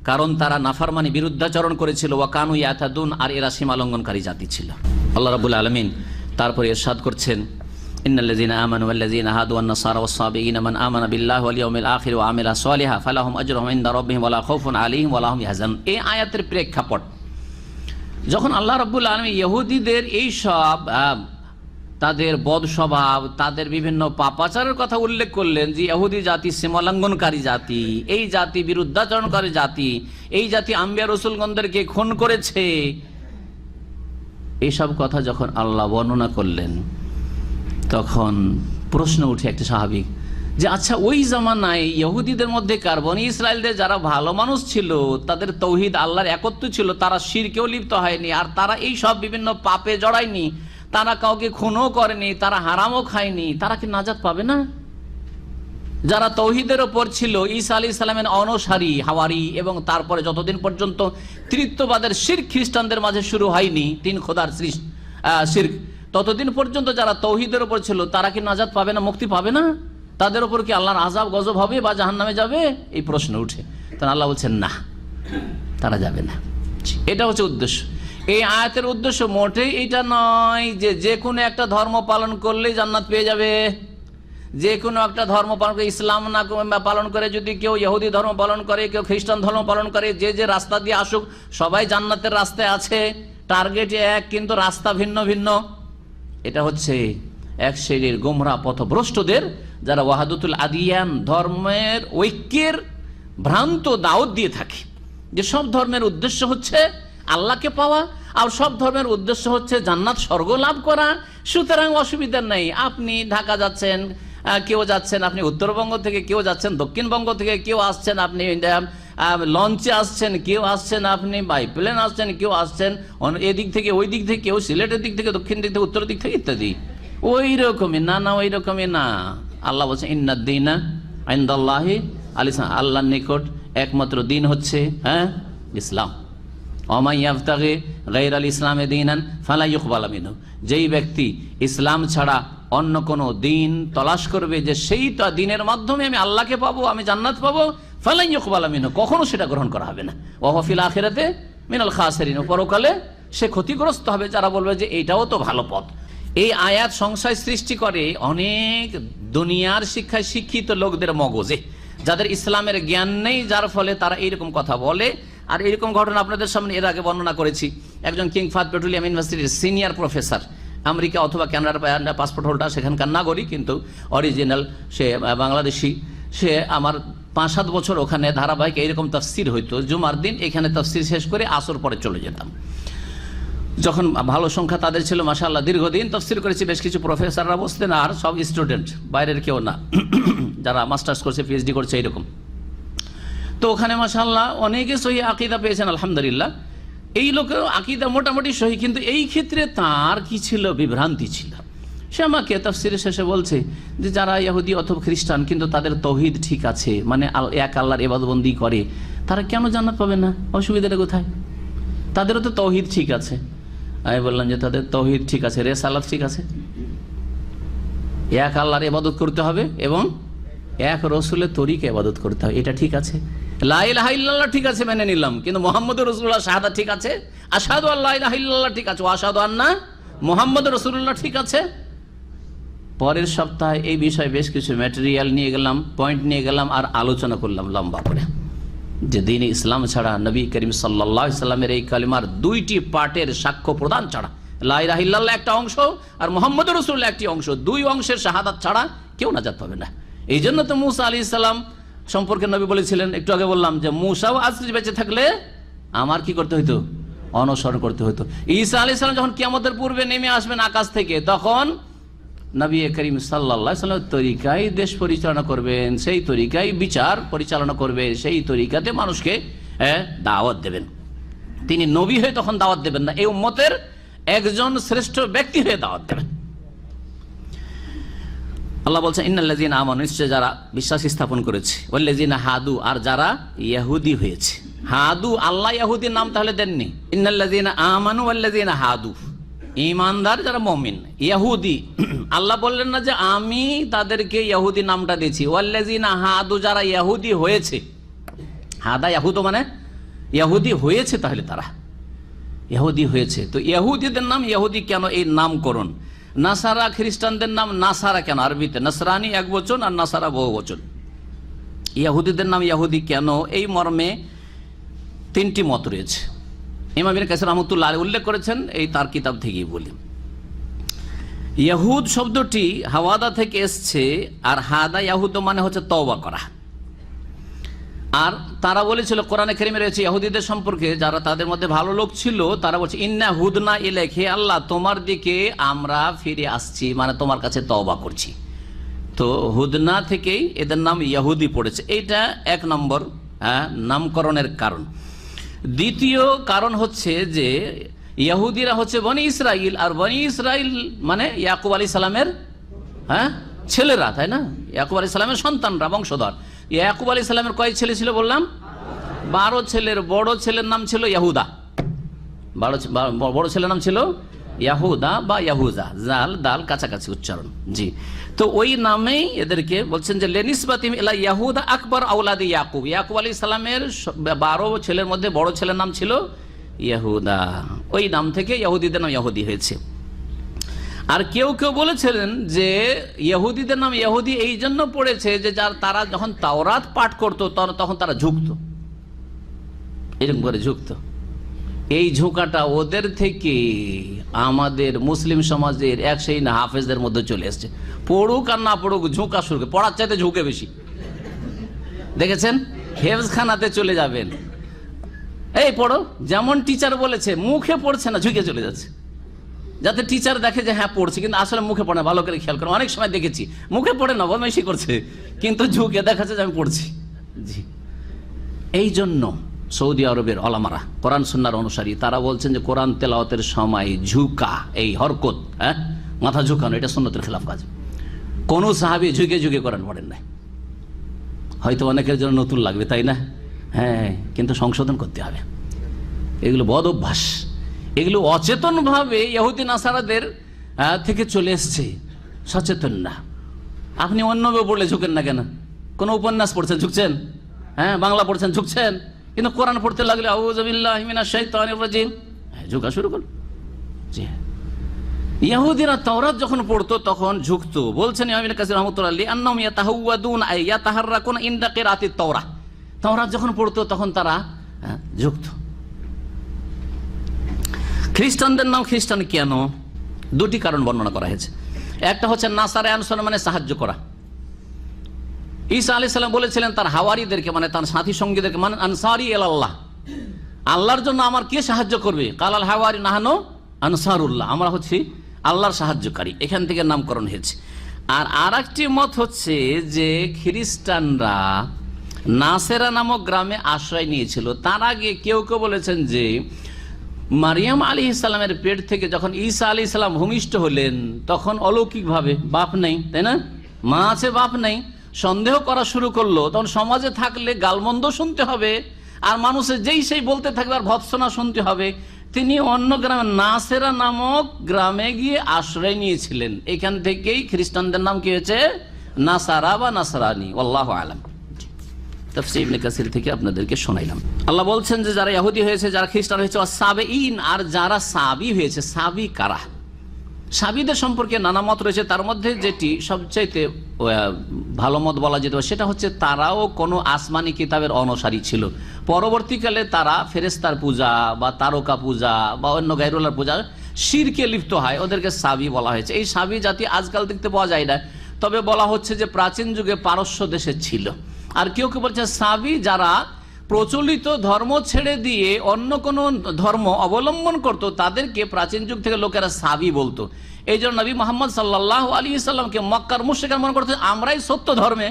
কারণ তারা নাফরমানি, বিরুদ্ধাচরণ করেছিল। ওয়া কানু ইয়াতাদুন, আর এরা সীমা লঙ্ঘনকারী জাতি ছিল। আল্লাহ রাব্বুল আলামিন তারপরে ইরশাদ করছেন, ইন্নাল্লাযীনা আমানু ওয়াল্লাযীনা হাদু ওয়ান-নাসারা ওয়াস-সাবিঈনা মান আমানা বিল্লাহি ওয়াল ইয়াউমিল আখির ওয়া আমিলা সালিহান ফালাহুম আজরুহুম ইনদা রাব্বিহিম ওয়া লা খাউফুন আলাইহিম ওয়া লা হুম ইয়াহজানুন। এই আয়াতের প্রেক্ষাপট যখন আল্লাহ রাব্বুল আলামিন ইহুদিদের এই সব তাদের বদ স্বভাব, তাদের বিভিন্ন পাপাচারের কথা উল্লেখ করলেন, যে ইহুদি জাতি সীমালঙ্ঘনকারী জাতি, এই জাতি বিরুদ্ধাচরণকারী জাতি, এই জাতি আম্বিয়া রাসূলগণদেরকে খুন করেছে, এইসব কথা যখন আল্লাহ বর্ণনা করলেন, তখন প্রশ্ন উঠে একটা স্বাভাবিক, যে আচ্ছা ওই জামানায় ইহুদিদের মধ্যে বনী ইসরায়েলদের যারা ভালো মানুষ ছিল, তাদের তৌহিদ আল্লাহর একত্ব ছিল, তারা শিরকেও লিপ্ত হয়নি, আর তারা এই সব বিভিন্ন পাপে জড়ায়নি, তারা কাউকে খুনও করেনি, তারা হারামও খায়নি, তারা কি নাজাত পাবে না? যারা তৌহিদের ওপর ছিল, ঈসা আলাইহিস সালামের অনুসারী হাওয়ারি, এবং তারপরে যতদিন পর্যন্ত তৃতীয়বাদের শিরক খ্রিস্টানদের মাঝে শুরু হয়নি, তিন খোদার শিরক, ততদিন পর্যন্ত যারা তৌহিদের ওপর ছিল, তারা কি নাজাত পাবে না, মুক্তি পাবে না? তাদের ওপর কি আল্লাহর আযাব গজব হবে বা জাহান্নামে যাবে? এই প্রশ্ন উঠে, তখন আল্লাহ বলছেন না, তারা যাবে না। এটা হচ্ছে উদ্দেশ্য। এই আয়াতের উদ্দেশ্য মোটেই এটা নয় যে যে কোনো একটা ধর্ম পালন করলেই জান্নাত পেয়ে যাবে। যে কোনো একটা ধর্ম পালন করে, ইসলাম না পালন করে যদি কেউ ইহুদি ধর্ম পালন করে, কেউ খ্রিস্টান ধর্ম পালন করে, যে যে রাস্তা দিয়ে আসুক সবাই জান্নাতের রাস্তায় আছে, টার্গেট এক, কিন্তু রাস্তা ভিন্ন ভিন্ন। এটা হচ্ছে এক শ্রেণীর গোমরা পথভ্রষ্টদের, যারা ওয়াহাদাতুল আদিয়ান, ধর্মের ঐক্যের ভ্রান্ত দাওয়াত দিয়ে থাকে, যে সব ধর্মের উদ্দেশ্য হচ্ছে আল্লাহকে পাওয়া, আর সব ধর্মের উদ্দেশ্য হচ্ছে জান্নাত, স্বর্গ লাভ করা। সুতরাং অসুবিধা নেই, আপনি ঢাকা যাচ্ছেন, কেউ যাচ্ছেন আপনি উত্তরবঙ্গ থেকে, কেউ যাচ্ছেন দক্ষিণবঙ্গ থেকে, কেউ আসছেন আপনি লঞ্চে আসছেন, কেউ আসছেন আপনি বাই প্লেন আসছেন, কেউ আসছেন এদিক থেকে ওই দিক থেকে, কেউ সিলেটের দিক থেকে, দক্ষিণ দিক থেকে, উত্তর দিক থেকে ইত্যাদি। ওই রকমই না, না ওই রকমই না। আল্লাহ বলছেন ইন্নাদ-দীনা ইনদাল্লাহি আল-ইসলাম, আল্লাহর নিকট একমাত্র দিন হচ্ছে ইসলাম। ওমাই ইয়াবতাগি গায়রাল ইসলামি দীনান ফালা ইউকবালু মিনহু, যেই ব্যক্তি ইসলাম ছাড়া অন্য কোনো দিন তলাশ করবে যে সেই দিনের মাধ্যমে আমি আল্লাহকে পাবো, আমি জান্নাত পাবো, ফালা ইউকবালু মিনহু, কখনো সেটা গ্রহণ করা হবে না। ওয়া হুয়া ফিল আখিরাতি মিনাল খাসিরিন, পরকালে সে ক্ষতিগ্রস্ত হবে। যারা বলবে যে এইটাও তো ভালো পথ। এই আয়াত সংশয় সৃষ্টি করে অনেক দুনিয়ার শিক্ষায় শিক্ষিত লোকদের মগজে, যাদের ইসলামের জ্ঞান নেই, যার ফলে তারা এইরকম কথা বলে। আর এইরকম ঘটনা আপনাদের সামনে এর আগে বর্ণনা করেছি। একজন কিং ফাহাদ পেট্রোলিয়াম ইউনিভার্সিটির সিনিয়র প্রফেসর, আমেরিকা অথবা কানাডার পাসপোর্ট হোল্ডার, সেখানকার নাগরিক, কিন্তু অরিজিনাল সে বাংলাদেশি। সে আমার 5-7 বছর ওখানে ধারাবাহিক এইরকম তাফসির হইতো। জুমার দিন এখানে তাফসির শেষ করে আসর পরে চলে যেতাম। যখন ভালো সংখ্যা তাদের ছিল, মাশাআল্লাহ, দীর্ঘদিন তাফসির করেছি। বেশ কিছু প্রফেসররা বসতেন, আর সব স্টুডেন্ট, বাইরের কেউ না, যারা মাস্টার্স করছে, পিএইচডি করছে, এরকম। তো ওখানে মাশাআল্লাহ অনেকে সহি আকীদা পেয়েছেন, আলহামদুলিল্লাহ। এই লোকের আকীদা মোটামুটি সহি, কিন্তু এই ক্ষেত্রে তার কি ছিল, বিভ্রান্তি ছিল। সে আমাকে তাফসিরের শেষে বলছে যে যারা ইহুদি অথবা খ্রিস্টান কিন্তু তাদের তৌহিদ ঠিক আছে, মানে এক আল্লাহর ইবাদতবন্দি করে, তারা কেন জান্নাত পাবে না? অসুবিধাটা কোথায়? তাদেরও তো তৌহিদ ঠিক আছে। আমি বললাম যে তাদের তৌহিদ ঠিক আছে, রিসালাত ঠিক আছে, এক আল্লাহর ইবাদত করতে হবে এবং এক রাসূলের তরিকা ইবাদত করতে হবে, এটা ঠিক আছে। লা ইলাহা ইল্লাল্লাহ ঠিক আছে, মেনে নিলাম, কিন্তু মুহাম্মদুর রাসূলুল্লাহ শাহাদাত ঠিক আছে, আশহাদু আল্লা ইলাহা ইল্লাল্লাহ ঠিক আছে, ওয়া আশহাদু আন্না মুহাম্মাদুর রাসূলুল্লাহ ঠিক আছে। পরের সপ্তাহে এই বিষয়ে বেশ কিছু ম্যাটেরিয়াল নিয়ে গেলাম, পয়েন্ট নিয়ে গেলাম, আর আলোচনা করলাম লম্বা করে। যে দ্বীন ইসলাম ছাড়া, নবী করিম সাল্লাল্লাহু আলাইহি সাল্লামের এই কালিমার দুইটি পার্টের সাক্ষ্য প্রদান ছাড়া, লা ইলাহা ইল্লাল্লাহ একটা অংশ আর মুহাম্মদুর রাসূলুল্লাহ একটি অংশ, দুই অংশের শাহাদাত ছাড়া কেউ নাজাত পাবে না। এই জন্য তো মুসা আলাইহিস সালাম সম্পর্কে নবী বলেছিলেন, একটু আগে বললাম যে মুসাও আজ বেঁচে থাকলে আমার কি করতে হইতো? অনুসরণ করতে হতো। ঈসা আলাইহিস সালাম যখন কিয়ামতের পূর্বে নেমে আসবেন আকাশ থেকে, তখন নবী করিম সাল্লাল্লাহু আলাইহি ওয়াসাল্লামের তরিকায় দেশ পরিচালনা করবেন, সেই তরিকায় বিচার পরিচালনা করবেন, সেই তরিকাতে মানুষকে দাওয়াত দেবেন। তিনি নবী হয়ে তখন দাওয়াত দেবেন না, এই উম্মতের একজন শ্রেষ্ঠ ব্যক্তি হয়ে দাওয়াত দেবেন। আল্লাহ বলছেন ইন্নাল্লাযীনা আমানু, নিশ্চয় যারা বিশ্বাস স্থাপন করেছে, ওয়াল্লাযীনা হাদু, আর যারা ইহুদি হয়েছে। হাদু, আল্লাহ ইহুদির নাম তাহলে দেননি। ইন্নাল্লাযীনা আমানু ওয়াল্লাযীনা হাদু, ঈমানদার যারা মুমিন। ইহুদি আল্লাহ বললেন না যে আমি তাদেরকে ইহুদি নামটা দিয়েছি। ওয়াল্লাযীনা হাদু, যারা ইহুদি হয়েছে। হাদা ইয়াহুদ মানে ইহুদি হয়েছে, তাহলে তারা ইহুদি হয়েছে। তো ইহুদিদের নাম ইহুদি কেন, এই নামকরণ? নাসারা খ্রিস্টানদের নাম নাসারা কেন? আরবিতে নাসরানি এক বচন আর নাসারা বহু বচন। ইহুদিদের নাম ইহুদি কেন, এই মর্মে তিনটি মত রয়েছে। ইমাম ইবনে কাসির রাহমাতুল্লাহ আলাইহি উল্লেখ করেছেন, এই তার কিতাব থেকেই বলি। ইহুদ শব্দটি হাওয়াদা থেকে এসছে, আর হাদা ইয়াহুদ মানে হচ্ছে তওবা করা। আর তারা বলেছিল, কোরআনে কারিমে রয়েছে ইহুদিদের সম্পর্কে, যারা তাদের মধ্যে ভালো লোক ছিল, তারা বলছে ইন্না হুদনা ইলাইক, হে আল্লাহ তোমার দিকে আমরা ফিরে আসছি, মানে তোমার কাছে তওবা করছি। তো হুদনা থেকেই এদের নাম ইহুদি পড়েছে। এইটা এক নম্বর নামকরণের কারণ। দ্বিতীয় কারণ হচ্ছে যে ইহুদিরা হচ্ছে বনি ইসরাইল, আর বনি ইসরাইল মানে ইয়াকুব আলাইহিস সালামের ছেলেরা, তাই না? ইয়াকুব আলাইহিস সালামের সন্তানরা, বংশধর। ইয়াকুব আলাইহিস সালামের কয় ছেলে ছিল বললাম? 12 ছেলের বড় ছেলের নাম ছিল ইয়াহুদা। বড় ছেলের নাম ছিল ইয়াহুদা বা ইয়াহুজা, জাল দাল কাছাকাছি উচ্চারণ। জি, তো ওই নামেই এদেরকে বলছেন যে লেনিসবাতিম ইলা ইয়াহুদা আকবর আওলাদি ইয়াকুব। ইয়াকুব আলাইহিস সালামের 12 ছেলের মধ্যে বড় ছেলের নাম ছিল ইয়াহুদা, ওই নাম থেকে ইহুদিদের নাম ইহুদি হয়েছে। আর কেউ কেউ বলেছিলেন যে ইহুদিদের নাম ইহুদি এই জন্য পড়েছে যে তারা যখন তাওরাত পাঠ করতো তখন তারা ঝুঁকতো, এরকম করে ঝুঁকতো। এই ঝুঁকাটা ওদের থেকে আমাদের মুসলিম সমাজের এক সেই না হাফেজদের মধ্যে চলে এসছে। পড়ুক আর না পড়ুক ঝুঁকা শুরু, পড়ার চাইতে ঝুঁকে বেশি। দেখেছেন, হেফজখানাতে চলে যাবেন, এই পড়ো, যেমন টিচার বলেছে, মুখে পড়ছে না, ঝুঁকে চলে যাচ্ছে, যাতে টিচার দেখে যে হ্যাঁ পড়ছে, কিন্তু আসলে মুখে পড়ে না। ভালো করে খেয়াল করো, অনেক সময় দেখেছি মুখে পড়ে না, বদমাইশি করছে, কিন্তু ঝুঁকে দেখাচ্ছে যে আমি পড়ছি। জি, এই জন্য সৌদি আরবের ওলামারা, কোরআন সুন্নাহর অনুসারী, তারা বলছেন যে কোরআন তেলাওয়াতের সময় ঝুঁকা, এই হরকত, মাথা ঝুঁকানো, এটা সুন্নতের খেলাফ কাজ। কোন সাহাবী ঝুঁকে ঝুঁকে কোরআন পড়েন নাই। হয়তো অনেকের জন্য নতুন লাগবে, তাই না? হ্যাঁ, কিন্তু সংশোধন করতে হবে। এগুলো বদ অভ্যাস, এগুলো অচেতনভাবে ইহুদি নাসারাদের থেকে চলে এসছে, সচেতন না। আপনি অন্য পড়লে ঝুঁকেন না কেন? কোন উপন্যাস পড়ছেন ঝুঁকছেন, বাংলা পড়ছেন ঝুঁকছেন, কিন্তু কোরআন পড়তে লাগলে আউযু বিল্লাহি মিনাশ শাইতানির রাজিম, ঝুঁকা শুরু করুন। জি, ইহুদিরা তাওরাত যখন পড়তো তখন ঝুঁকতো। বলছেন ইমাম ইবনে কাসির রাহমাতুল্লাহ আলাইহি, আন্নাহুম ইয়াতাহাওয়াদুন আই ইয়াতাহাররাকুনা ইনদা কিরাআতিত তাওরাহ, তাওরাত যখন পড়তো তখন তারা ঝুঁকতো। খ্রিস্টানদের নাম খ্রিস্টান কেন? দুটি কারণ বর্ণনা করা হয়েছে। একটা হচ্ছে নাসারা আনসার মানে সাহায্য করা। ঈসা আলাইহিস সালাম বলেছিলেন তার হাওয়ারিদেরকে, মানে তার সাথী সঙ্গীদেরকে, মানে আনসারি ইলাল্লাহ, আল্লাহর জন্য আমার কে সাহায্য করবে? কালাল হাওয়ারি নাহানু আনসারুল্লাহ, আমরা হচ্ছি আল্লাহর সাহায্যকারী। এখান থেকে নামকরণ হয়েছে। আর আরেকটি মত হচ্ছে যে খ্রিস্টানরা নাসেরা নামক গ্রামে আশ্রয় নিয়েছিল। তার আগে কেউ কেউ বলেছেন যে মারিয়াম আলাইহিস সালামের পেট থেকে যখন ঈসা আলাইহিস সালাম ভূমিষ্ঠ হলেন তখন অলৌকিকভাবে, বাপ নেই, তাই না, মা আছে বাপ নেই, সন্দেহ করা শুরু করলো। তখন সমাজে থাকলে গালমন্দ শুনতে হবে, আর মানুষের যেই সেই বলতে থাকবে আর ভৎসনা শুনতে হবে। তিনি অন্য গ্রামে নাসেরা নামক গ্রামে গিয়ে আশ্রয় নিয়েছিলেন। এখান থেকেই খ্রিস্টানদের নাম কি হয়েছে? নাসারা বা নাসরানি। আল্লাহু আলাম। তাফসীর ইবনে কাসির থেকে আপনাদেরকে শোনাইলাম। আল্লাহ বলছেন যে যারা ইহুদি হয়েছে, যারা খ্রিস্টান হয়েছে, সাবেঈন, আর যারা সাবি হয়েছে। সাবি কারা? সাবিদের সম্পর্কে নানা মত রয়েছে, তার মধ্যে যেটি সবচাইতে ভালো মত বলা যেতে পারে সেটা হচ্ছে তারাও কোনো আসমানি কিতাবের অনুসারী ছিল। পরবর্তীকালে তারা ফেরেস্তার পূজা বা তারকা পূজা বা অন্য গায়রুল্লাহর পূজা শিরকে লিপ্ত হয়, ওদেরকে সাবি বলা হয়েছে। এই সাবি জাতি আজকাল দেখতে পাওয়া যায় না, তবে বলা হচ্ছে যে প্রাচীন যুগে পারস্য দেশে ছিল। আর কেউ কেউ বলছে সাবি যারা প্রচলিত ধর্ম ছেড়ে দিয়ে অন্য কোনো ধর্ম অবলম্বন করত, তাদেরকে প্রাচীন যুগ থেকে লোকেরা সাবি বলতো। এই জন্য নবী মোহাম্মদ সাল্লাল্লাহু আলাইহি সাল্লামকে মক্কার মুশরিকরা মনে করতে আমরাই সত্য ধর্মে,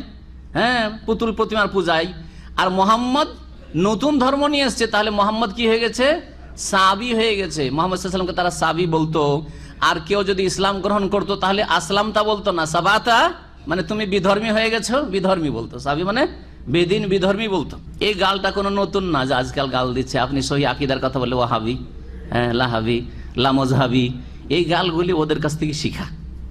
পুতুল প্রতিমার পূজায়, আর মোহাম্মদ নতুন ধর্ম নিয়ে এসছে, তাহলে মোহাম্মদ কি হয়ে গেছে? সাবি হয়ে গেছে। মোহাম্মদ সাল্লাল্লাহু আলাইহি সাল্লামকে তারা সাবি বলতো। আর কেউ যদি ইসলাম গ্রহণ করতো তাহলে আসলামতা বলতো না, সাবাতা মানে তুমি বিধর্মী হয়ে গেছো, বিধর্মী বলতো। সাবি মানে বেদিন, বিধর্মী বলতো। এই গালটা কোনো নতুন না যে আজকাল গাল দিচ্ছে। আপনি সহি আকীদার কথা বললে ওয়াহাবি, লাহাবি, লামজহাবি, এই গালগুলি ওদের কাছ থেকে শিখা,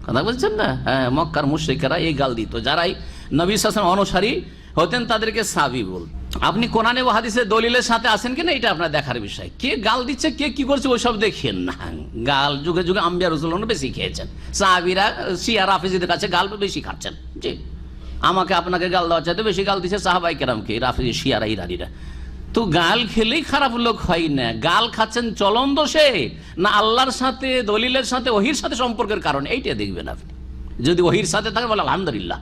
কথা বলছেন না? মক্কার মুশরিকরা এই গাল দিত। যারাই নবী সাল্লাল্লাহু আলাইহি ওয়াসাল্লাম অনুসারী হতেন তাদেরকে সাবি বল। আপনি কোরআনে ও হাদিসের দলিলের সাথে আসেন কিনা এটা আপনার দেখার বিষয়। কে গাল দিচ্ছে, কে কি করছে ওইসব দেখেন না। গাল যুগে যুগে আম্বিয়া রাসূলগণ বেশি খেয়েছেন, সাহাবীরা শিয়া রাফিজিদের কাছে গাল বেশি খাচ্ছেন। জি, আমাকে আপনাকে গাল দেওয়া চাইতে বেশি গাল দিচ্ছে সাহাবায়ে কেরামকে, রাফিজি, শিয়ারা, ইরানিরা। তো গাল খেলেই খারাপ লোক হয় না। গাল খাচ্ছেন চলন দোষে না আল্লাহর সাথে, দলিলের সাথে, ওহির সাথে সম্পর্কের কারণে, এইটা দেখবেন আপনি। যদি ওহির সাথে থাকে বলে আলহামদুলিল্লাহ,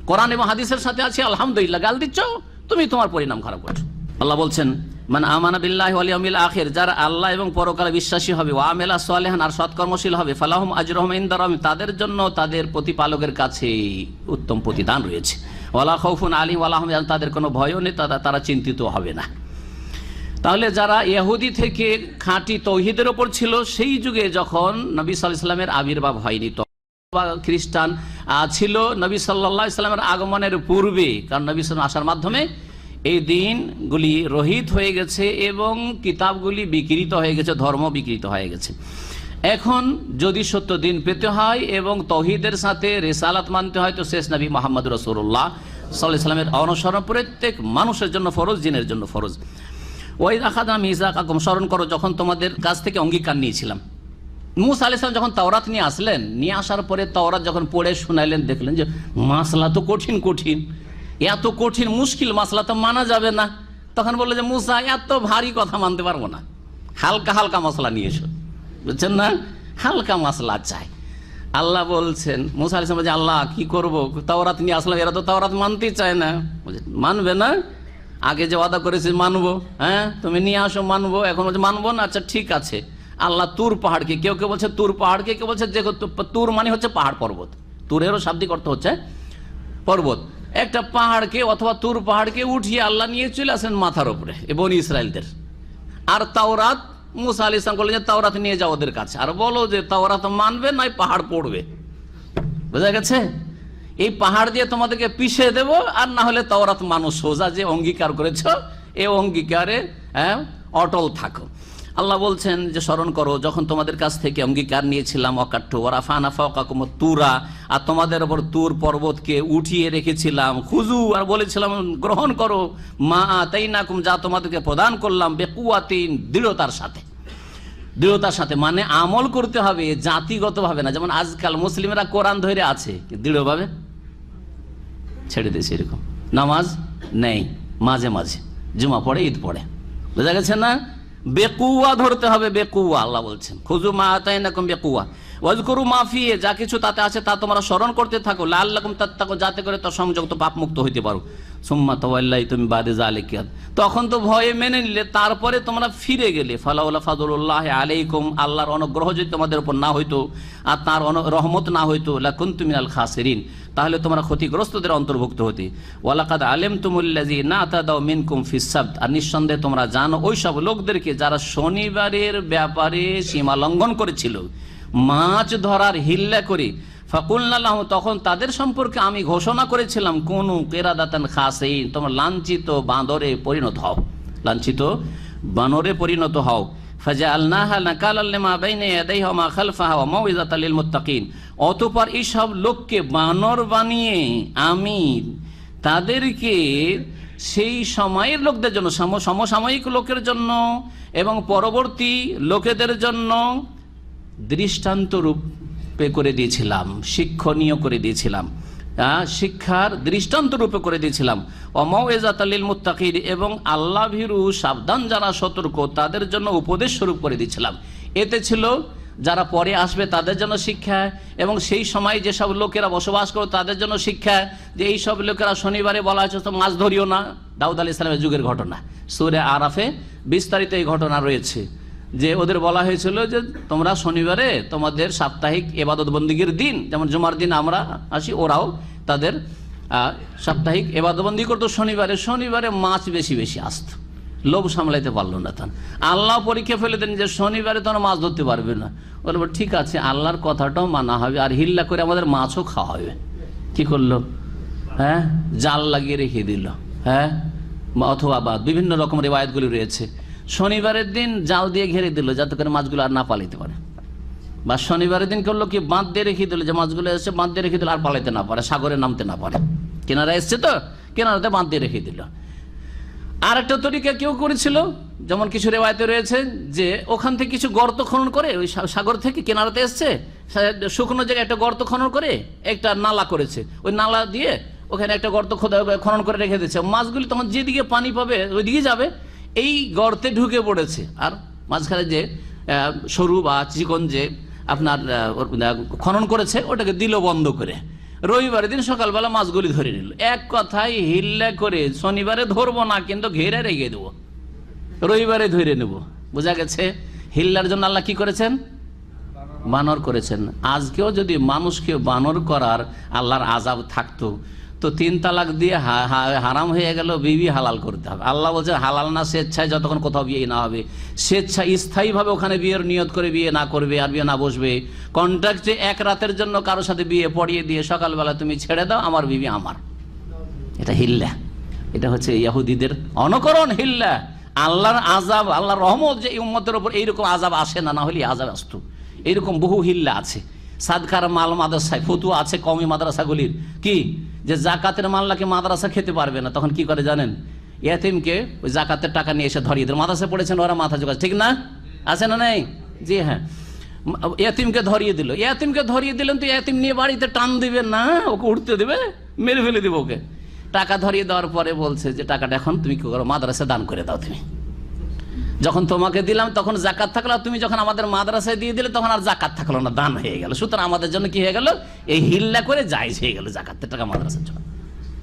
কোরআন এবং হাদিসের সাথে আছে আলহামদুলিল্লাহ, গাল দিচ্ছ তুমি, তোমার পরিণাম খারাপ করছো। আল্লাহ বলছেন মান আমানা বিল্লাহি ওয়াল ইয়াউমিল আখির, যারা আল্লাহ এবং পরকালে বিশ্বাসী হবে, ওয়া আমিলা সালিহান, আর সৎকর্মশীল হবে, ফালাহুম আজরুহুম ইনদা রাব্বিহিম, তাদের জন্য তাদের প্রতিপালকের কাছে উত্তম প্রতিদান রয়েছে। ওয়ালা খাউফুন আলাইহিম ওয়ালা হুম ইয়াহজানুন, তাদের কোনো ভয়ও নেই, তারা চিন্তিত হবে না। তাহলে যারা ইহুদি থেকে খাঁটি তৌহিদের ওপর ছিল, সেই যুগে যখন নবী সাল্লাল্লাহু আলাইহি ওয়াসাল্লামের আবির্ভাব হয়নি, খ্রিস্টান ছিল নবী সাল্লাল্লাহু আলাইহি ওয়াসাল্লামের আগমনের পূর্বে, কারণ নবী সাল্লাল্লাহু আলাইহি ওয়াসাল্লাম আসার মাধ্যমে এই দিনগুলি রহিত হয়ে গেছে এবং কিতাবগুলি বিকৃত হয়ে গেছে, ধর্ম বিকৃত হয়ে গেছে। এখন যদি সত্য দিন পেতে হয় এবং তৌহিদের সাথে রিসালাত মানতে হয়, তো শেষ নবী মুহাম্মদ রাসূলুল্লাহ সাল্লাল্লাহু আলাইহি ওয়াসাল্লামের অনুসরণ প্রত্যেক মানুষের জন্য ফরজ, জিনের জন্য ফরজ। ওয়াইদ আখাযনা মিসাকাকুম, স্মরণ করো যখন তোমাদের কাছ থেকে অঙ্গীকার নিয়েছিলাম। মূসা আলাইহিস সালাম যখন তাওরাত নিয়ে আসলেন, নিয়ে আসার পরে তাওরাত যখন পড়ে শুনাইলেন, দেখলেন যে মাসলা তো কঠিন কঠিন, এত কঠিন মুশকিল মাসলা তো মানা যাবে না। তখন বললো যে মূসা এত ভারী কথা মানতে পারবো না, হালকা হালকা মশলা নিয়ে এসো, বুঝছেন না, হালকা মশলা চাই। আল্লাহ বলছেন মূসা আলাইহিস সালাম, আল্লাহ কি করবো, তাওরাত নিয়ে আসলাম, এরা তো তাওরাত মানতেই চায় না। মানবে না, আগে যে ওয়াদা করেছে মানবো, তুমি নিয়ে আসো মানবো, এখন বলছে মানবো না। আচ্ছা ঠিক আছে। আল্লাহ তুর পাহাড়কে, কেউ কেউ বলছে তুর পাহাড়কে, কেউ বলছে যে তুর মানে হচ্ছে পাহাড় পর্বত, তুরেরও শাব্দিক অর্থ হচ্ছে পর্বত। একটা পাহাড়কে অথবা তুর পাহাড়কে উঠিয়ে আল্লাহ নিয়ে চলে আসেন মাথার উপরে বনি ইসরায়েলদের। আর তাওরাত মূসা আলাইহিস সালাম বললেন যে তাওরাত নিয়ে যাও ওদের কাছে, আর বলো যে তাওরাত মানবে নয় পাহাড় পড়বে। বোঝা গেছে? এই পাহাড় দিয়ে তোমাদেরকে পিষে দেব, আর না হলে তাওরাত মানো, সোজা যে অঙ্গীকার করেছ এই অঙ্গীকারে অটল থাকো। আল্লাহ বলছেন যে স্মরণ করো যখন তোমাদের কাছ থেকে অঙ্গীকার নিয়েছিলাম, অকাঠ্য ওয়ারাফানা ফাওকাকুম তুরা, আর তোমাদের উপর তুর পর্বতকে উঠিয়ে রেখেছিলাম, খুজু, আর বলেছিলাম গ্রহণ করো, মা আতাইনাকুম, যা তোমাদেরকে প্রদান করলাম, বেকুয়াতিন, দৃঢ়তার সাথে। দৃঢ়তার সাথে মানে আমল করতে হবে, জাতিগতভাবে না। যেমন আজকাল মুসলিমরা কোরআন ধরে আছে, দৃঢ়ভাবে ছেড়ে দিয়েছে, এরকম নামাজ নেই, মাঝে মাঝে জুমা পড়ে, ঈদ পড়ে, বোঝা গেছে না? বেকুয়া ধরতে হবে, বেকুয়া। আল্লাহ বলছেন খুজু মা আতাইনাকুম বেকুয়া ওয়াজকুরু মা ফিহি, যা কিছু তাতে আছে তা তোমরা স্মরণ করতে থাকো, লাআল্লাকুম তাত্তাকুন, যাতে করে তো সংযুক্ত পাপ মুক্ত হইতে পারো। সুম্মা তাওয়াল্লাইতুম বাদা যালিকা, তখন তো ভয়ে মেনে নিলে, তারপরে তোমরা ফিরে গেলে। ফালাউলা ফাদলুল্লাহি আলাইকুম, আল্লাহর অনুগ্রহ যদি তোমাদের উপর না হইতো আর তার রহমত না হইতো, লাকুনতুম মিনাল খাসিরিন, তাহলে তোমরা ক্ষতিগ্রস্তদের অন্তর্ভুক্ত হতে। ওয়ালাকাদ আলিমতুমুল্লাযিনা আতাদাউ মিনকুম ফিস সাবত, আর নিঃসন্দেহে তোমরা জানো ওই সব লোকদেরকে যারা শনিবারের ব্যাপারে সীমা লঙ্ঘন করেছিল, মাছ ধরার হিল্লা করে। ফাকুলনা লাহুম, তখন তাদের সম্পর্কে আমি ঘোষণা করেছিলাম, কুনু কিরাদাতান খাসিন, তোমরা লাঞ্ছিত বাঁদরে পরিণত হও, লাঞ্ছিত বানরে পরিণত হও। ফাজআলনাহা নাকালাল লিমা বাইনা ইয়াদাইহা ওয়া মা খালফাহা ওয়া মাউইযাতাল লিল মুত্তাকিন, অতঃপর এই সব লোককে বানর বানিয়ে আমি তাদেরকে সেই সময়ের লোকদের জন্য, সমসাময়িক লোকের জন্য এবং পরবর্তী লোকেদের জন্য দৃষ্টান্ত রূপ করে দিয়েছিলাম, শিক্ষণীয় করে দিয়েছিলাম, শিক্ষার দৃষ্টান্ত রূপে করে দিয়েছিলাম। ওয়ামাউইযাতাল লিল মুত্তাকিন, এবং আল্লাহ ভীরু সাবধান যারা সতর্ক তাদের জন্য উপদেশ স্বরূপ করে দিয়েছিলাম। এতে ছিল যারা পরে আসবে তাদের জন্য শিক্ষা, এবং সেই সময় যেসব লোকেরা বসবাস করো তাদের জন্য শিক্ষা, যে এই সব লোকেরা শনিবারে বলা হয়েছে তো মাছ ধরিও না, দাউদ আলাইহিস সালামের যুগের ঘটনা, সূরা আরাফে বিস্তারিত এই ঘটনা রয়েছে। যে ওদের বলা হয়েছিল যে তোমরা শনিবারে তোমাদের সাপ্তাহিক ইবাদত বন্দিগির দিন, যেমন জুমার দিন আমরা আসি, ওরাও তাদের সাপ্তাহিক ইবাদত বন্দি করতো শনিবারে। শনিবারে মাছ বেশি বেশি আসতো, লোভ সামলাইতে পারলো না। তখন আল্লাহ পরীক্ষা ফেলে দেন যে শনিবারে তোমরা মাছ ধরতে পারবে না। বলবো ঠিক আছে, আল্লাহর কথাটাও মানা হবে, আর হিল্লা করে আমাদের মাছও খাওয়া হবে। কি করলো? হ্যাঁ, জাল লাগিয়ে রেখে দিল। হ্যাঁ, অথবা বা বিভিন্ন রকম রিওয়ায়াতগুলি রয়েছে, শনিবারের দিন জাল দিয়ে ঘিরে দিল যাতে করে মাছগুলো আর না পালাইতে পারে। বা শনিবারের দিন করলো কি, বাঁধ দিয়ে রেখে দিল, যে মাছগুলো এসে বাঁধ দিয়ে রেখে দিল আর পালাইতে না পারে, সাগরে নামতে না পারে। কেনারা এসছে তো কেনারাতে বাঁধ দিয়ে রেখে দিল। আর একটা তরিকা কেউ করেছিল, যেমন কিছু রেওয়ায়তে রয়েছে যে ওখান থেকে কিছু গর্ত খনন করে, ওই সাগর থেকে কেনারাতে এসছে, শুকনো জায়গায় একটা গর্ত খনন করে একটা নালা করেছে, ওই নালা দিয়ে ওখানে একটা গর্ত খনন করে রেখে দিচ্ছে। মাছগুলি তখন যেদিকে পানি পাবে ওইদিকে যাবে, এই গর্তে ঢুকে পড়েছে। আর মাঝখানে যে সরু বা চিকন যে আপনার খনন করেছে ওটাকে দিল বন্ধ করে। রবিবারের দিন সকালবেলা মাছগুলি ধরে নিল। এক কথায় হিল্লা করে শনিবারে ধরবো না, কিন্তু ঘেরে রেখে দেবো, রবিবারে ধরে নেব। বোঝা গেছে হিল্লার জন্য আল্লাহ কি করেছেন? বানর করেছেন। আজকেও যদি মানুষকে বানর করার আল্লাহর আযাব থাকতো তো 3 তালাক দিয়ে হারাম হয়ে গেল, বিবি হালাল করতে হবে। আল্লাহ বলছে হালাল না স্বেচ্ছায়, যতক্ষণ কোথাও বিয়ে না হবে, স্বেচ্ছায় স্থায়ীভাবে ওখানে বিয়ের নিয়ত করে বিয়ে না করবে আর বিয়ে না বসবে, কন্ট্রাক্টে এক রাতের জন্য কারোর সাথে বিয়ে পড়িয়ে দিয়ে সকালবেলা তুমি ছেড়ে দাও, আমার বিবি আমার। এটা হিল্লা, এটা হচ্ছে ইহুদিদের অনুকরণ হিল্লা। আল্লাহর আযাব, আল্লাহর রহমত যে এই উম্মতের উপর এইরকম আযাব আসে না, না হলে আযাব আসতো। এইরকম বহু হিল্লা আছে। সাদকার মাল মাদ্রাসায় ফতুয়া আছে কওমি মাদ্রাসাগুলির, কি যে জাকাতের মাল নাকি মাদ্রাসা খেতে পারবে না, তখন কি করে জানেন? ইয়াতিমকে ওই জাকাতের টাকা নিয়ে এসে ধরিয়ে দেয়। মাদ্রাসায় পড়েছেন ওরা, মাথা যোগাচ্ছে, ঠিক না? আছে না নেই? জি হ্যাঁ, ইয়াতিমকে ধরিয়ে দিল। ইয়াতিমকে ধরিয়ে দিলেন তো ইয়াতিম নিয়ে বাড়িতে টান দিবে না, ওকে উঠতে দেবে, মেরে ফেলে দিবে ওকে। টাকা ধরিয়ে দেওয়ার পরে বলছে যে টাকাটা এখন তুমি কি করো, মাদ্রাসা দান করে দাও। তুমি যখন তোমাকে দিলাম তখন জাকাত থাকলো, তুমি যখন আমাদের মাদ্রাসায় দিয়ে দিলে তখন আর জাকাত থাকলো না, দান হয়ে গেল। সুতরাং আমাদের জন্য কি হয়ে গেল? এই হিল্লা করে জায়েজ হয়ে গেল জাকাতের টাকা মাদ্রাসার জন্য।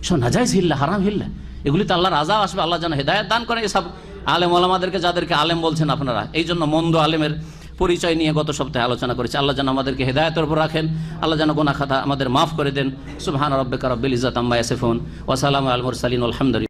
শোনা জায়েজ হিল্লা, হারাম হিল্লা, এগুলি তো আল্লাহর আযাব আসবে। আল্লাহ যেন হেদায়েত দান করে এসব আলেম ওলামাদেরকে, যাদেরকে আলেম বলছেন আপনারা। এই জন্য মন্দ আলেমের পরিচয় নিয়ে গত সপ্তাহে আলোচনা করেছি। আল্লাহ যেন আমাদেরকে হেদায়েতের উপর রাখেন, আল্লাহ যেন গুনাহ খাতা আমাদের মাফ করে দেন। সুবহান রাব্বিকা রাব্বিল ইজ্জাতি আম্মা ইয়াসিফুন ওয়া সালামু আলাল মুরসালিন, আলহামদুলিল্লাহ।